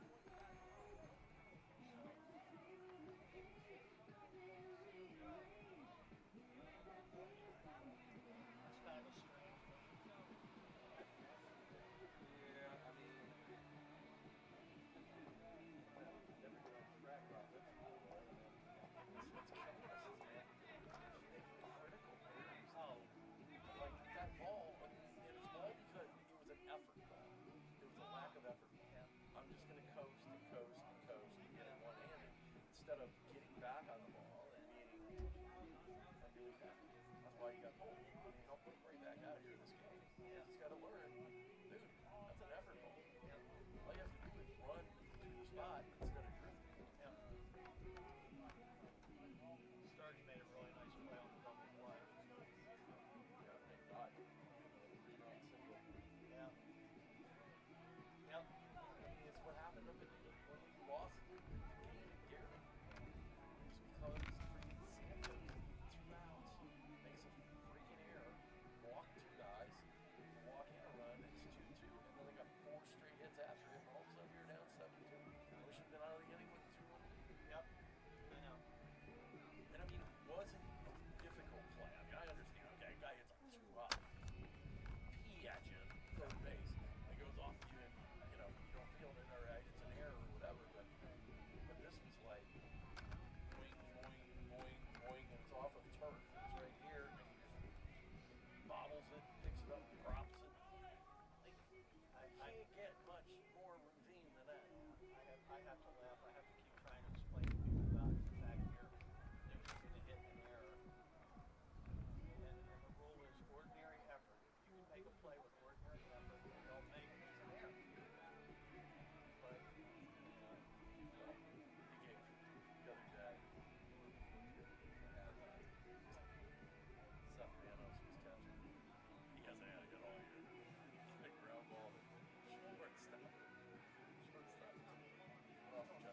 So it's kind of a strange one. yeah, I mean, never get off track about this. It's what's killing us, man. Critical errors. Oh, Like that ball, I mean, and it's all because it was an effort ball. It was a lack of effort. I'm just going to coast and coast and coast and get it one-handed instead of getting back on the ball and doing that. That's why you got pulled. I mean, help him right back out here in this game. You just got to learn. Dude, that's an effort ball. All you have to do is run to the spot instead of drifting. yeah. Sturge made a really nice play on the double play. Yeah, thank God. Three-man single. Yeah. Yep. I mean, it's what happened up in when we lost the game in Gary. It's because freaking Santos, 2 outs, makes a freaking error, walk 2 guys, walk in a run, it's 2-2, and then they got 4 straight hits after it, and all of a sudden you're down 7-2. We should have been out of the inning with a 2-1 lead. Yep. I know. And I mean, it wasn't a difficult play. I mean, I understand, okay, a guy hits a 2 hop, pee at you, third base, and it goes off you, and you don't feel it, all right, it's an error or whatever, but this was like boing, boing, boing, boing, and it's off of turf. It's right here, and he just bobbles it, picks it up, drops it. Like, I you can't get much more routine than that. I have to laugh. I have to keep trying to explain to people about the fact here there's between a hit and an error. And the rule is ordinary effort. If you can make a play with ordinary effort, don't make it as an error. But He gave the other day. Seth Manos was catching. He hasn't had a hit all year. Big ground ball. Shortstop. Shortstop. Off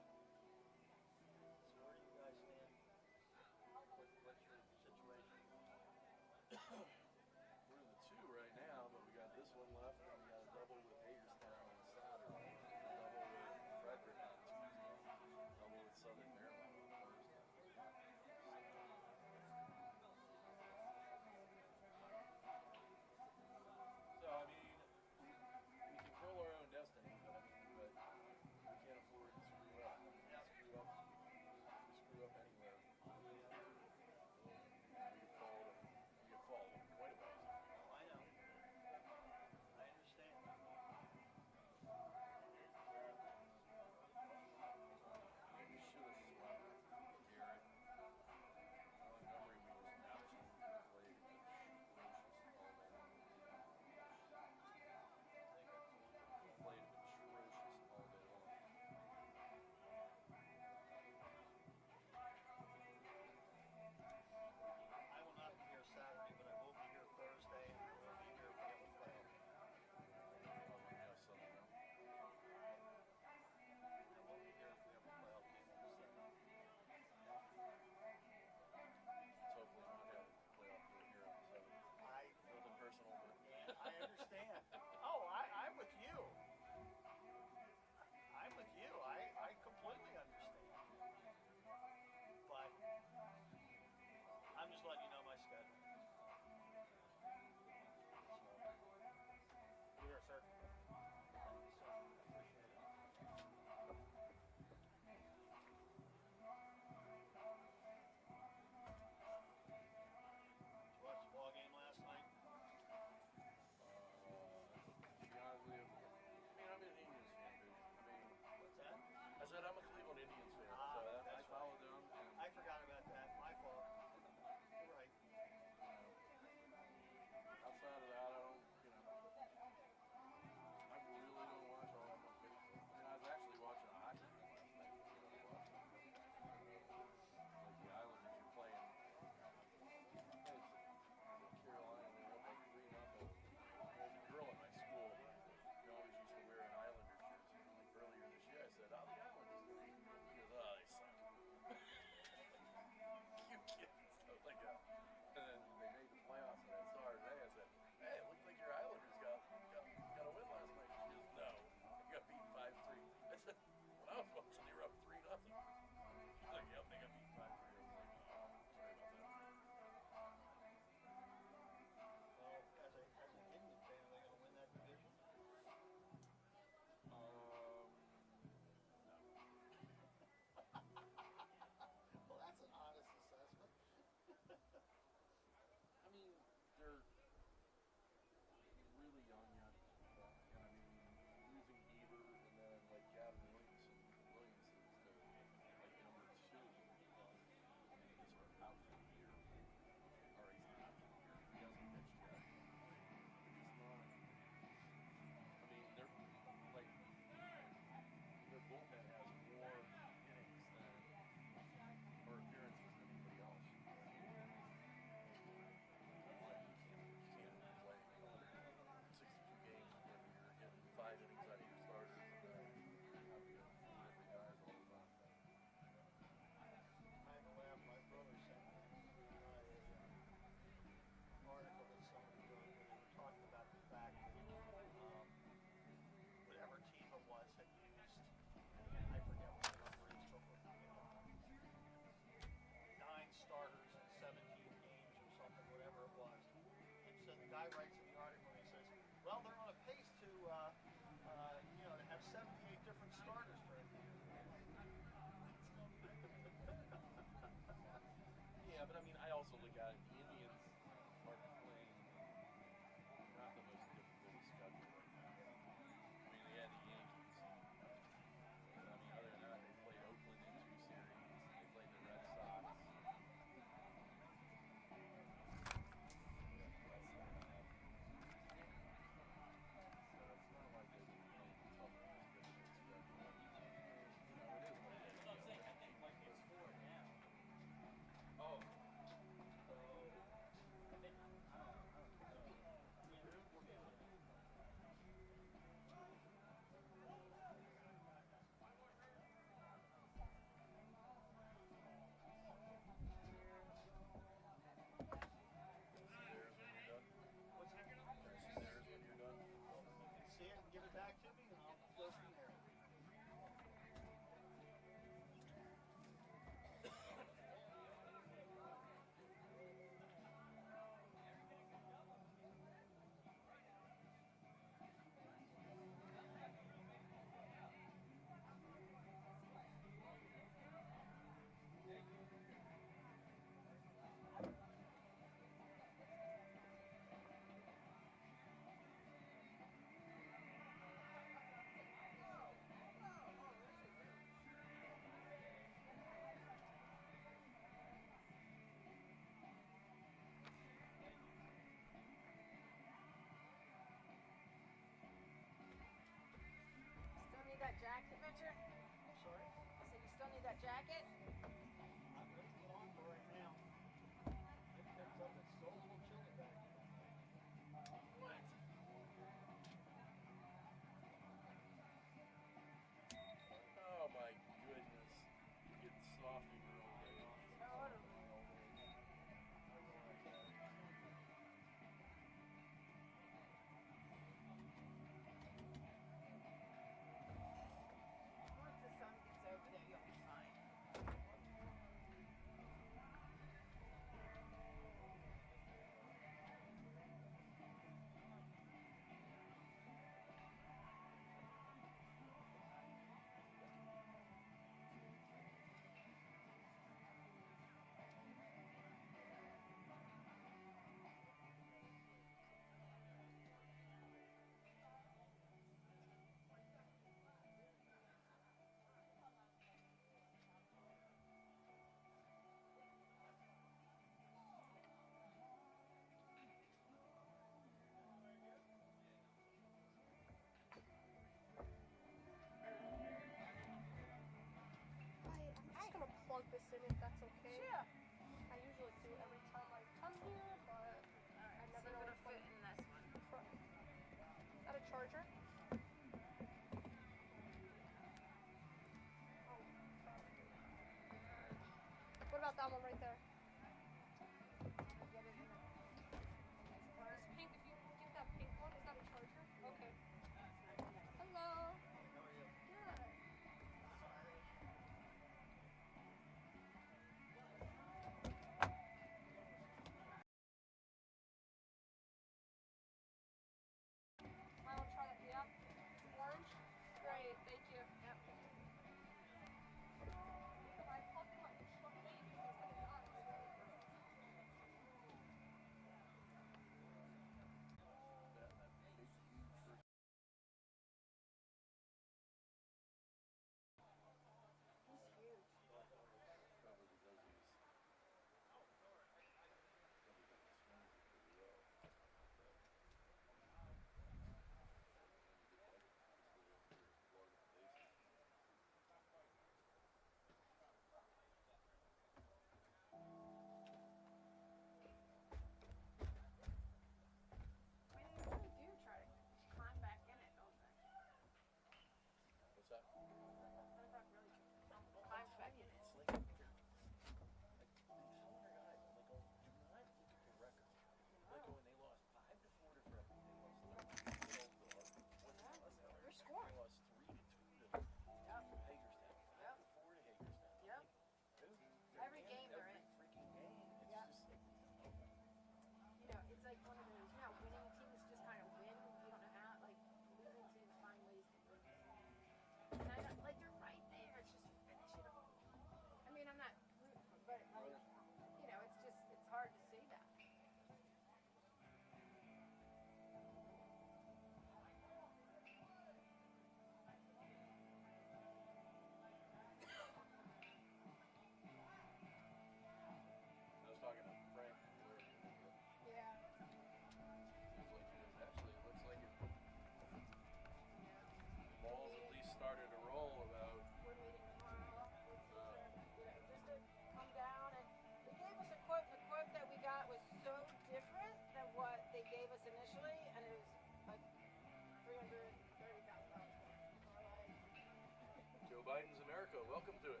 Welcome to it.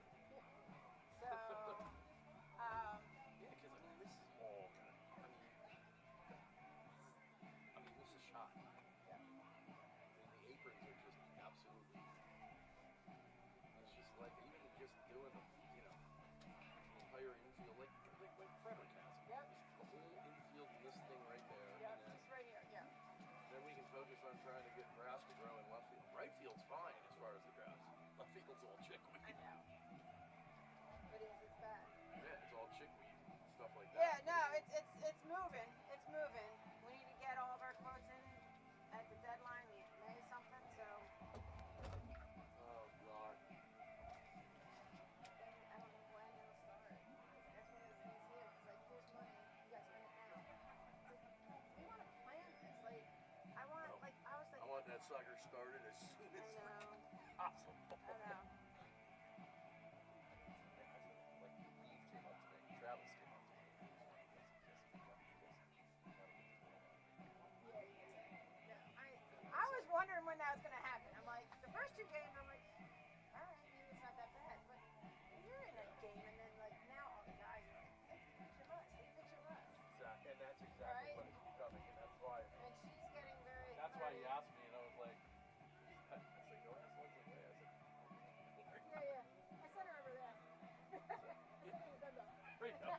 So, Yeah, because I mean, this is all gonna. I mean, this is shot. I mean, the aprons are just absolutely. It's just like even just doing the, you know, the entire infield, like Frederick has. Yep. Just the whole infield and this thing right there. yeah, And then, just right here, yeah. then we can focus on trying to get grass to grow in left field. Right field's fine as far as the grass. Left field's all chickweed. I know. It is, it's bad. Yeah, it's all chickweed and stuff like Yeah, that. no, it's moving. It's moving. We need to get all of our quotes in at the deadline, May something, so Oh God. then I don't know when it'll start. That's one of the things here. It's like, here's money, you guys spend it now. It's like, we want to plan this. Like, I want, like, I was like, I want that sucker started as soon I as know, possible. I know. Like Eve came up today, Travis came up today. I was wondering when that was going to happen. I'm like, the first two games, I'm like, all right, maybe it's not that bad. But you're in a game, and then like now all the guys are like, take a picture of us, take a picture of us. Exactly, and that's exactly Right? what is becoming, and that's why. And she's getting very. That's why very, he asked me, and I was like, I said, go ask Leslie Way. I said, Yeah, yeah. I sent her over there. Dundalk. there you go.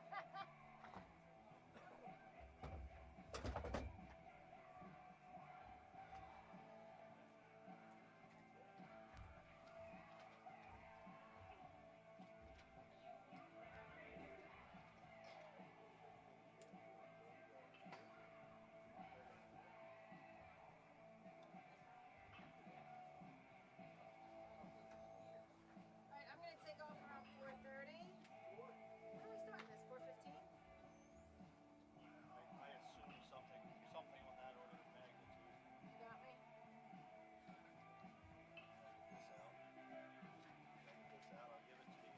All right, I'm going to take off around 4:30. How are we starting this? 4:15? I assume something on that order of magnitude. You got me? This out. This out, I'll give it to you.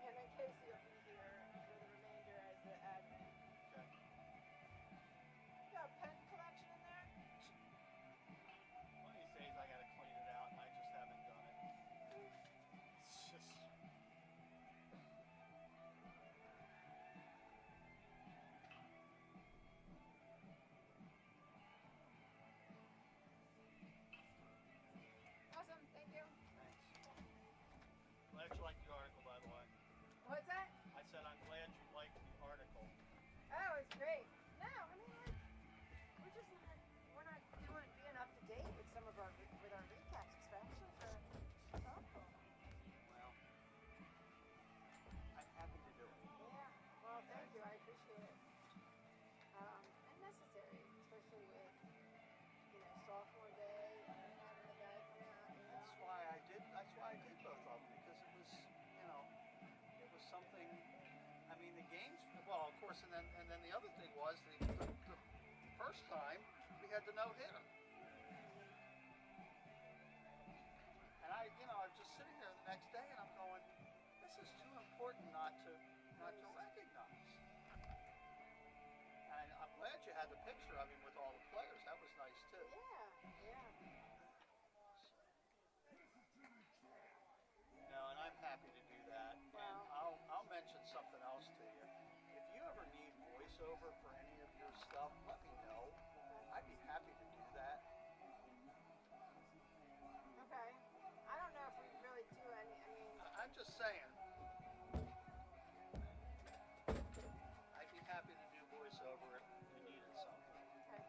And then Casey will be here for the remainder as the admin. Okay. You got a pen collection in there? One of these days I gotta clean it out and I just haven't done it. It's just. Awesome, thank you. Thanks. Glad you liked the article, by the way. What's that? I said I'm glad you liked the article. Oh, it's great. No, I mean, like, we're not being up to date with some of our recaps, especially for softball. Well, I'm happy to do it. Yeah. Well, thank you. I appreciate it. And necessary, especially with sophomore day and having the guy come out. That's why I did both of them, because it was, it was something. I mean, the games. Well, of course, and then the other thing was the first time we had the no-hitter, and I was just sitting there the next day, and I'm going, this is too important not to recognize. And I'm glad you had the picture of him with all the players. That was nice too. Yeah, yeah. No, and I'm happy to do that. And I'll mention something else to you. If you ever need voiceover for any of your stuff, let me know. I'd be happy to do that. Okay. I don't know if we really do any. I mean, I'm just saying. I'd be happy to do voiceover if you needed something. okay.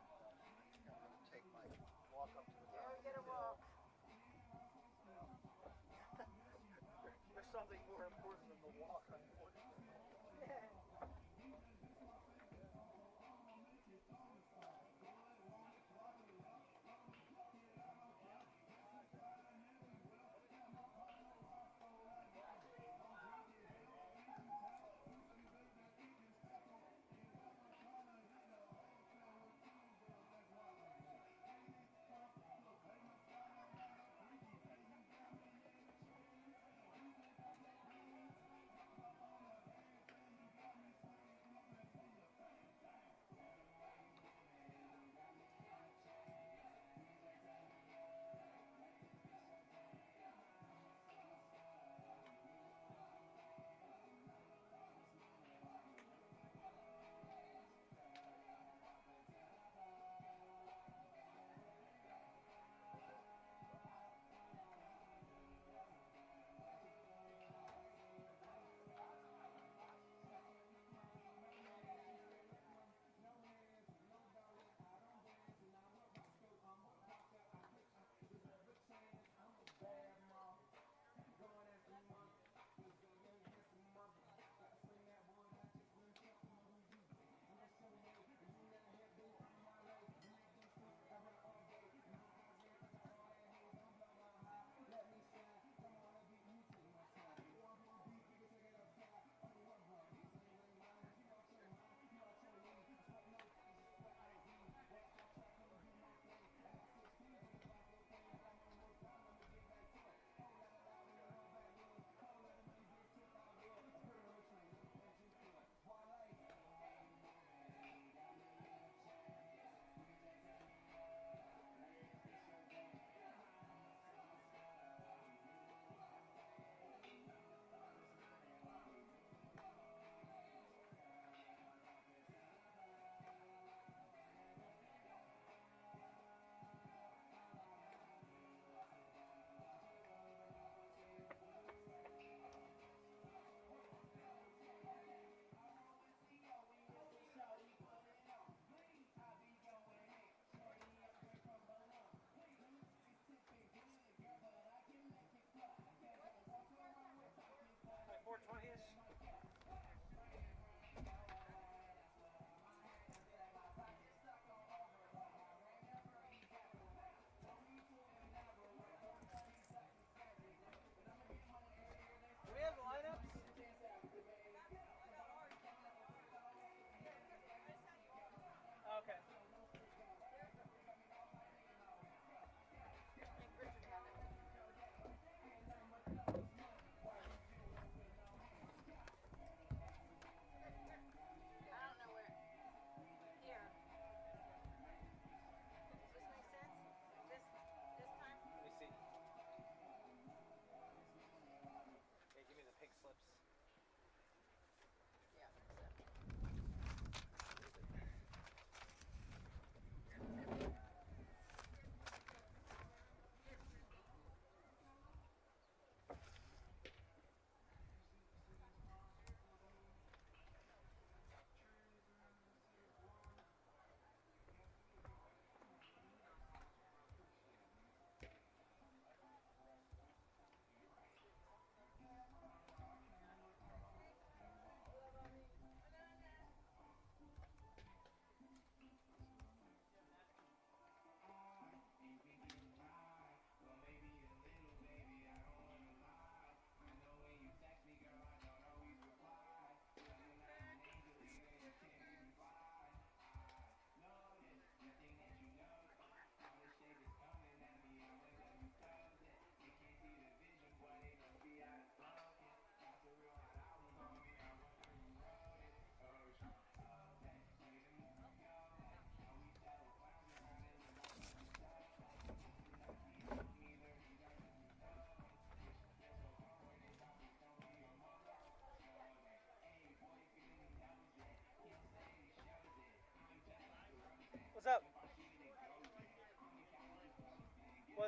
I'm going to take my walk up to the There top we of get the a hill. walk.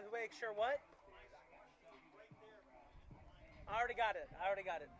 make sure what? I already got it. I already got it.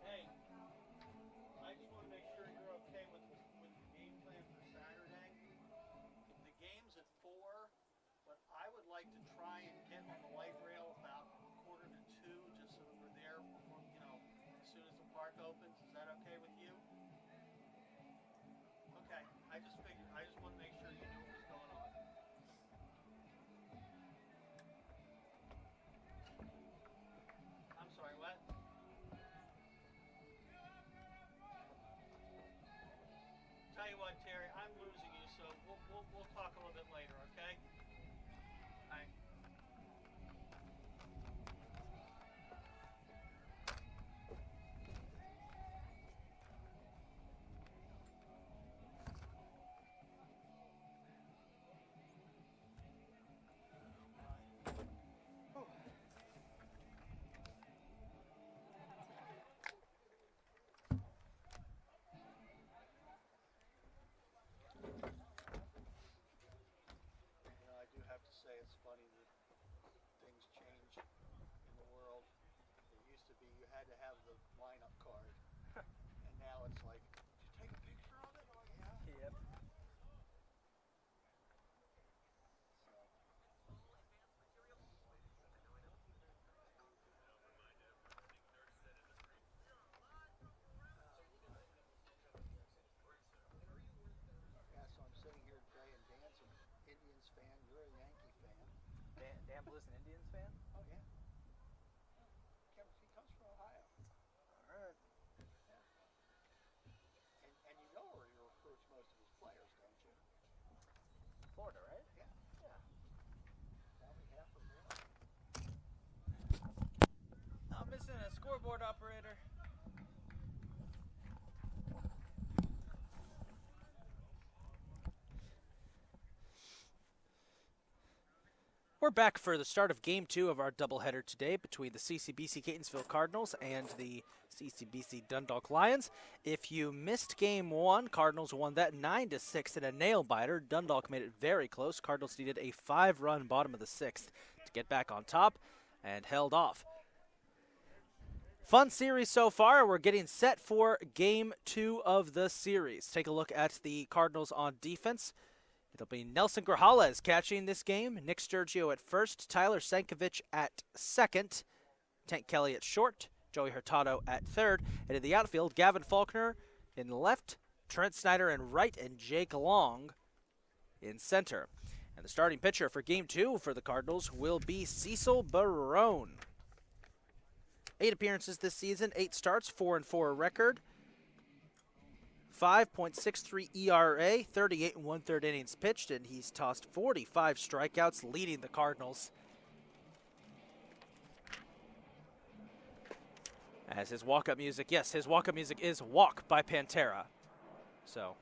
Hey, I just want to make sure you're okay with the game plan for Saturday. The game's at 4, but I would like to try and get on the light rail about 1:45, just so that we're there, before, as soon as the park opens. Is that okay with you? Okay, I just want to make sure you knew what was going on. I'm sorry, what? Tell you what, Terry, I'm losing you, so we'll talk a little bit later, okay? All right. I do have to say it's funny that things change in the world. It used to be you had to have the lineup card, and now it's like, did you take a picture of it? Oh yeah. Yep. Minneapolis and Indians fan? Oh, yeah. He comes from Ohio. All right. And you know where he recruits most of his players, don't you? Florida, right? Yeah. Yeah. Probably half or more. I'm missing a scoreboard operator. We're back for the start of Game 2 of our doubleheader today between the CCBC Catonsville Cardinals and the CCBC Dundalk Lions. If you missed Game 1, Cardinals won that 9-6 in a nail-biter. Dundalk made it very close. Cardinals needed a 5-run bottom of the 6th to get back on top and held off. Fun series so far. We're getting set for Game 2 of the series. Take a look at the Cardinals on defense. It'll be Nelson Grajales catching this game, Nick Sturgio at first, Tyler Sankovic at second, Tank Kelly at short, Joey Hurtado at third, and in the outfield, Gavin Faulkner in left, Trent Snyder in right, and Jake Long in center. And the starting pitcher for Game 2 for the Cardinals will be Cecil Barone. 8 appearances this season, 8 starts, 4-4 record. 5.63 ERA, 38 1/3 innings pitched, and he's tossed 45 strikeouts, leading the Cardinals. As his walk-up music, yes, his walk-up music is Walk by Pantera. So.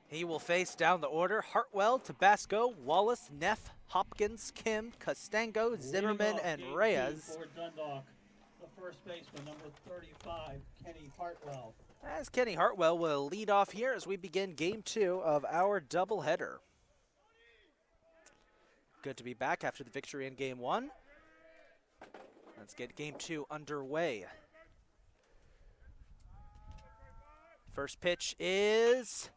He will face down the order Hartwell, Tabasco, Wallace, Neff, Hopkins, Kim, Costango, Zimmerman, and Reyes. For Dundalk, the first baseman, number 35, Kenny Hartwell. As Kenny Hartwell will lead off here as we begin Game 2 of our doubleheader. Good to be back after the victory in Game 1. Let's get Game 2 underway. First pitch is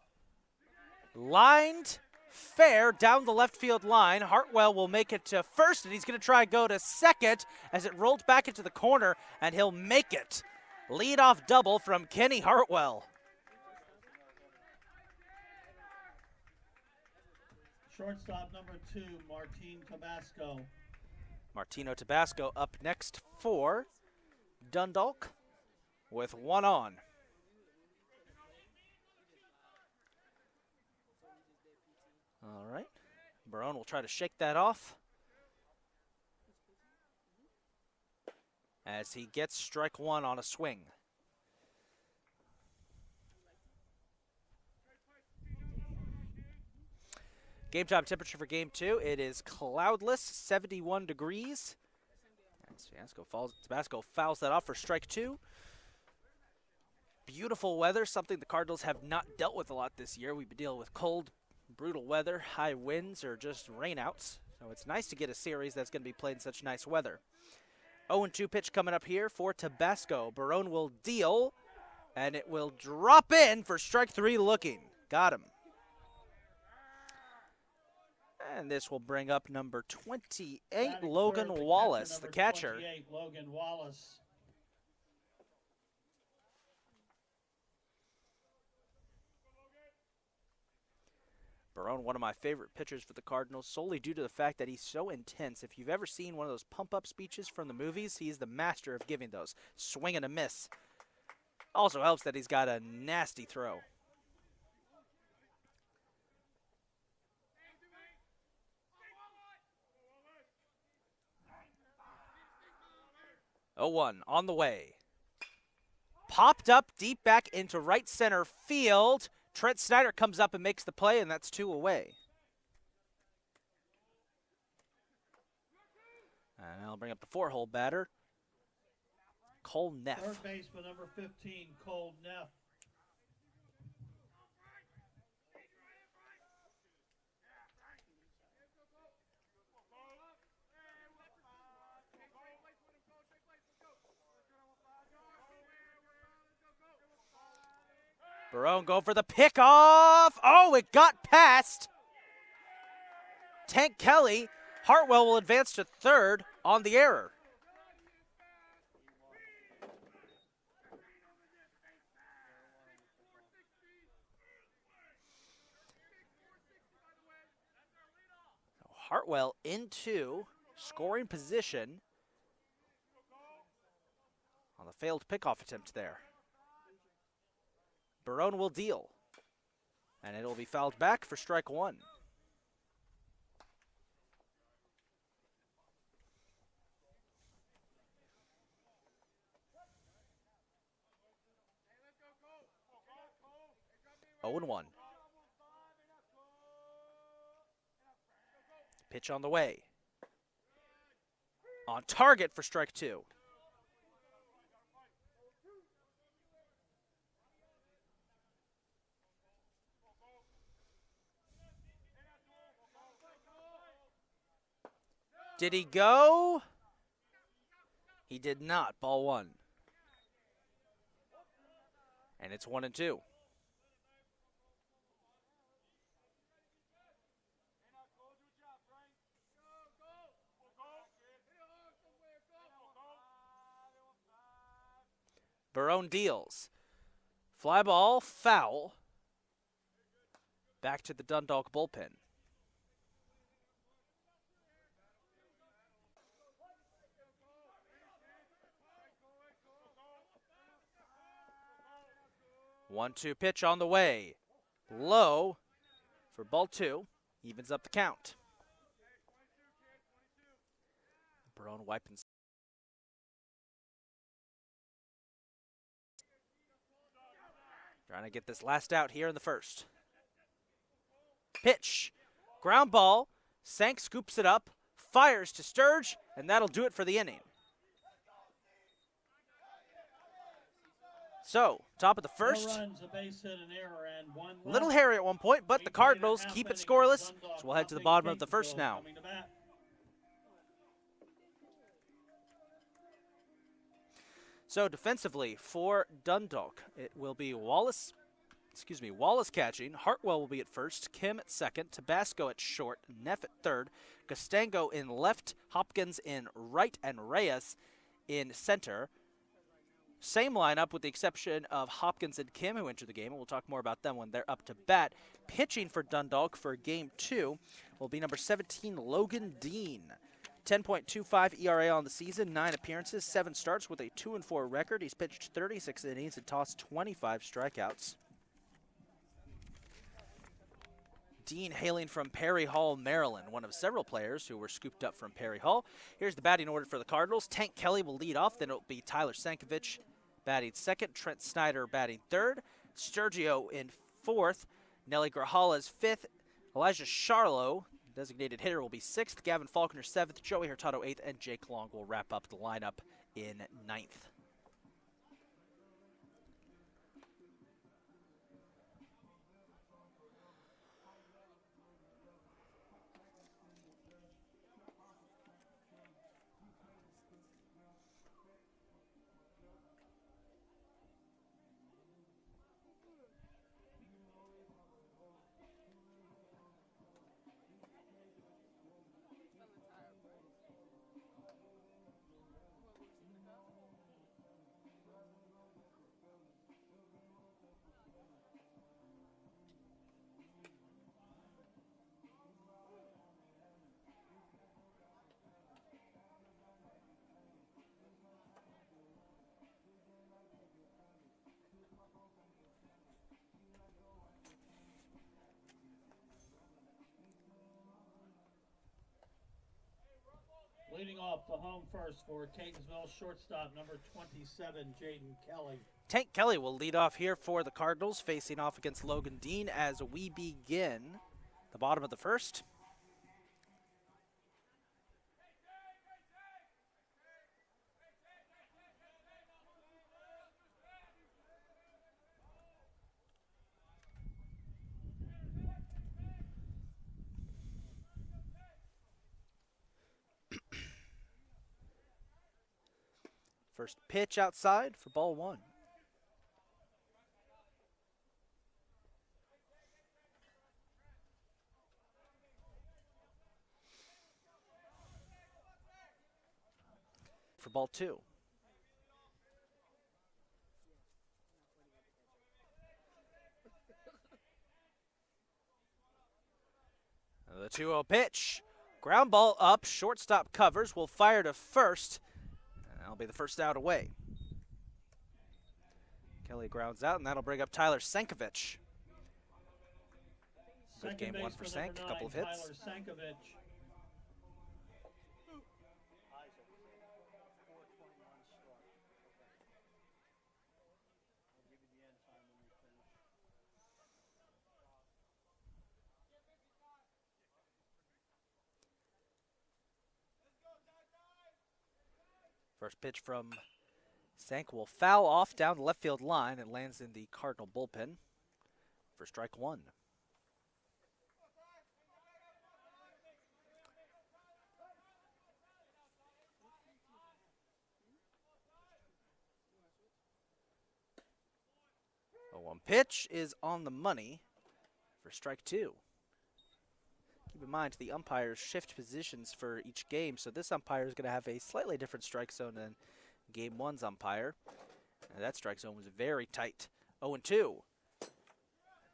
lined fair down the left field line. Hartwell will make it to first, and he's going to try and go to second as it rolled back into the corner, and he'll make it. Leadoff double from Kenny Hartwell. Shortstop number 2, Martin Tabasco. Martino Tabasco up next for Dundalk with 1 on. All right, Barone will try to shake that off as he gets strike 1 on a swing. Game time temperature for Game 2, it is cloudless, 71 degrees. Tabasco fouls that off for strike 2. Beautiful weather, something the Cardinals have not dealt with a lot this year. We've been dealing with cold, brutal weather, high winds, or just rainouts. So it's nice to get a series that's going to be played in such nice weather. 0-2 pitch coming up here for Tabasco. Barone will deal, and it will drop in for strike 3 looking. Got him. And this will bring up number 28, Logan Wallace, the catcher. 28, Logan Wallace. Barone, one of my favorite pitchers for the Cardinals, solely due to the fact that he's so intense. If you've ever seen one of those pump-up speeches from the movies, he's the master of giving those. Swing and a miss. Also helps that he's got a nasty throw. 0-1 on the way. Popped up deep back into right center field. Trent Snyder comes up and makes the play, and that's 2 away. And I'll bring up the 4-hole batter, Cole Neff. Third baseman, number 15, Cole Neff. Barone go for the pickoff. Oh, it got past Tank Kelly. Hartwell will advance to third on the error. Hartwell into scoring position on the failed pickoff attempt there. Barone will deal, and it will be fouled back for strike one. Oh and 1. Pitch on the way. On target for strike two. Did he go? He did not. Ball one. And it's 1 and 2. Barone deals. Fly ball, foul. Back to the Dundalk bullpen. One-two pitch on the way. Low for ball two. Evens up the count. Barone wiping. Trying to get this last out here in the first. Pitch. Ground ball. Sank scoops it up. Fires to Sturge. And that'll do it for the inning. So, top of the first. No runs, a base hit, an error, and one left. Little hairy at one point, but the Cardinals keep it scoreless. So we'll head to the bottom of the first now. So defensively for Dundalk, it will be Wallace catching. Hartwell will be at first, Kim at second, Tabasco at short, Neff at third, Costango in left, Hopkins in right, and Reyes in center. Same lineup with the exception of Hopkins and Kim, who enter the game, and we'll talk more about them when they're up to bat. Pitching for Dundalk for game two will be number 17, Logan Dean. 10.25 ERA on the season, 9 appearances, 7 starts with a 2-4 record. He's pitched 36 innings and tossed 25 strikeouts. Dean hailing from Perry Hall, Maryland, one of several players who were scooped up from Perry Hall. Here's the batting order for the Cardinals. Tank Kelly will lead off, then it'll be Tyler Sankovic batting second, Trent Snyder batting third, Sturgio in fourth, Nelly Grajales fifth, Elijah Charlo, designated hitter, will be sixth, Gavin Faulkner seventh, Joey Hurtado eighth, and Jake Long will wrap up the lineup in ninth. Leading off the home first for Catonsville, shortstop number 27, Jaden Kelly. Tank Kelly will lead off here for the Cardinals, facing off against Logan Dean as we begin the bottom of the first. First pitch outside for ball one. for ball 2. The 2-0 pitch. Ground ball up. Shortstop covers. Will fire to first. And that'll be the first out away. Kelly grounds out, and that'll bring up Tyler Sankovic. Good game one for Sank. A couple of hits. Tyler Sankovic. Isaac, 4:21 start. I'll give you the end time when we finish. First pitch from Sank will foul off down the left field line and lands in the Cardinal bullpen for strike 1. A 1 pitch is on the money for strike 2. Keep in mind the umpires shift positions for each game, so this umpire is going to have a slightly different strike zone than Game 1's umpire. And that strike zone was very tight. 0-2.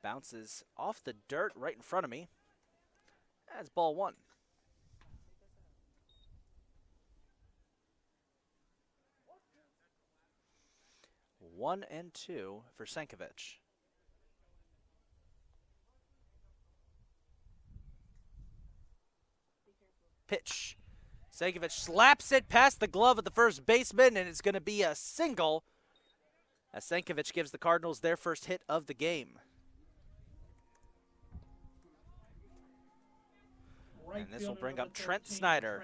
Bounces off the dirt right in front of me. That's ball 1. One and 2 for Sankovic. Pitch. Sankovic slaps it past the glove of the first baseman, and it's going to be a single as Sankovic gives the Cardinals their first hit of the game. And this will bring up Trent Snyder.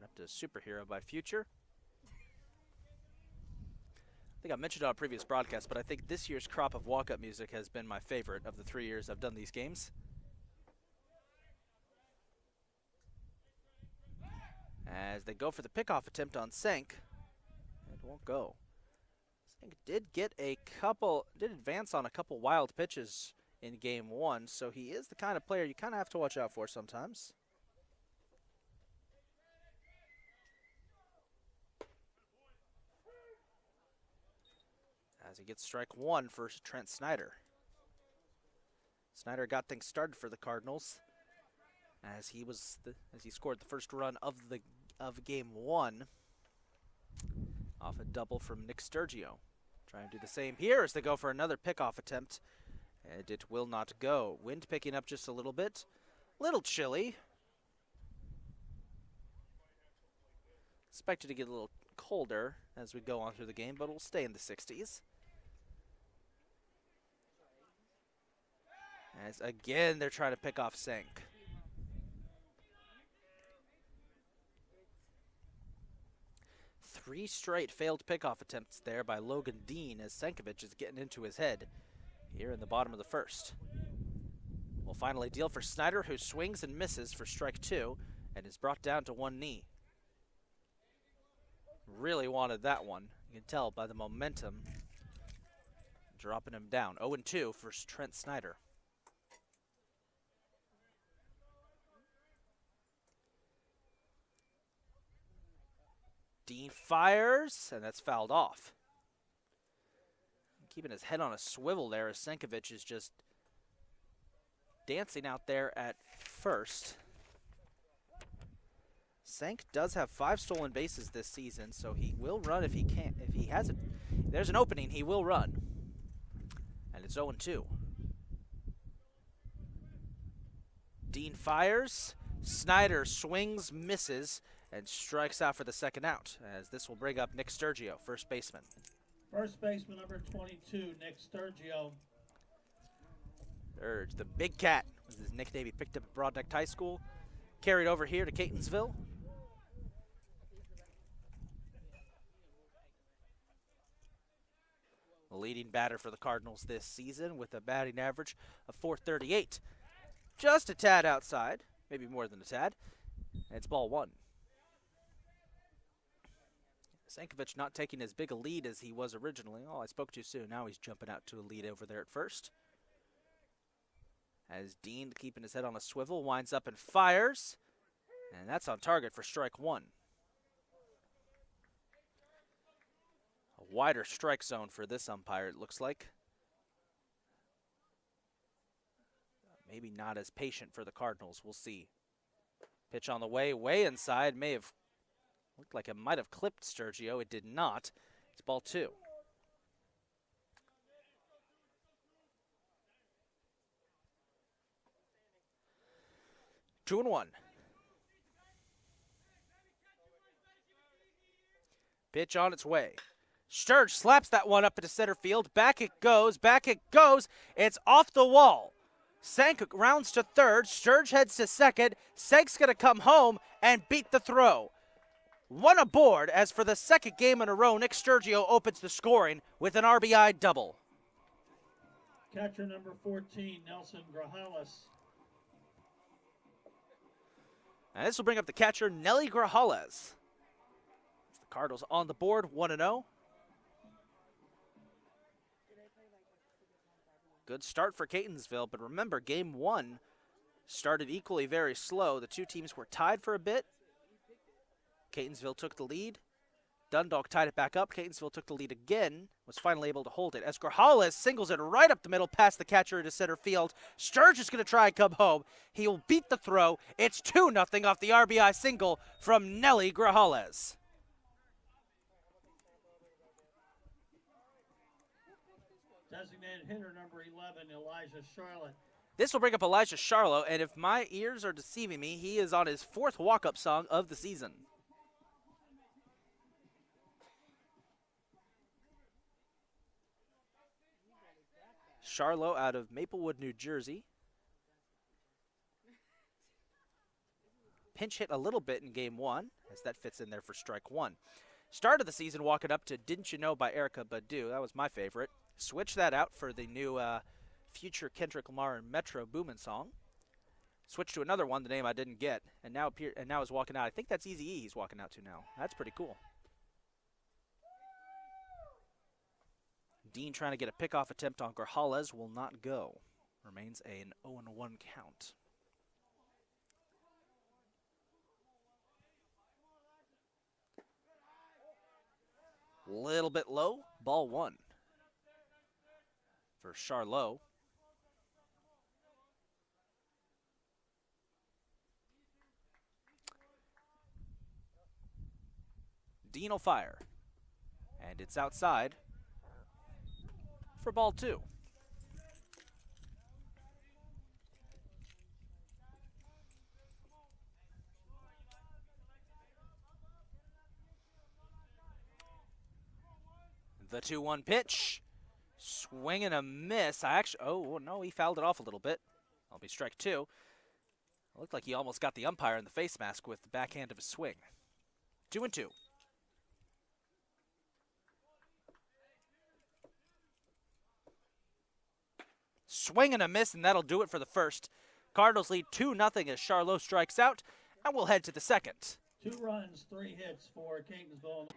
Up to Superhero by Future. I think I mentioned it on a previous broadcast, but I think this year's crop of walk-up music has been my favorite of the 3 years I've done these games. As they go for the pickoff attempt on Sank, it won't go. Sank did advance on a couple wild pitches in game 1, so he is the kind of player you kind of have to watch out for sometimes. As he gets strike 1 for Trent Snyder. Snyder got things started for the Cardinals as he scored the first run of game 1 off a double from Nick Sturgio. Trying to do the same here as they go for another pickoff attempt, and it will not go. Wind picking up just a little bit, little chilly. Expected to get a little colder as we go on through the game, but we'll stay in the 60s. As again, they're trying to pick off Sank. Three straight failed pickoff attempts there by Logan Dean as Sankovic is getting into his head here in the bottom of the first. We'll finally deal for Snyder, who swings and misses for strike 2 and is brought down to one knee. Really wanted that one. You can tell by the momentum dropping him down. 0-2 for Trent Snyder. Dean fires, and that's fouled off. Keeping his head on a swivel there as Sankovic is just dancing out there at first. Sank does have 5 stolen bases this season, so he will run if he can. If he has it, there's an opening, he will run. And it's 0-2. Dean fires. Snyder swings, misses, and strikes out for the second out, as this will bring up Nick Sturgio, first baseman. First baseman number 22, Nick Sturgio. Sturge, the Big Cat, was his nickname he picked up at Broadneck High School. Carried over here to Catonsville. The leading batter for the Cardinals this season with a batting average of .438. Just a tad outside, maybe more than a tad. And it's ball 1. Sankovic not taking as big a lead as he was originally. Oh, I spoke too soon. Now he's jumping out to a lead over there at first. As Dean, keeping his head on a swivel, winds up and fires. And that's on target for strike one. A wider strike zone for this umpire, it looks like. Maybe not as patient for the Cardinals. We'll see. Pitch on the way inside. May have looked like it might have clipped Sturgio. It did not. It's ball two. 2-1. Pitch on its way. Sturge slaps that one up into center field. Back it goes. Back it goes. It's off the wall. Sank rounds to third. Sturge heads to second. Sank's going to come home and beat the throw. One aboard as for the second game in a row, Nick Sturgio opens the scoring with an RBI double. Catcher number 14, Nelson Grajales. And this will bring up the catcher, Nelly Grajales. The Cardinals on the board, 1-0. Good start for Catonsville, but remember, game one started equally very slow. The two teams were tied for a bit. Catonsville took the lead. Dundalk tied it back up. Catonsville took the lead again, was finally able to hold it. As Grajales singles it right up the middle past the catcher into center field. Sturge is going to try and come home. He will beat the throw. It's 2-0 off the RBI single from Nelly Grajales. Designated hitter number 11, Elijah Charlotte. This will bring up Elijah Charlo, and if my ears are deceiving me, he is on his fourth walk-up song of the season. Charlo out of Maplewood, New Jersey. Pinch hit a little bit in game one, as that fits in there for strike one. Start of the season walking up to Didn't You Know by Erykah Badu. That was my favorite. Switch that out for the new future Kendrick Lamar and Metro Boomin song. Switch to another one, the name I didn't get, and now is walking out. I think that's Eazy-E he's walking out to now. That's pretty cool. Dean trying to get a pickoff attempt on Grajales will not go. Remains an 0-1 count. Little bit low, ball one for Charlo. Dean will fire, and it's outside for ball two. The 2-1 pitch. Swing and a miss. Oh, no, he fouled it off a little bit. That'll be strike two. It looked like he almost got the umpire in the face mask with the backhand of his swing. 2-2. Swing and a miss, and that'll do it for the first. Cardinals lead 2-0 as Charlo strikes out, and we'll head to the second. 2 runs, 3 hits for Catonsville.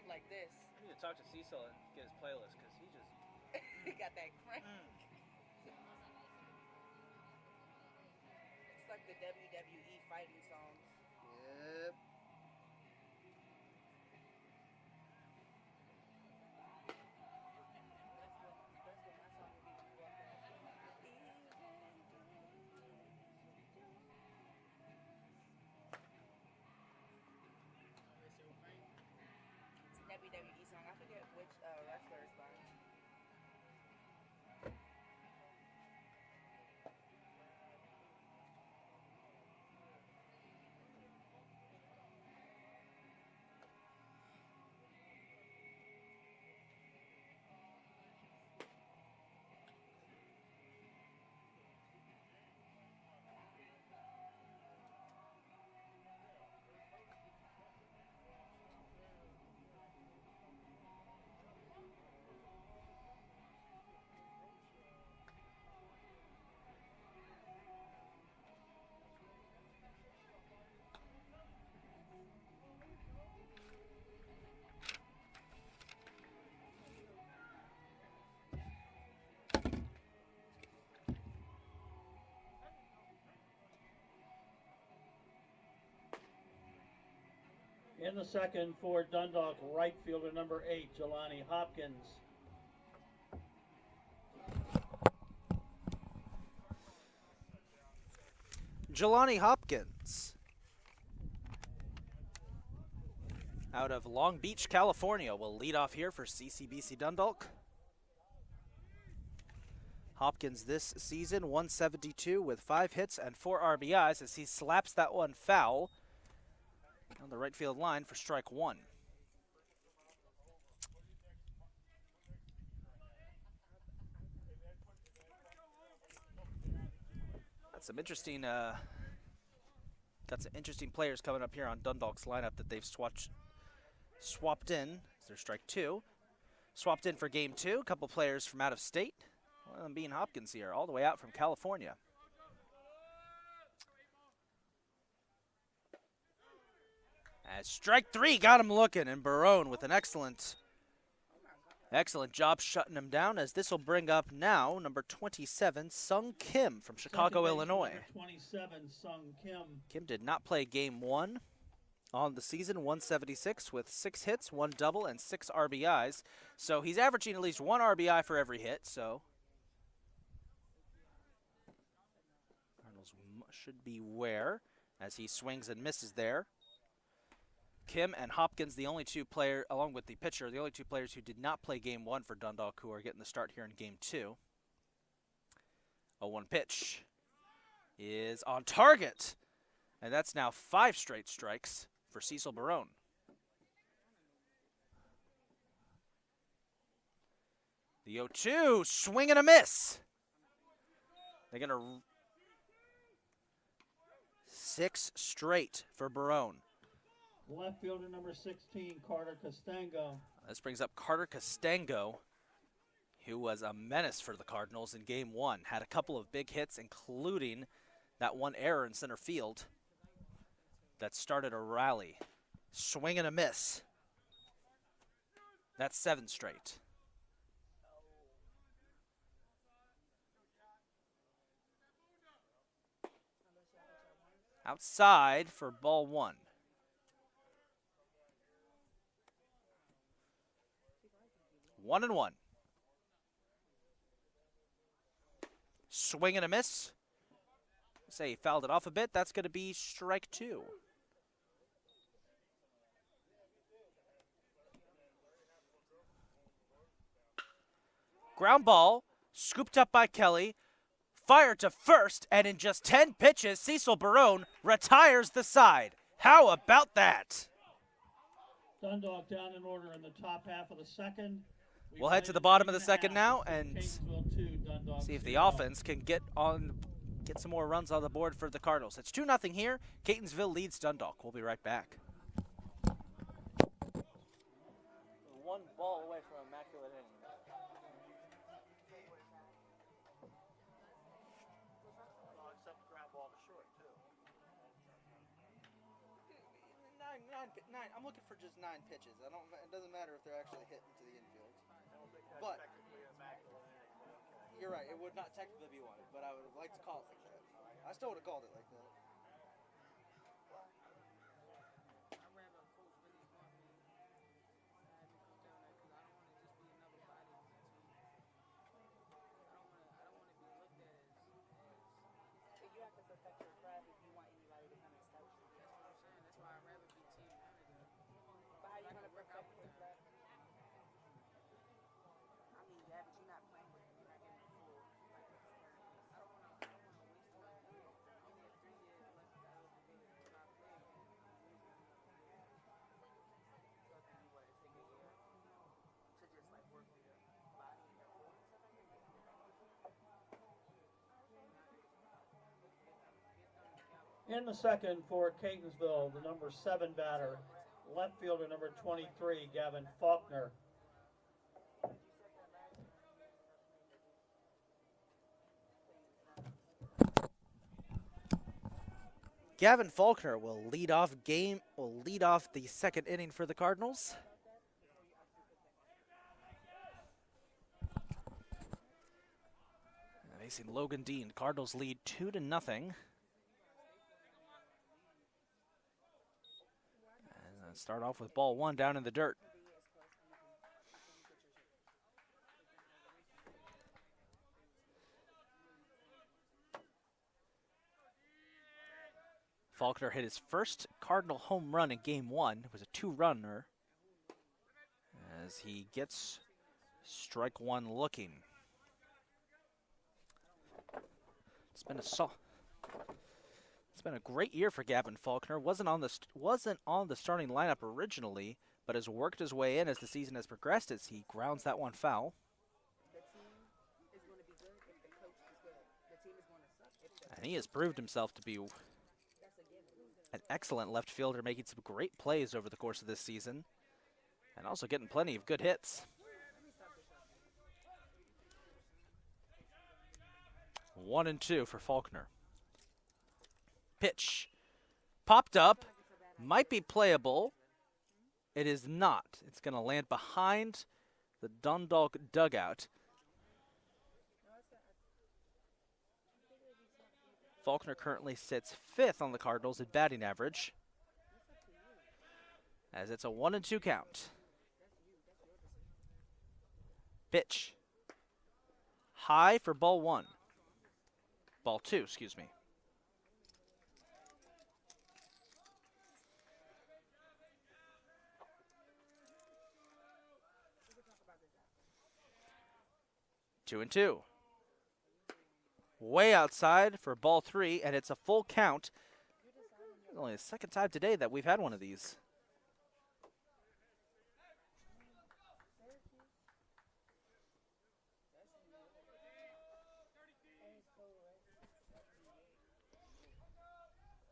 Like this. I need to talk to Cecil and get his playlist because he just He got that crank. It's like the WWE fighting songs. Yep. WWE song. I forget which wrestler is by. In the second for Dundalk, right fielder number 8, Jelani Hopkins. Jelani Hopkins, out of Long Beach, California, will lead off here for CCBC Dundalk. Hopkins this season, 172 with 5 hits and 4 RBIs as he slaps that one foul on the right field line for strike 1. Got some interesting players coming up here on Dundalk's lineup that they've swapped in. Their strike 2. Swapped in for game 2. A couple players from out of state. One of them being Hopkins here, all the way out from California. As strike 3 got him looking, and Barone with an excellent job shutting him down, as this will bring up now number 27, Sung Kim from Chicago, Illinois. Number 27, Sung Kim. Kim did not play game 1 on the season, 176 with 6 hits, 1 double, and 6 RBIs. So he's averaging at least 1 RBI for every hit, so Cardinals should beware as he swings and misses there. Kim and Hopkins, the only 2 players, along with the pitcher, the only 2 players who did not play game 1 for Dundalk, who are getting the start here in game 2. 0-1 pitch is on target, and that's now 5 straight strikes for Cecil Barone. The 0-2, swing and a miss. They're going to 6 straight for Barone. Left fielder number 16, Carter Costango. This brings up Carter Costango, who was a menace for the Cardinals in game 1. Had a couple of big hits, including that one error in center field that started a rally. Swing and a miss. That's 7 straight. Outside for ball 1. 1-1. Swing and a miss. Say he fouled it off a bit. That's going to be strike 2. Ground ball, scooped up by Kelly, fired to first, and in just 10 pitches, Cecil Barone retires the side. How about that? Dundalk down in order in the top half of the second. We'll head to the bottom of the second now and see if the offense can get some more runs on the board for the Cardinals. It's 2-0 here. Catonsville leads Dundalk. We'll be right back. One ball away from immaculate inning. Except ground ball to short, too. Nine. I'm looking for just 9 pitches. It doesn't matter if they're actually hit into the infield. But you're right. It would not technically be one, but I would have liked to call it like that. I still would have called it like that. You have to protect your craft if you want anybody to come and step you. That's what I'm saying. That's why I'd rather be team manager. But how you gonna protect your craft? I mean, yeah, but you're not playing with it. You're not getting the full experience. I don't wanna waste my time. I only have 3 years left to eligibility until I play again. So I think you wanna take a year to just like work with your body and your voice. In the second for Catonsville, the number 7 batter, left fielder number 23, Gavin Faulkner. Gavin Faulkner will lead off the second inning for the Cardinals. Facing Logan Dean. Cardinals lead 2-0. Start off with ball 1 down in the dirt. Faulkner hit his first Cardinal home run in game 1. It was a 2-runner as he gets strike 1 looking. It's been a great year for Gavin Faulkner. Wasn't on the starting lineup originally, but has worked his way in as the season has progressed as he grounds that one foul. And he has proved himself to be an excellent left fielder, making some great plays over the course of this season, and also getting plenty of good hits. 1-2 for Faulkner. Pitch. Popped up. Might be playable. It is not. It's going to land behind the Dundalk dugout. Faulkner currently sits 5th on the Cardinals in batting average, as it's a 1-2 count. Pitch. High for ball 1. Ball 2, excuse me. Two and 2. Way outside for ball 3, and it's a full count. It's only the second time today that we've had one of these.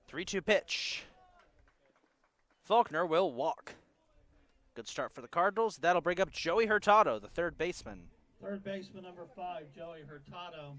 Three-two pitch. Faulkner will walk. Good start for the Cardinals. That'll bring up Joey Hurtado, the third baseman. Third baseman number 5, Joey Hurtado.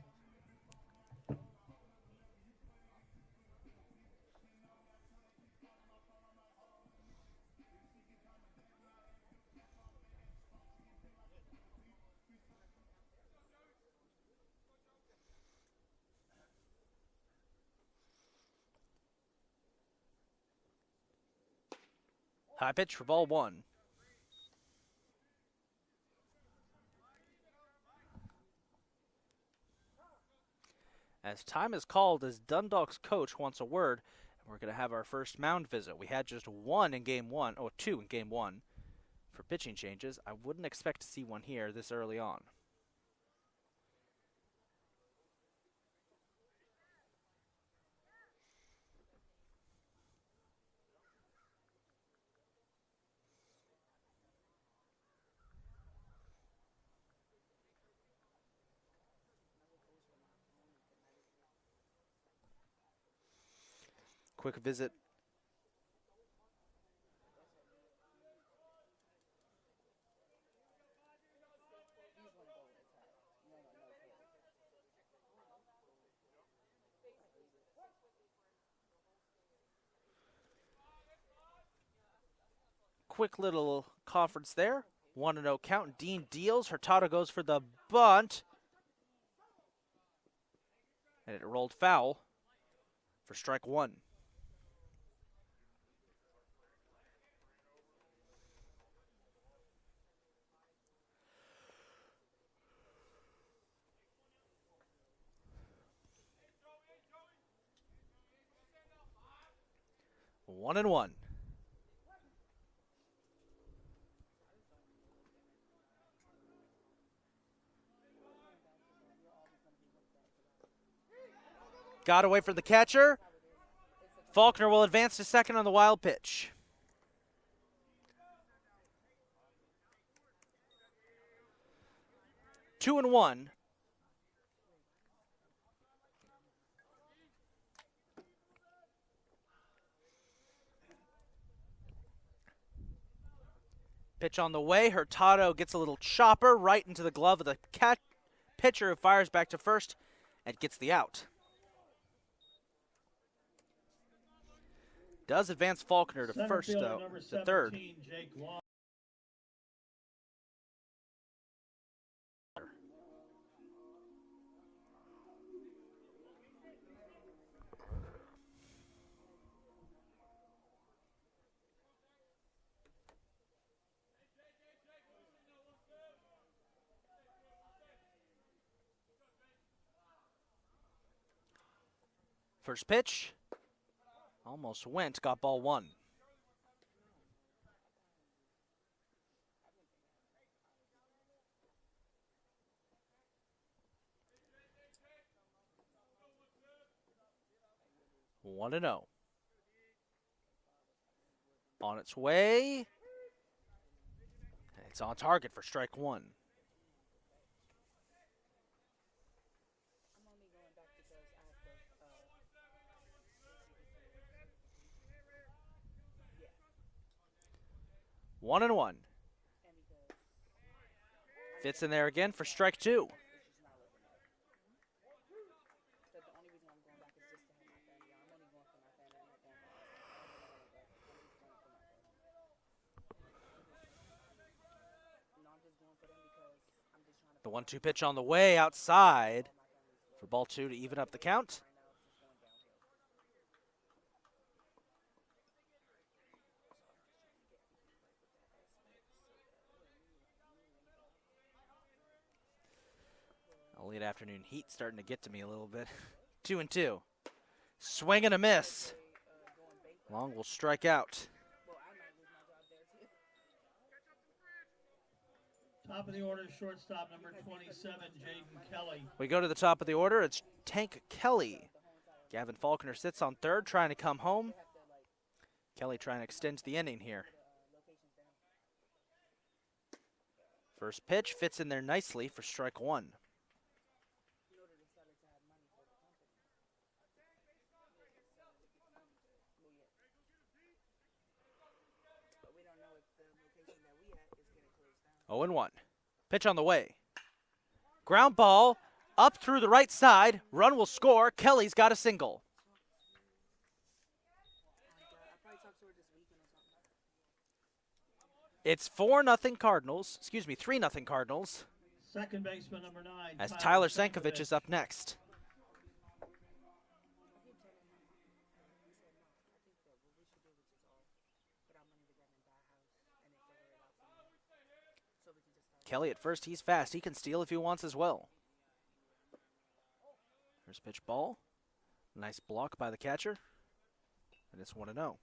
High pitch for ball 1. As time is called, as Dundalk's coach wants a word, and we're going to have our first mound visit. We had just 1 in game 1, or 2 in game 1 for pitching changes. I wouldn't expect to see one here this early on. Quick visit. Quick little conference there. 1-0 count. Dean deals. Hurtado goes for the bunt. And it rolled foul for strike 1. One and 1. Got away from the catcher. Faulkner will advance to second on the wild pitch. Two and 1. Pitch on the way. Hurtado gets a little chopper right into the glove of the pitcher, who fires back to first and gets the out. Does advance Faulkner to Center first, fielder though, number to third. 17, Jake Long. First pitch. Almost went, got ball 1. One and 0. On its way. It's on target for strike 1. I'm only going back because I have to, yeah. 1 and 1. And because Fits in there again for strike 2. it's just not looking up. But the only reason I'm going back is just to have my family. I'm only going for my family. I'm not going for myself. I don't really want to go. I'm just going for my family. No, I'm just going for them because I'm just trying to. The 1-2 pitch on the way outside for ball 2 to even up the count. Late afternoon heat starting to get to me a little bit. 2 and 2. Swing and a miss. Long will strike out. Top of the order, shortstop number 27, Jaden Kelly. We go to the top of the order. It's Tank Kelly. Gavin Faulkner sits on third, trying to come home. Kelly trying to extend the inning here. First pitch fits in there nicely for strike 1. We don't know if the location that we at is getting closed down. 0 and 1. Pitch on the way. Ground ball up through the right side. Run will score. Kelly's got a single. I probably talked to her this weekend or something. It's 4-0 Cardinals. Excuse me, 3-0 Cardinals. Second baseman number 9, As Tyler Sankovic is up next. Kelly at first, he's fast. He can steal if he wants as well. First pitch ball. Nice block by the catcher. And it's 1-0.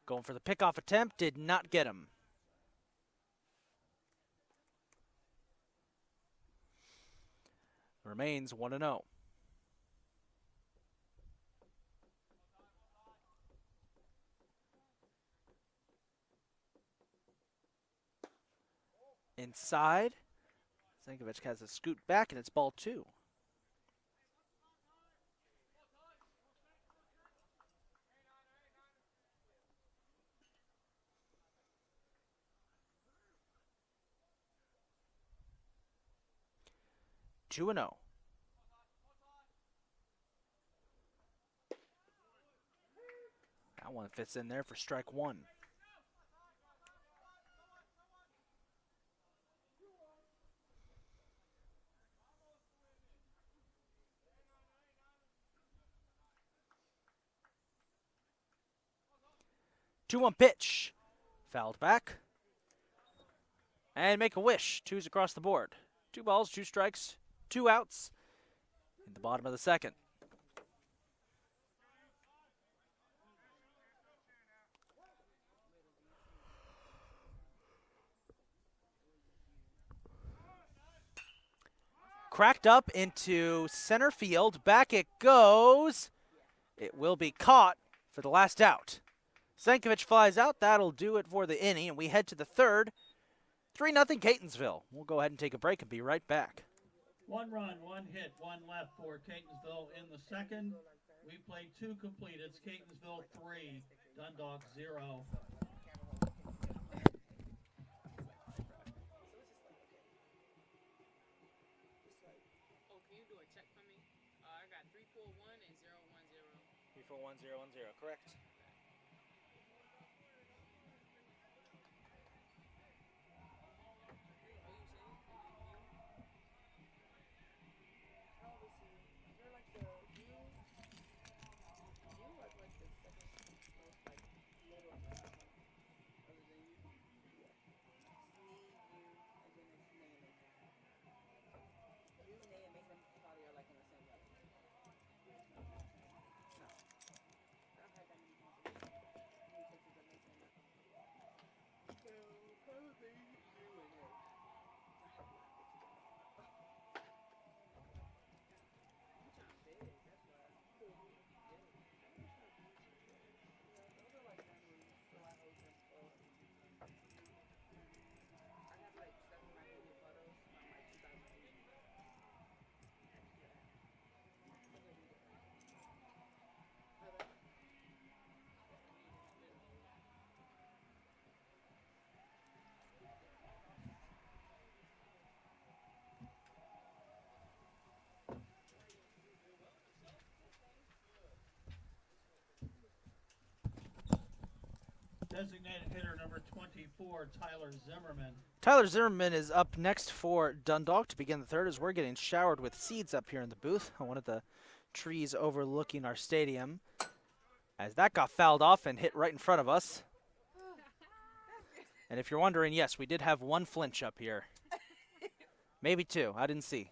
Going for the pickoff attempt, did not get him. Remains 1-0. Inside. Sankovic has a scoot back, and it's ball 2. Two and 0. That one fits in there for strike 1. Two-one pitch. Fouled back. And make a wish. 2's across the board. 2 balls, 2 strikes, 2 outs in the bottom of the second. Cracked up into center field. Back it goes. It will be caught for the last out. Sankovic flies out. That'll do it for the inning, and we head to the third. 3-0 Catonsville. We'll go ahead and take a break and be right back. 1 run, 1 hit, 1 left for Catonsville in the second. We played 2 complete. It's Catonsville 3, Dundalk 0. Oh, can you do a check for me? I got 341 and 010. 341-010, correct. Designated hitter number 24, Tyler Zimmerman. Tyler Zimmerman is up next for Dundalk to begin the third as we're getting showered with seeds up here in the booth on one of the trees overlooking our stadium. As that got fouled off and hit right in front of us. And if you're wondering, yes, we did have one flinch up here. Maybe two. I didn't see.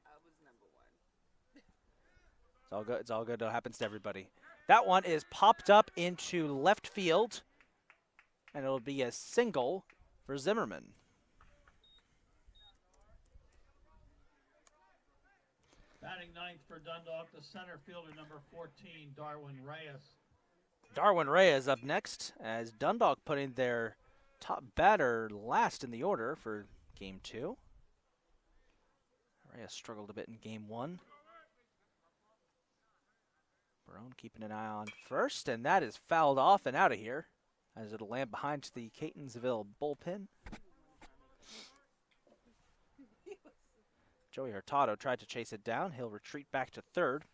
I was number one. It's all good. It's all good. It happens to everybody. That one is popped up into left field, and it'll be a single for Zimmerman. Batting ninth for Dundalk, the center fielder number 14, Darwin Reyes. Darwin Reyes up next as Dundalk putting their top batter last in the order for game two. Reyes struggled a bit in game one. Barone keeping an eye on first, and that is fouled off and out of here as it'll land behind the Catonsville bullpen. Joey Hurtado tried to chase it down. He'll retreat back to third.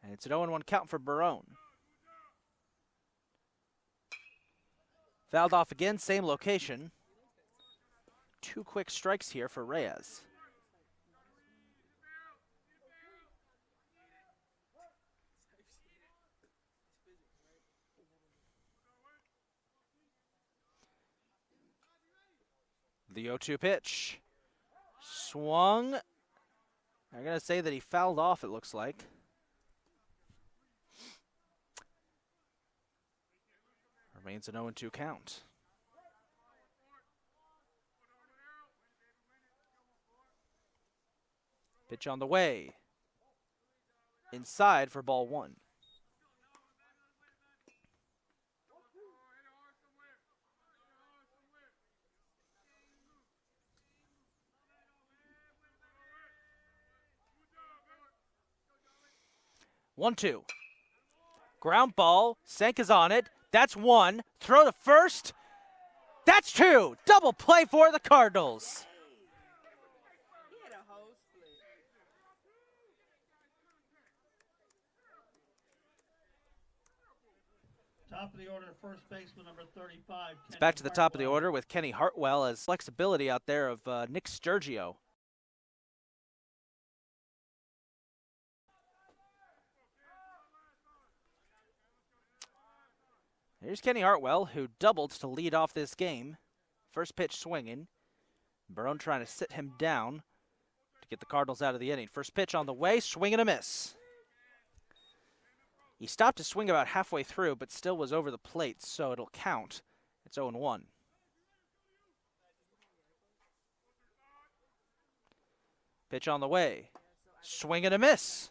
And it's an 0-1 count for Barone. Fouled off again, same location. Two quick strikes here for Reyes. The 0-2 pitch. Swung. I'm going to say that he fouled off, it looks like. Remains an 0-2 count. Pitch on the way. Inside for ball one. 1-2. Ground ball. Senk is on it. That's one. Throw to first. That's two. Double play for the Cardinals. He had a whole split. Top of the order, first baseman number 35. It's back to the top of the order with Kenny Hartwell as flexibility out there of Nick Sturgio. Here's Kenny Hartwell, who doubled to lead off this game. First pitch swinging. Barone trying to sit him down to get the Cardinals out of the inning. First pitch on the way, swing and a miss. He stopped his swing about halfway through, but still was over the plate, so it'll count. It's 0-1. Pitch on the way. Swing and a miss.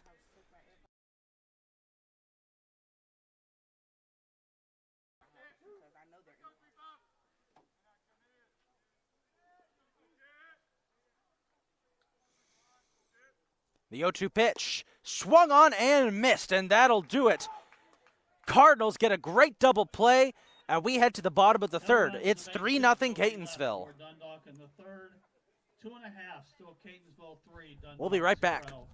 The 0-2 pitch, swung on and missed, and that'll do it. Cardinals get a great double play, and we head to the bottom of the third. It's 3-0 Catonsville. Dundalk in the third, 2.5, still Catonsville 3. Dundalk We'll be right back. 0.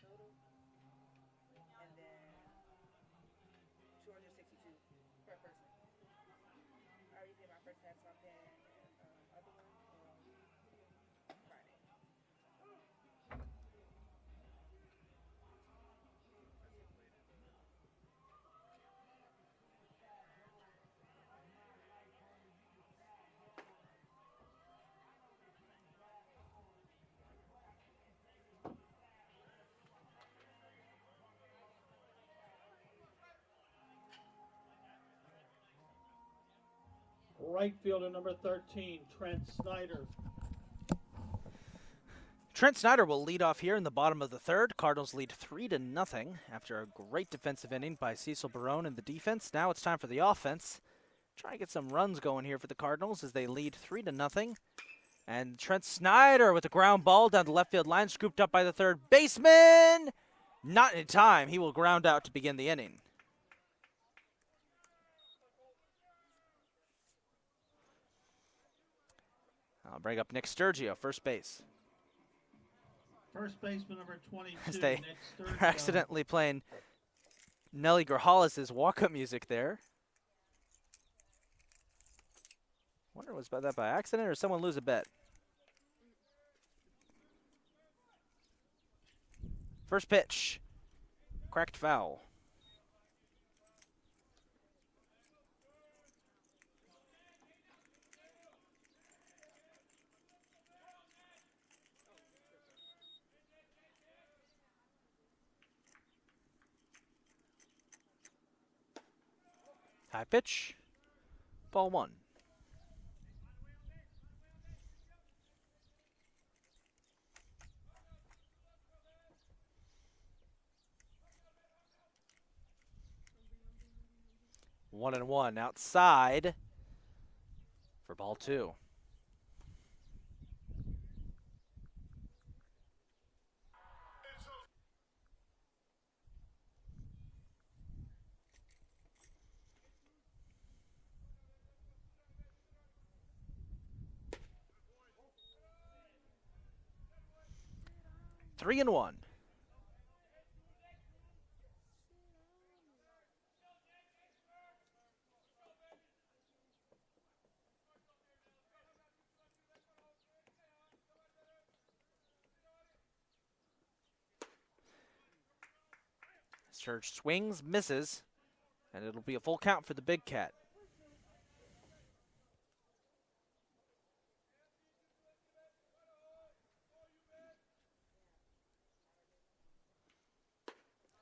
Total, and then 262 per person. I already did my first half, so I'm paying other one Friday. right fielder number 13, Trent Snyder. Trent Snyder will lead off here in the bottom of the third. Cardinals lead 3-0 after a great defensive inning by Cecil Barone in the defense. Now it's time for the offense. Try to get some runs going here for the Cardinals as they lead 3-0. And Trent Snyder with the ground ball down the left field line, scooped up by the third baseman. Not in time. He will ground out to begin the inning. I'll bring up Nick Sturgio, first base. First baseman number 22, As they Nick Sturgio. are accidentally playing Nelly Grajales' walk-up music there. Wonder was that by accident or someone lose a bet? First pitch, cracked foul. High pitch, ball one. One and one outside for ball two. Three and one. Surge swings, misses, and it'll be a full count for the Big Cat.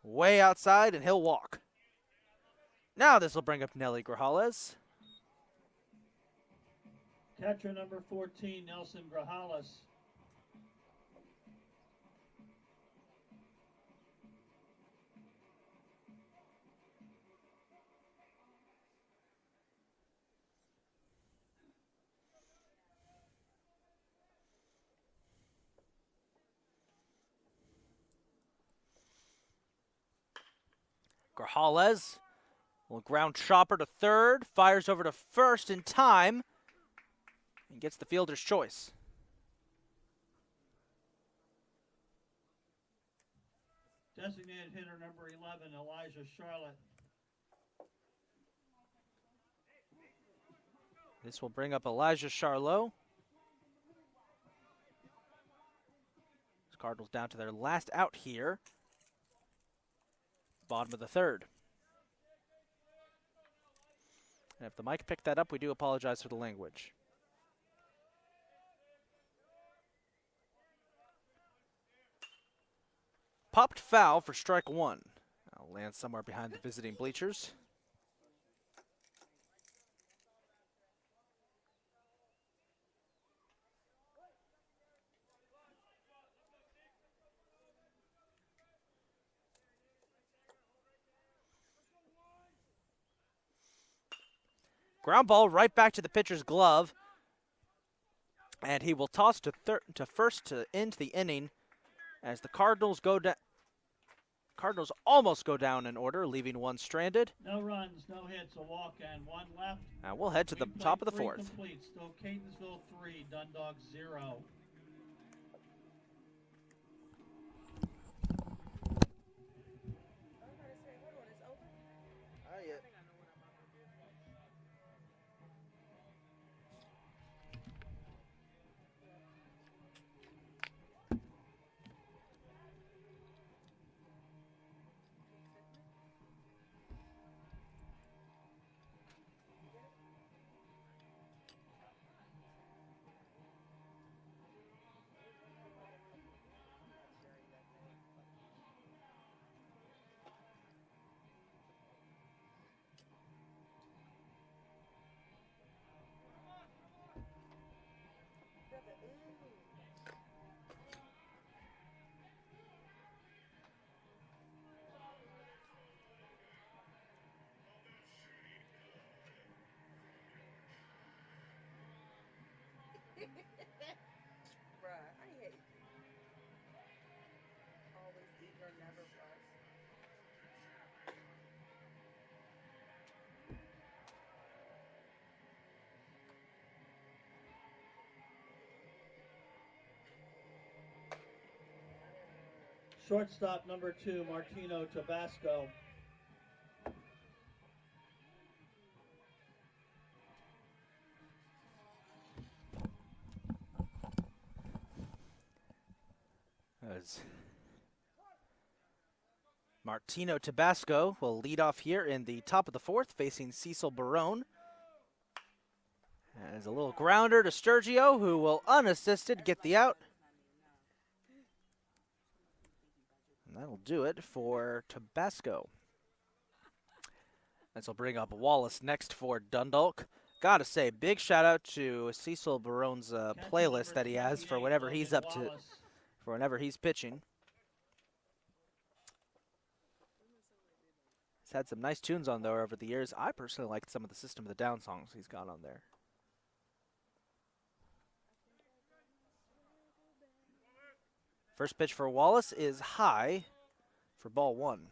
Way outside, and he'll walk. Now this will bring up Nelly Grajales. Catcher number 14, Nelson Grajales. Grajales will ground chopper to third, fires over to first in time, and gets the fielder's choice. Designated hitter number 11, Elijah Charlotte. This will bring up Elijah Charlot. Cardinals down to their last out here. Bottom of the third. And if the mic picked that up, we do apologize for the language. Popped foul for strike one. I'll land somewhere behind the visiting bleachers. Ground ball right back to the pitcher's glove. And he will toss to first to end the inning as the Cardinals go down. Cardinals almost go down in order, leaving one stranded. No runs, no hits, a walk, and one left. And we'll head to the top of the fourth. Complete. Still Catonsville 3, Dundalk 0. Shortstop number 2, Martino Tabasco. As Martino Tabasco will lead off here in the top of the fourth, facing Cecil Barone. As a little grounder to Sturgio, who will unassisted get the out. And that'll do it for Tabasco. This will bring up Wallace next for Dundalk. Gotta say, big shout out to Cecil Barone's playlist that he has for whenever he's up to, for whenever he's pitching. He's had some nice tunes on there over the years. I personally like some of the System of the Down songs he's got on there. First pitch for Wallace is high for ball 1.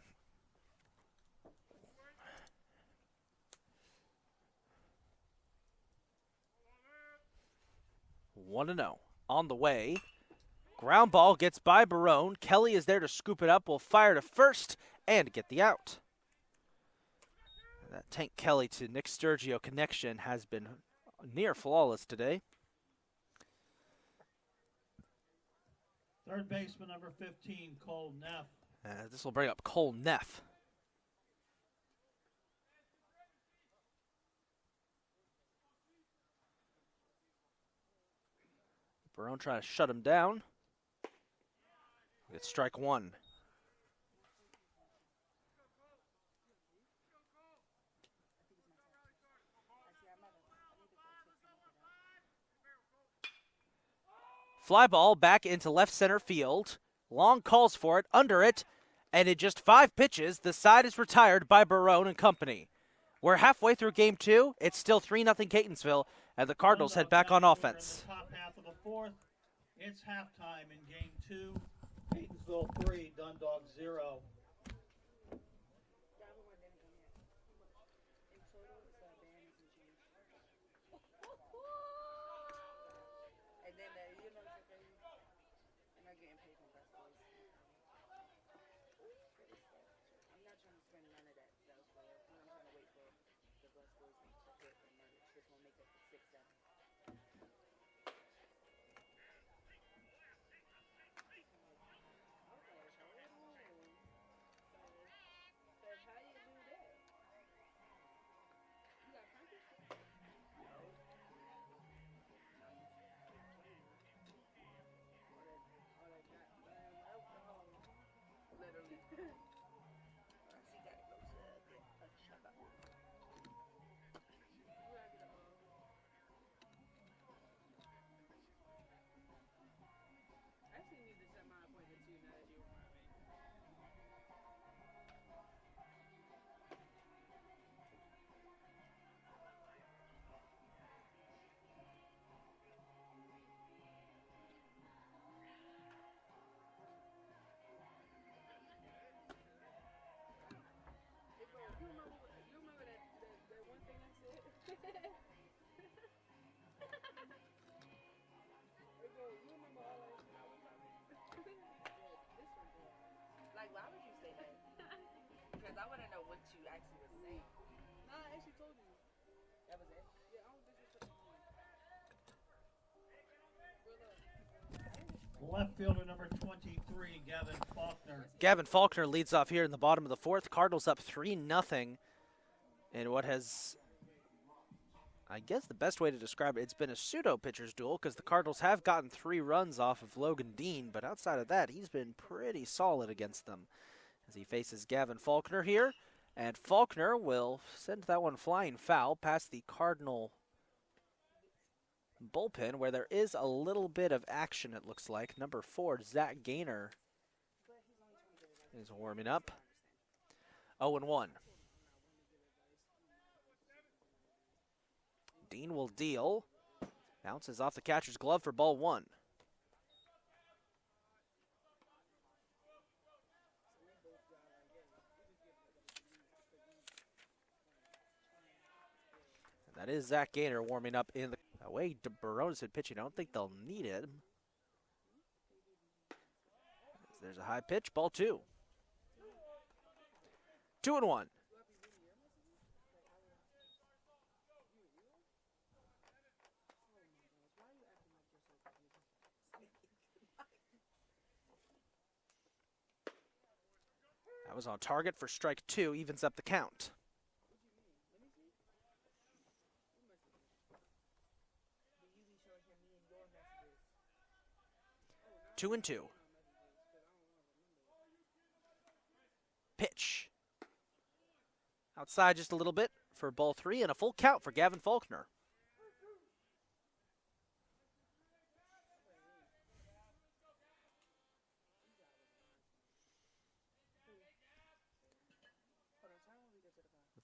1-0 on the way. Ground ball gets by Barone. Kelly is there to scoop it up. Will fire to first and get the out. That Tank Kelly to Nick Sturgio connection has been near flawless today. Third baseman number 15, Cole Neff. This will bring up Cole Neff. Barone trying to shut him down. It's strike 1. Fly ball back into left center field. Long calls for it, under it, and in just 5 pitches, the side is retired by Barone and company. We're halfway through game 2. It's still 3-0 Catonsville, and the Cardinals head back on offense. Top half of the fourth. It's halftime in game 2. Catonsville 3, Dundalk 0. Like, why would you say that? Because I want to know what you actually were saying. Nah, I actually told you. That was it? Yeah, I don't think you said Left fielder number 23, Gavin Faulkner. Gavin Faulkner leads off here in the bottom of the fourth. Cardinals up 3-0 in what has, I guess the best way to describe it, it's been a pseudo pitcher's duel because the Cardinals have gotten 3 runs off of Logan Dean, but outside of that, he's been pretty solid against them as he faces Gavin Faulkner here. And Faulkner will send that one flying foul past the Cardinal bullpen, where there is a little bit of action, it looks like. Number 4, Zach Gaynor, is warming up. 0-1. Dean will deal. Bounces off the catcher's glove for ball 1. And that is Zach Gaynor warming up in the way Barone has been pitching. I don't think they'll need it. There's a high pitch, ball 2. 2-1. That was on target for strike 2, evens up the count. 2-2. Pitch. Outside just a little bit for ball 3 and a full count for Gavin Faulkner.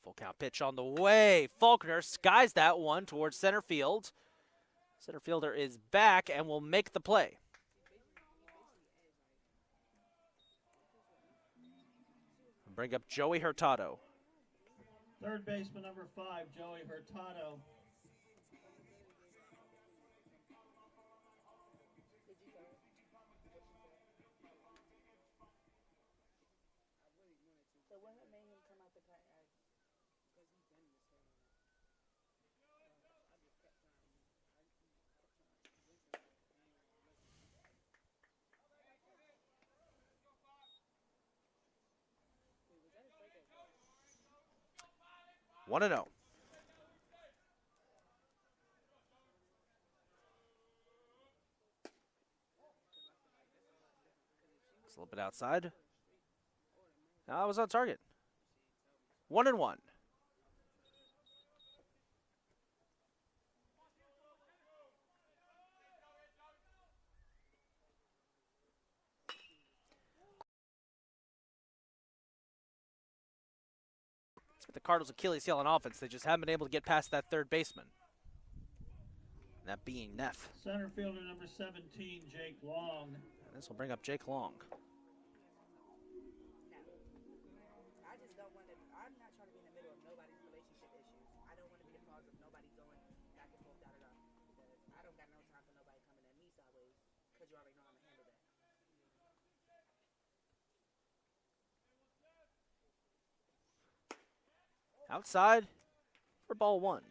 Full count pitch on the way. Faulkner skies that one towards center field. Center fielder is back and will make the play. Bring up Joey Hurtado. Third baseman number 5, Joey Hurtado. So what made him come out the cut? Because he's been in this hair. I just kept trying. Wait, was that a breakout? 1-0. It's a little bit outside. No, I was on target. 1-1. The Cardinals' Achilles heel on offense. They just haven't been able to get past that third baseman. That being Neff. Center fielder number 17, Jake Long. And this will bring up Jake Long. I just don't want to. I'm not trying to be in the middle of nobody's relationship issues. I don't want to be the cause of nobody going back and forth, da-da-da. Because I don't got no time for nobody coming at me sideways. Because you already know I'm going to handle that. Outside for ball 1. But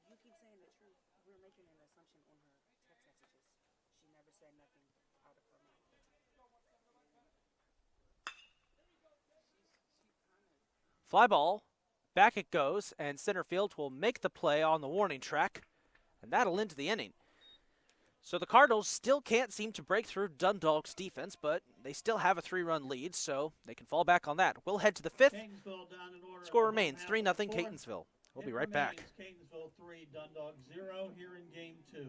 you keep saying the truth. We're making an assumption on her text messages. She never said nothing out of her mouth. Fly ball. Back it goes, and center field will make the play on the warning track, and that'll end the inning. So the Cardinals still can't seem to break through Dundalk's defense, but they still have a 3-run lead, so they can fall back on that. We'll head to the 5th. Catonsville down in order. Score remains 3-0 Catonsville. We'll be right back. Catonsville 3, Dundalk 0 here in game 2.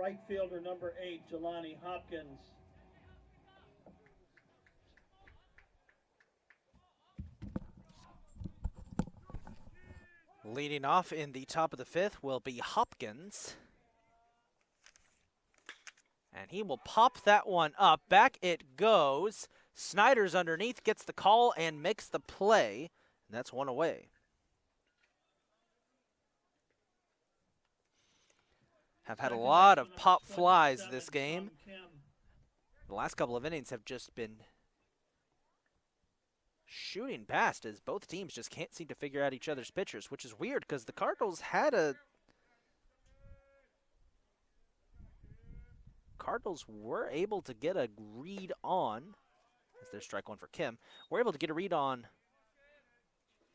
Right fielder number 8, Jelani Hopkins. Leading off in the top of the 5th will be Hopkins. And he will pop that one up. Back it goes. Snyder's underneath, gets the call and makes the play. And that's one away. Have had a lot of pop flies this game. The last couple of innings have just been shooting past as both teams just can't seem to figure out each other's pitchers, which is weird because the Cardinals were able to get a read on, as there's strike one for Kim, were able to get a read on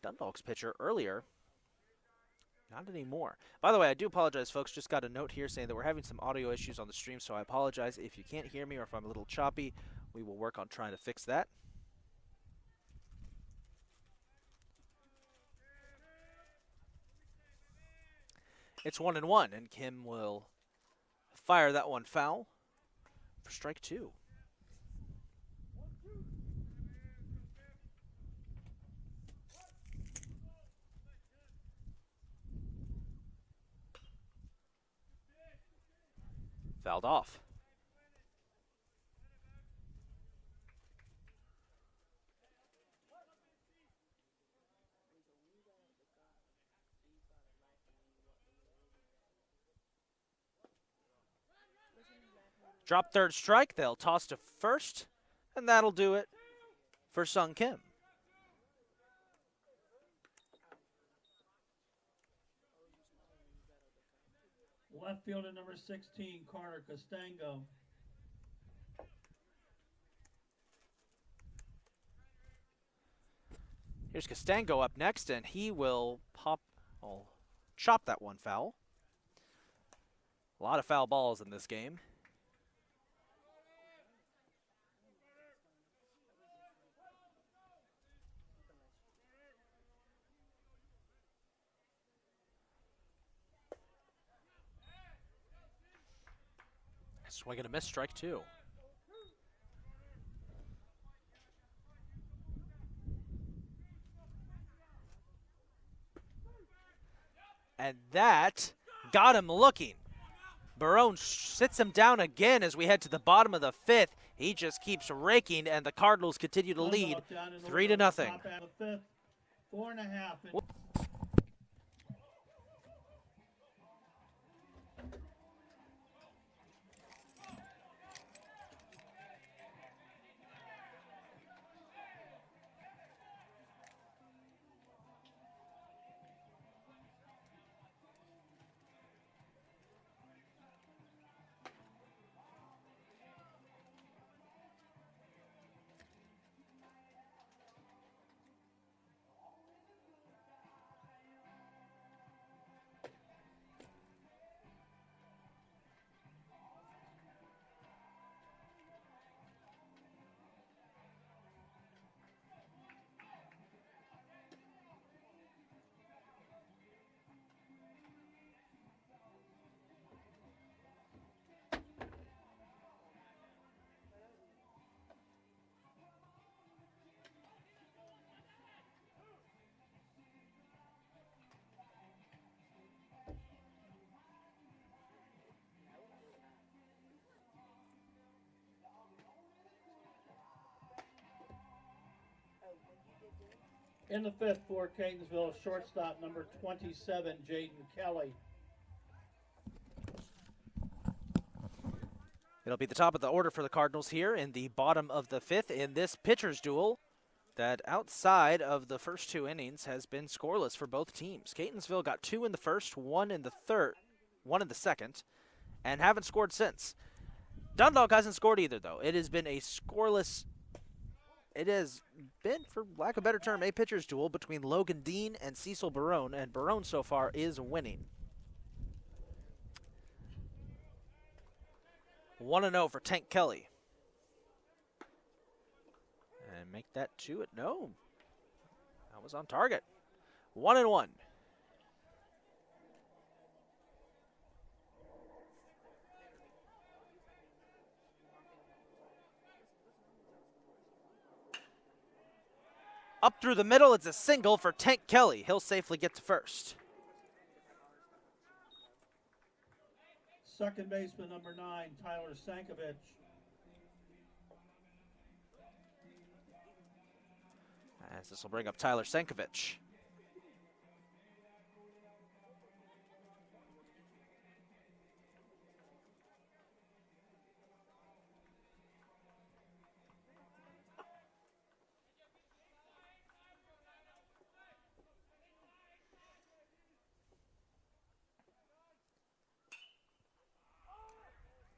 Dundalk's pitcher earlier. Not anymore. By the way, I do apologize, folks. Just got a note here saying that we're having some audio issues on the stream, so I apologize if you can't hear me or if I'm a little choppy. We will work on trying to fix that. It's 1-1, and Kim will fire that one foul for strike two. Fouled off. Drop third strike. They'll toss to first, and that'll do it for Sung Kim. Left fielder number 16, Carter Costango. Here's Costango up next, and he will chop that one foul. A lot of foul balls in this game. Swing and a miss, strike two. And that got him looking. Barone sits him down again as we head to the bottom of the fifth. He just keeps raking, and the Cardinals continue to lead 3-0. 4.5. In the fifth for Catonsville, shortstop number 27, Jaden Kelly. It'll be the top of the order for the Cardinals here in the bottom of the fifth in this pitcher's duel that outside of the first two innings has been scoreless for both teams. Catonsville got 2 in the first, 1 in the third, 1 in the second, and haven't scored since. Dundalk hasn't scored either, though. It has been a scoreless. It has been, for lack of a better term, a pitcher's duel between Logan Dean and Cecil Barone, and Barone so far is winning. 1-0 for Tank Kelly. And make that 2 no. That was on target. 1-1. Up through the middle, it's a single for Tank Kelly. He'll safely get to first. Second baseman number 9, Tyler Sankovic. As this will bring up Tyler Sankovic.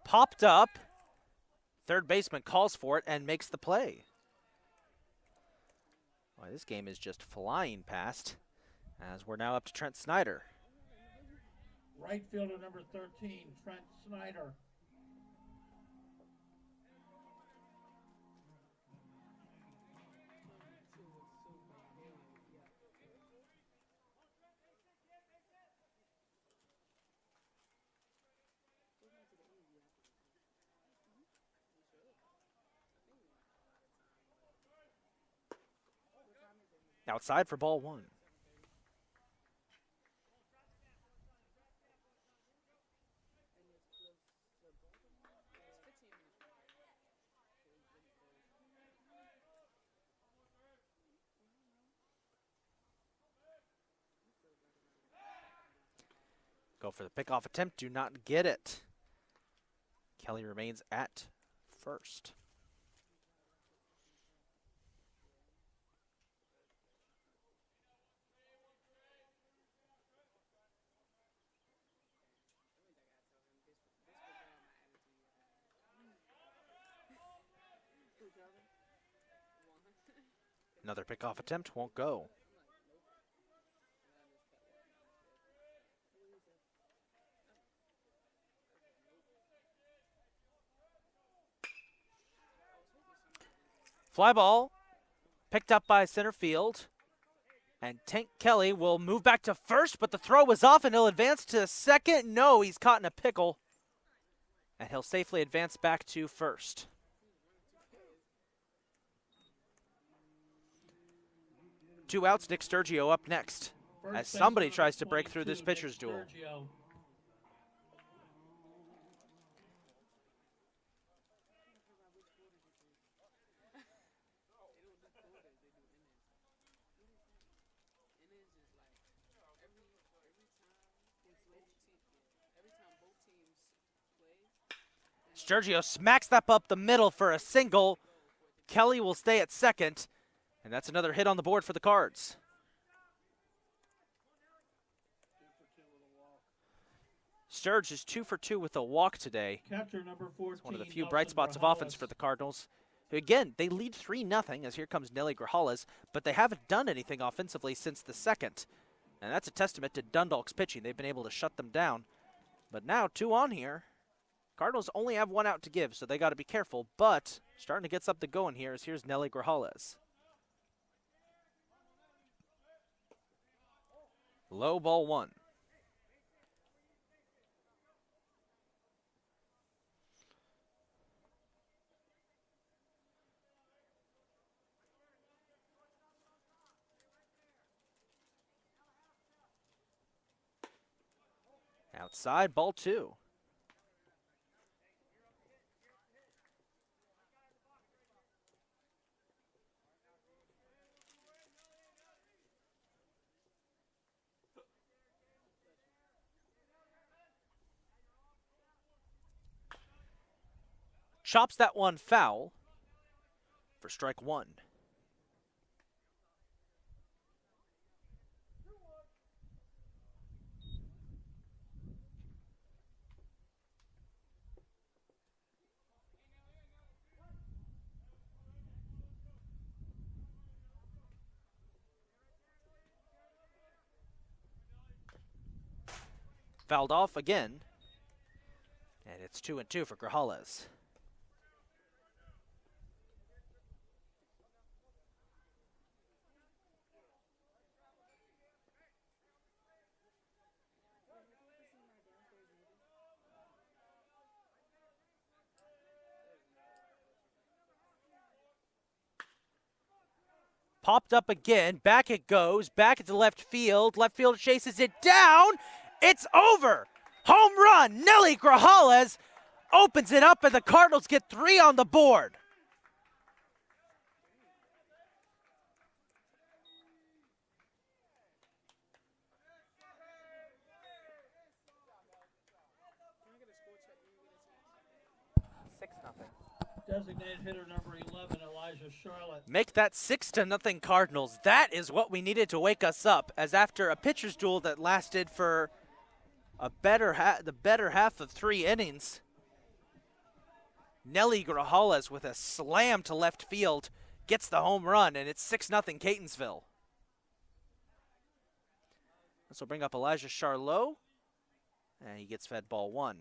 popped up. Third baseman calls for it and makes the play. Boy, this game is just flying past as we're now up to Trent Snyder. Right fielder number 13, Trent Snyder. Outside for ball 1. Go for the pickoff attempt. Do not get it. Kelly remains at first. Another pickoff attempt won't go. Fly ball picked up by center field. And Tank Kelly will move back to first, but the throw was off and he'll advance to second. No, he's caught in a pickle. And he'll safely advance back to first. Two outs, Nick Sturgio up next as somebody tries to break through this pitcher's duel. Sturgio smacks that up the middle for a single. Kelly will stay at second, and that's another hit on the board for the Cards. Sturge is 2 for 2 with a walk today. Catcher number 14, it's one of the few bright spots of offense for the Cardinals. Again, they lead 3-0 as here comes Nelly Grajales, but they haven't done anything offensively since the second. And that's a testament to Dundalk's pitching. They've been able to shut them down. But now 2 on here. Cardinals only have 1 out to give, so they got to be careful, but starting to get something going here as here's Nelly Grajales. Low ball 1. Outside, ball 2. Chops that one foul for strike 1. Fouled off again, and it's 2-2 for Grajales. Popped up again, back it goes, back into left field chases it down, it's over! Home run, Nelly Grajales opens it up and the Cardinals get 3 on the board. Designated hitter number 11, Elijah Charlotte. Make that 6-0 Cardinals. That is what we needed to wake us up, as after a pitcher's duel that lasted for the better half of 3 innings, Nelly Grajales with a slam to left field gets the home run, and it's 6-0 Catonsville. This will bring up Elijah Charlot, and he gets fed ball 1.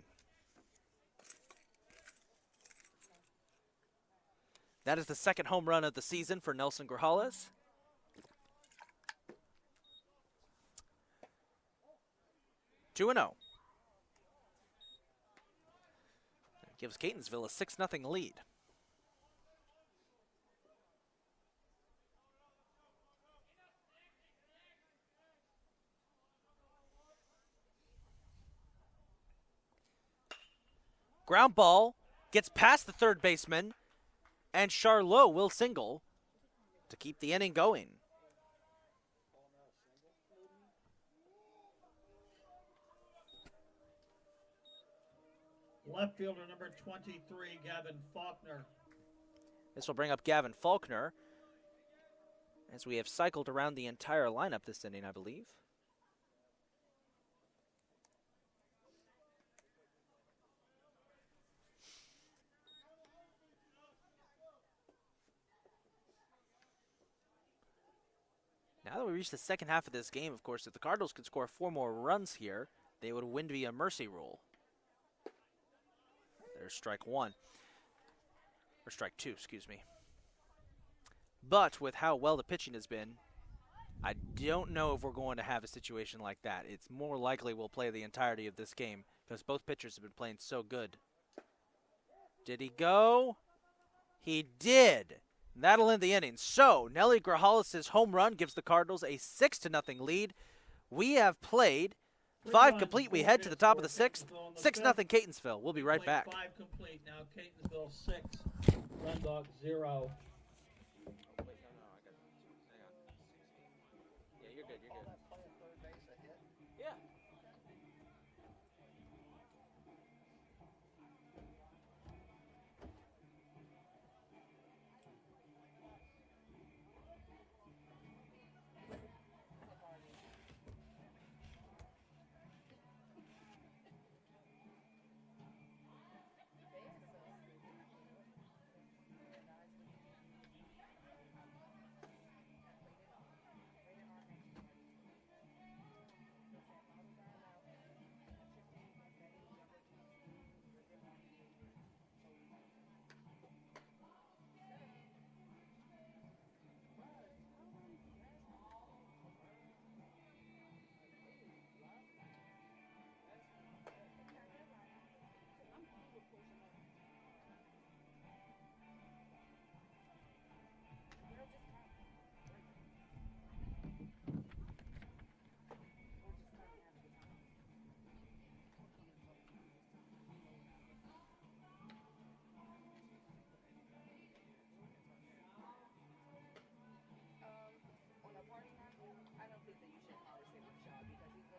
That is the second home run of the season for Nelson Grajales. Two and 0. Gives Catonsville a 6-0 lead. Ground ball gets past the third baseman, and Charlot will single to keep the inning going. Left fielder number 23, Gavin Faulkner. This will bring up Gavin Faulkner, as we have cycled around the entire lineup this inning, I believe. Now that we reach the second half of this game, of course, if the Cardinals could score 4 more runs here, they would win via mercy rule. There's strike 1. Or strike 2, excuse me. But with how well the pitching has been, I don't know if we're going to have a situation like that. It's more likely we'll play the entirety of this game because both pitchers have been playing so good. Did he go? He did. That'll end the inning. So, Nelly Grajales' home run gives the Cardinals a 6-0 lead. We have played 5 complete. We head to the top of the 6th. 6-0 Catonsville. We'll be right back. 5 complete now. Catonsville 6, Dundalk 0. Yeah, you're good. Yeah.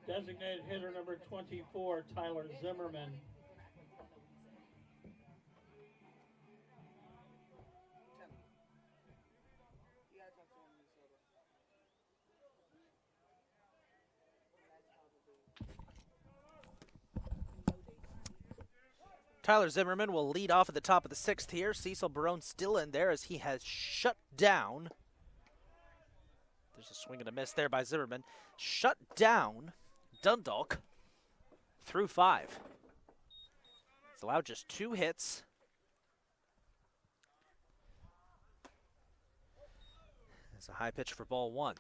Designated hitter number 24, Tyler Zimmerman. Tyler Zimmerman will lead off at the top of the 6th here. Cecil Barone still in there as he has shut down. There's a swing and a miss there by Zimmerman. Shut down Dundalk through 5. He's allowed just 2 hits. It's a high pitch for ball 1.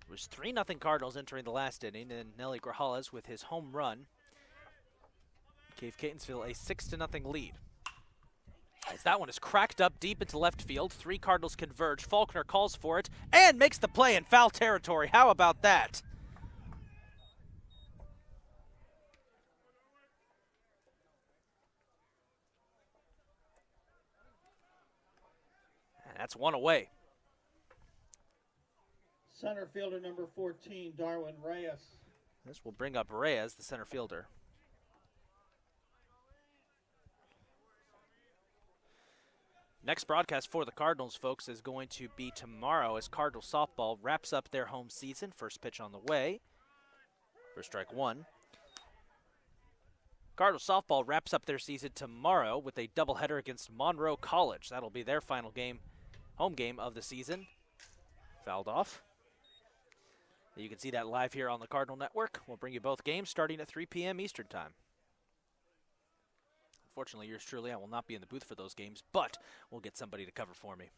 It was 3-0 Cardinals entering the last inning, and Nelly Grajales with his home run gave Catonsville a 6-0 lead. As that one is cracked up deep into left field, 3 Cardinals converge. Faulkner calls for it and makes the play in foul territory. How about that? And that's 1 away. Center fielder number 14, Darwin Reyes. This will bring up Reyes, the center fielder. Next broadcast for the Cardinals, folks, is going to be tomorrow as Cardinal softball wraps up their home season. First pitch on the way for strike 1. Cardinals softball wraps up their season tomorrow with a doubleheader against Monroe College. That'll be their final game, home game of the season. Fouled off. You can see that live here on the Cardinal Network. We'll bring you both games starting at 3 p.m. Eastern Time. Unfortunately, yours truly, I will not be in the booth for those games, but we'll get somebody to cover for me.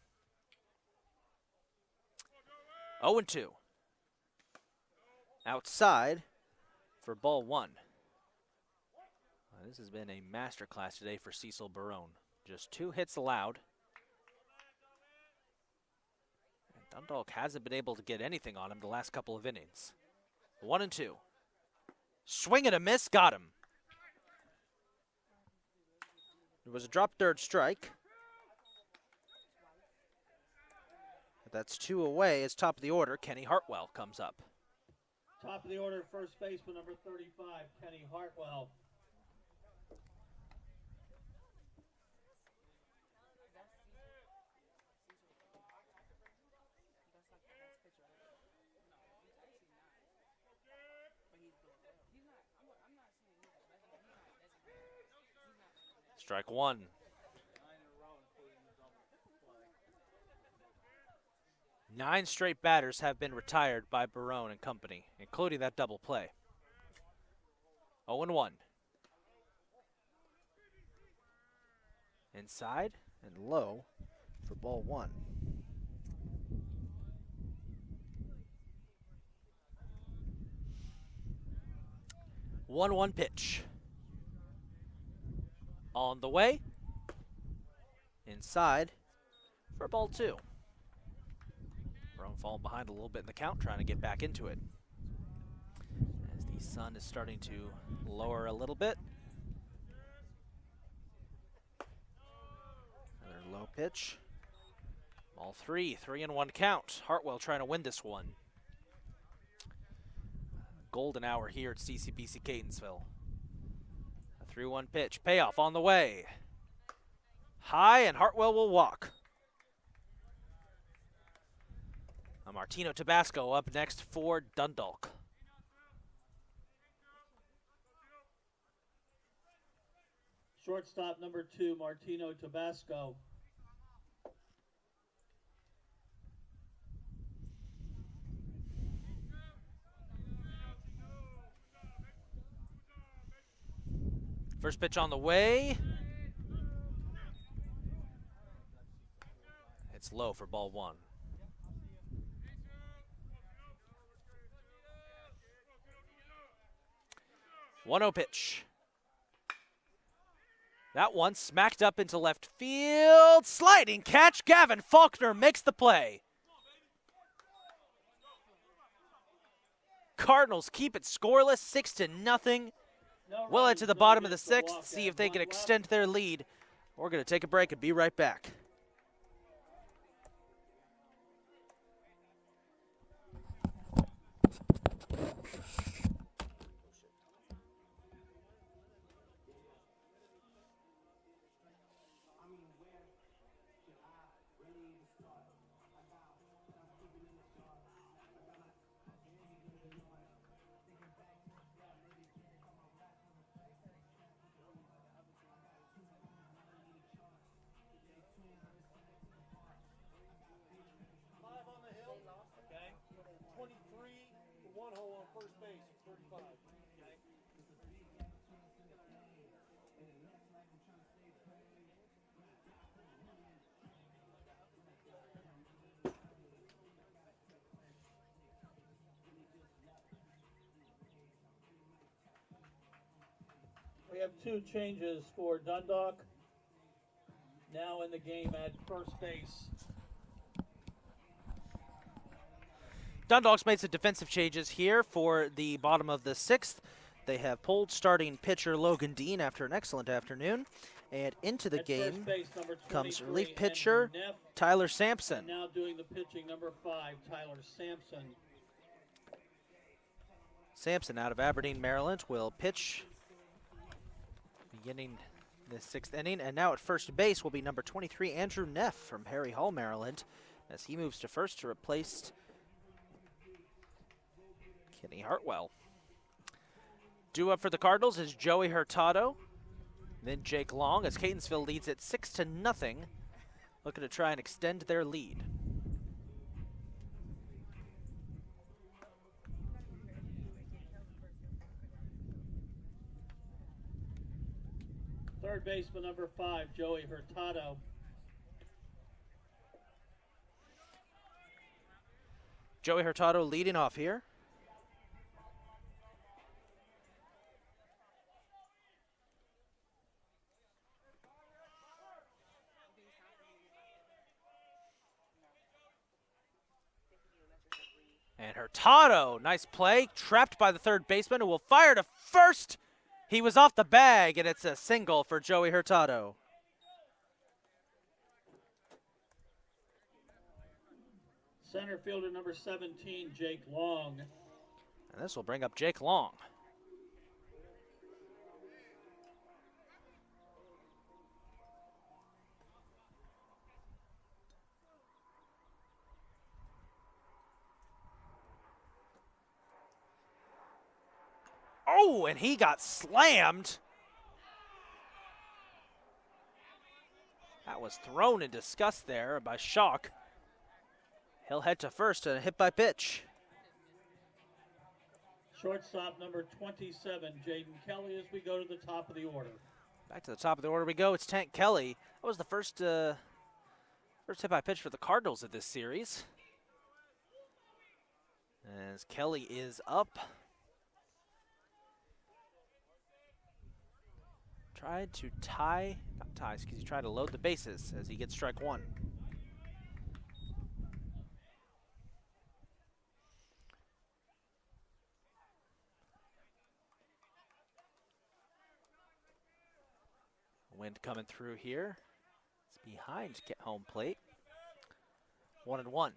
0-2. Outside for ball one. This has been a masterclass today for Cecil Barone. Just 2 hits allowed. And Dundalk hasn't been able to get anything on him the last couple of innings. 1-2. Swing and a miss, got him. It was a drop third strike. But that's 2 away as top of the order. Kenny Hartwell comes up. Top of the order, first baseman number 35, Kenny Hartwell. Strike 1. 9 straight batters have been retired by Barone and company, including that double play. 0-1. Inside and low for ball 1. One pitch. On the way. Inside for ball 2. Barone falling behind a little bit in the count, trying to get back into it. As the sun is starting to lower a little bit. Another low pitch. Ball 3, 3-1 count. Hartwell trying to win this one. Golden hour here at CCBC Catonsville. A 3-1 pitch. Payoff on the way. High, and Hartwell will walk. Martino Tabasco up next for Dundalk. Shortstop number 2, Martino Tabasco. First pitch on the way. It's low for ball 1. 1-0 pitch. That one smacked up into left field. Sliding catch. Gavin Faulkner makes the play. Cardinals keep it scoreless, 6-0. Well into the bottom of the 6th. See if they can extend their lead. We're going to take a break and be right back. We have 2 changes for Dundalk. Now in the game at first base. Dundalk's made some defensive changes here for the bottom of the 6th. They have pulled starting pitcher Logan Dean after an excellent afternoon. And into the game comes relief pitcher Tyler Sampson. And now doing the pitching, number 5, Tyler Sampson. Sampson out of Aberdeen, Maryland, will pitch beginning the 6th inning. And now at first base will be number 23, Andrew Neff from Harry Hall, Maryland, as he moves to first to replace Kenny Hartwell. Due up for the Cardinals is Joey Hurtado. Then Jake Long as Catonsville leads it 6-0, looking to try and extend their lead. Third baseman number 5, Joey Hurtado. Joey Hurtado leading off here. And Hurtado, nice play, trapped by the third baseman who will fire to first. He was off the bag, and it's a single for Joey Hurtado. Center fielder number 17, Jake Long. And this will bring up Jake Long. Oh, and he got slammed. That was thrown in disgust there by Shock. He'll head to first and a hit by pitch. Shortstop number 27, Jaden Kelly, as we go to the top of the order. Back to the top of the order we go. It's Tank Kelly. That was the first hit by pitch for the Cardinals of this series. As Kelly is up. Tried to tie, not ties, because he tried to load the bases as he gets strike one. Wind coming through here. It's behind home plate. 1-1.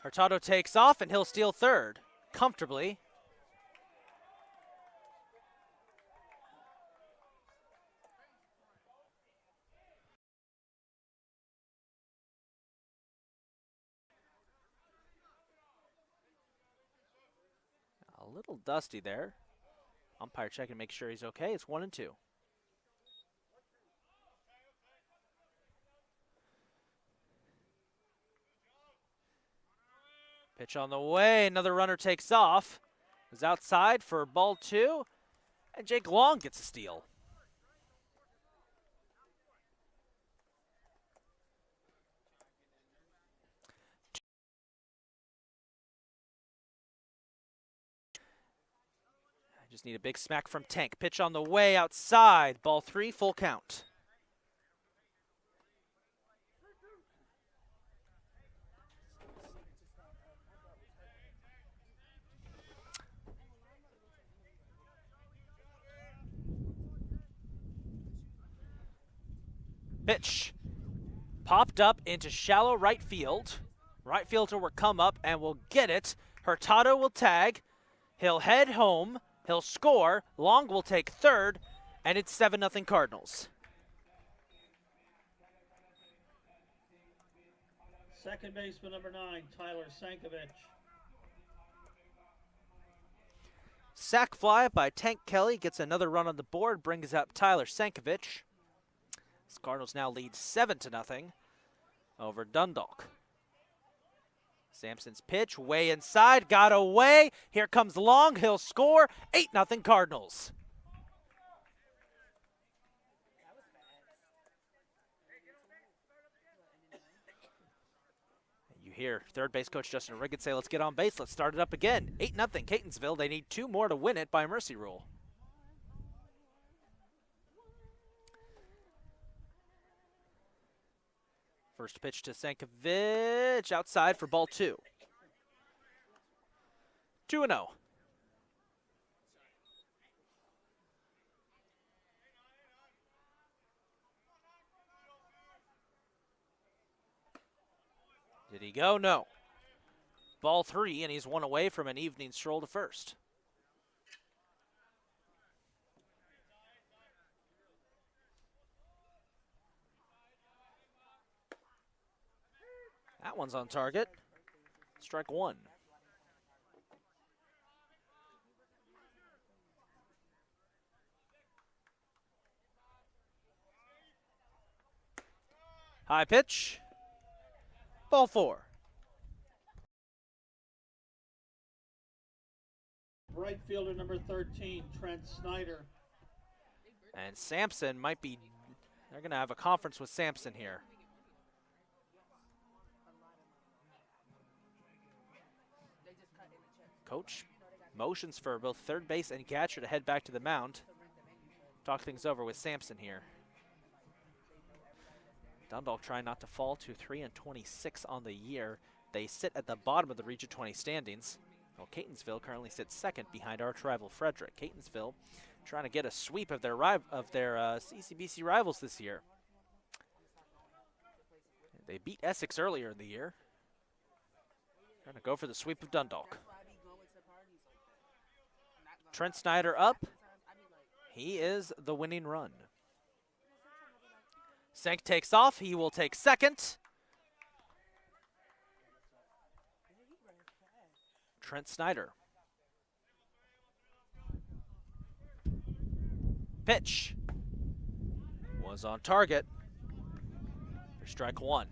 Hurtado takes off, and he'll steal third comfortably. A little dusty there. Umpire checking to make sure he's okay. It's 1-2. Pitch on the way, another runner takes off. Is outside for ball 2, and Jake Long gets a steal. I just need a big smack from Tank. Pitch on the way, outside. Ball 3, full count. Pitch popped up into shallow right field. Right fielder will come up and will get it. Hurtado will tag. He'll head home. He'll score. Long will take third, and it's 7-0 Cardinals. Second baseman number 9, Tyler Sankovic. Sac fly by Tank Kelly gets another run on the board, brings up Tyler Sankovic. The Cardinals now lead 7-0 over Dundalk. Sampson's pitch, way inside, got away. Here comes Long, he'll score. 8-0 Cardinals. You hear third base coach Justin Riggins say, let's get on base, let's start it up again. 8-0 Catonsville. They need 2 more to win it by mercy rule. First pitch to Sankovic, outside for ball 2. 2-0. Did he go? No. Ball 3, and he's 1 away from an evening stroll to first. That one's on target. Strike one. High pitch. Ball four. Right fielder number 13, Trent Snyder. And Sampson might be, they're going to have a conference with Sampson here. Coach motions for both third base and catcher to head back to the mound. Talk things over with Sampson here. Dundalk trying not to fall to 3-26 on the year. They sit at the bottom of the Region 20 standings. Well, Catonsville currently sits second behind arch rival Frederick. Catonsville trying to get a sweep of their CCBC rivals this year. They beat Essex earlier in the year. Trying to go for the sweep of Dundalk. Trent Snyder up. He is the winning run. Senk takes off. He will take second. Trent Snyder. Pitch was on target for strike one.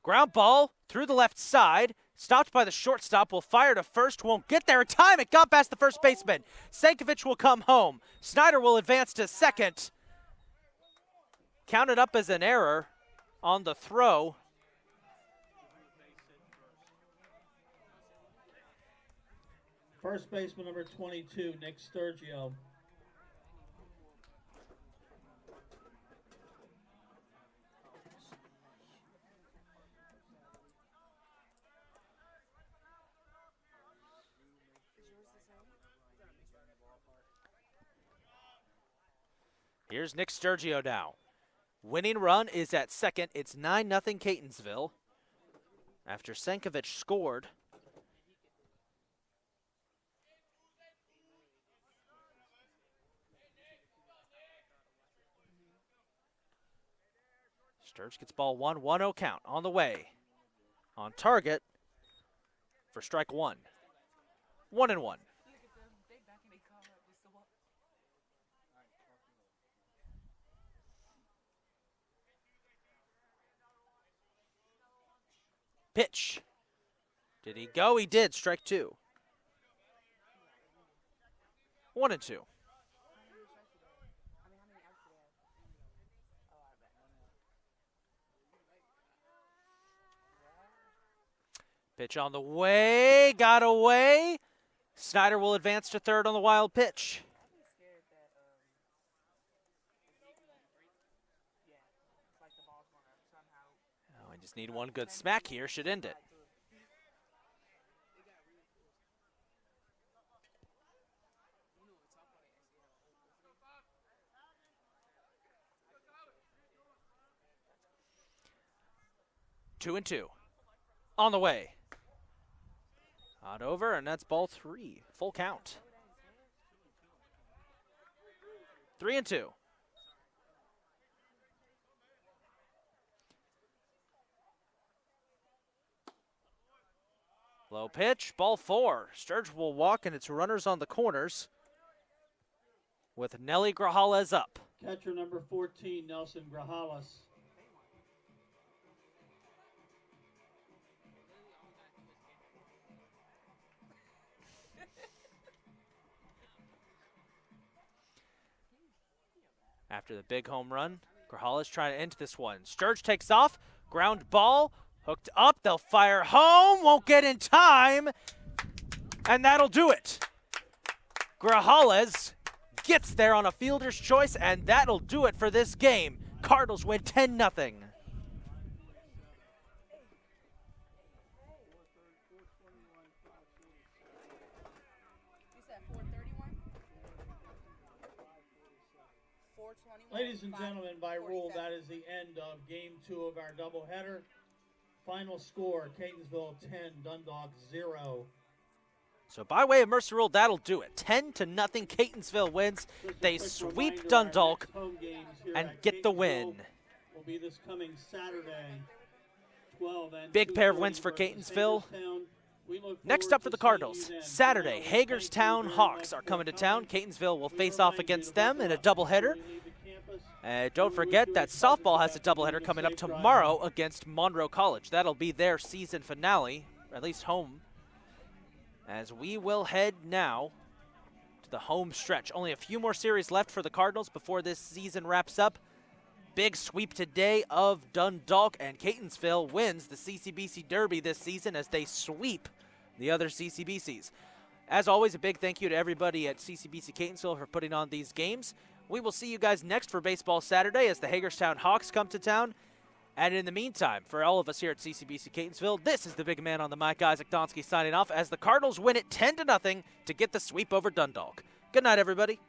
Ground ball through the left side. Stopped by the shortstop, will fire to first, won't get there in time. It got past the first baseman. Sankovic will come home. Snyder will advance to second. Counted up as an error on the throw. First baseman number 22, Nick Sturgio. Here's Nick Sturgio now. Winning run is at second. It's 9-0 Catonsville. After Sankovic scored. Sturge gets ball 1, 1-0 count on the way. On target for strike one. 1-1. Pitch. Did he go? He did. Strike two. 1-2. Pitch on the way. Got away. Snyder will advance to third on the wild pitch. Oh, I just need one good smack here. Should end it. Two and two. On the way. Not over, and that's ball three. Full count. 3-2. Low pitch, ball four. Sturge will walk, and it's runners on the corners with Nelly Grajales up. Catcher number 14, Nelson Grajales. After the big home run, Grajales trying to end this one. Sturge takes off, ground ball, hooked up, they'll fire home, won't get in time, and that'll do it. Grajales gets there on a fielder's choice, and that'll do it for this game. Cardinals win 10-0. Ladies and gentlemen, by rule, that is the end of Game 2 of our doubleheader. Final score, Catonsville 10, Dundalk 0. So by way of Mercy Rule, that'll do it. 10-0, Catonsville wins. They sweep Dundalk and get the win. Will be this coming Saturday, 12 and Big pair of 2:30 wins for versus Hagerstown. We look Next forward up for to the seeing Cardinals, you then. Saturday, For now, we thank you Hagerstown very Hawks much are for coming to coming. town. Catonsville will We face off remind you against to them buckle in a up doubleheader. before you leave the campus. Don't We forget wish that you a pleasant softball has a good doubleheader afternoon, coming up safe driving. tomorrow against Monroe College. That'll be their season finale, or at least home. As we will head now to the home stretch. Only a few more series left for the Cardinals before this season wraps up. Big sweep today of Dundalk, and Catonsville wins the CCBC Derby this season as they sweep the other CCBCs. As always, a big thank you to everybody at CCBC Catonsville for putting on these games. We will see you guys next for Baseball Saturday as the Hagerstown Hawks come to town. And in the meantime, for all of us here at CCBC Catonsville, this is the big man on the mic, Isaac Donsky, signing off as the Cardinals win it 10-0 to get the sweep over Dundalk. Good night, everybody.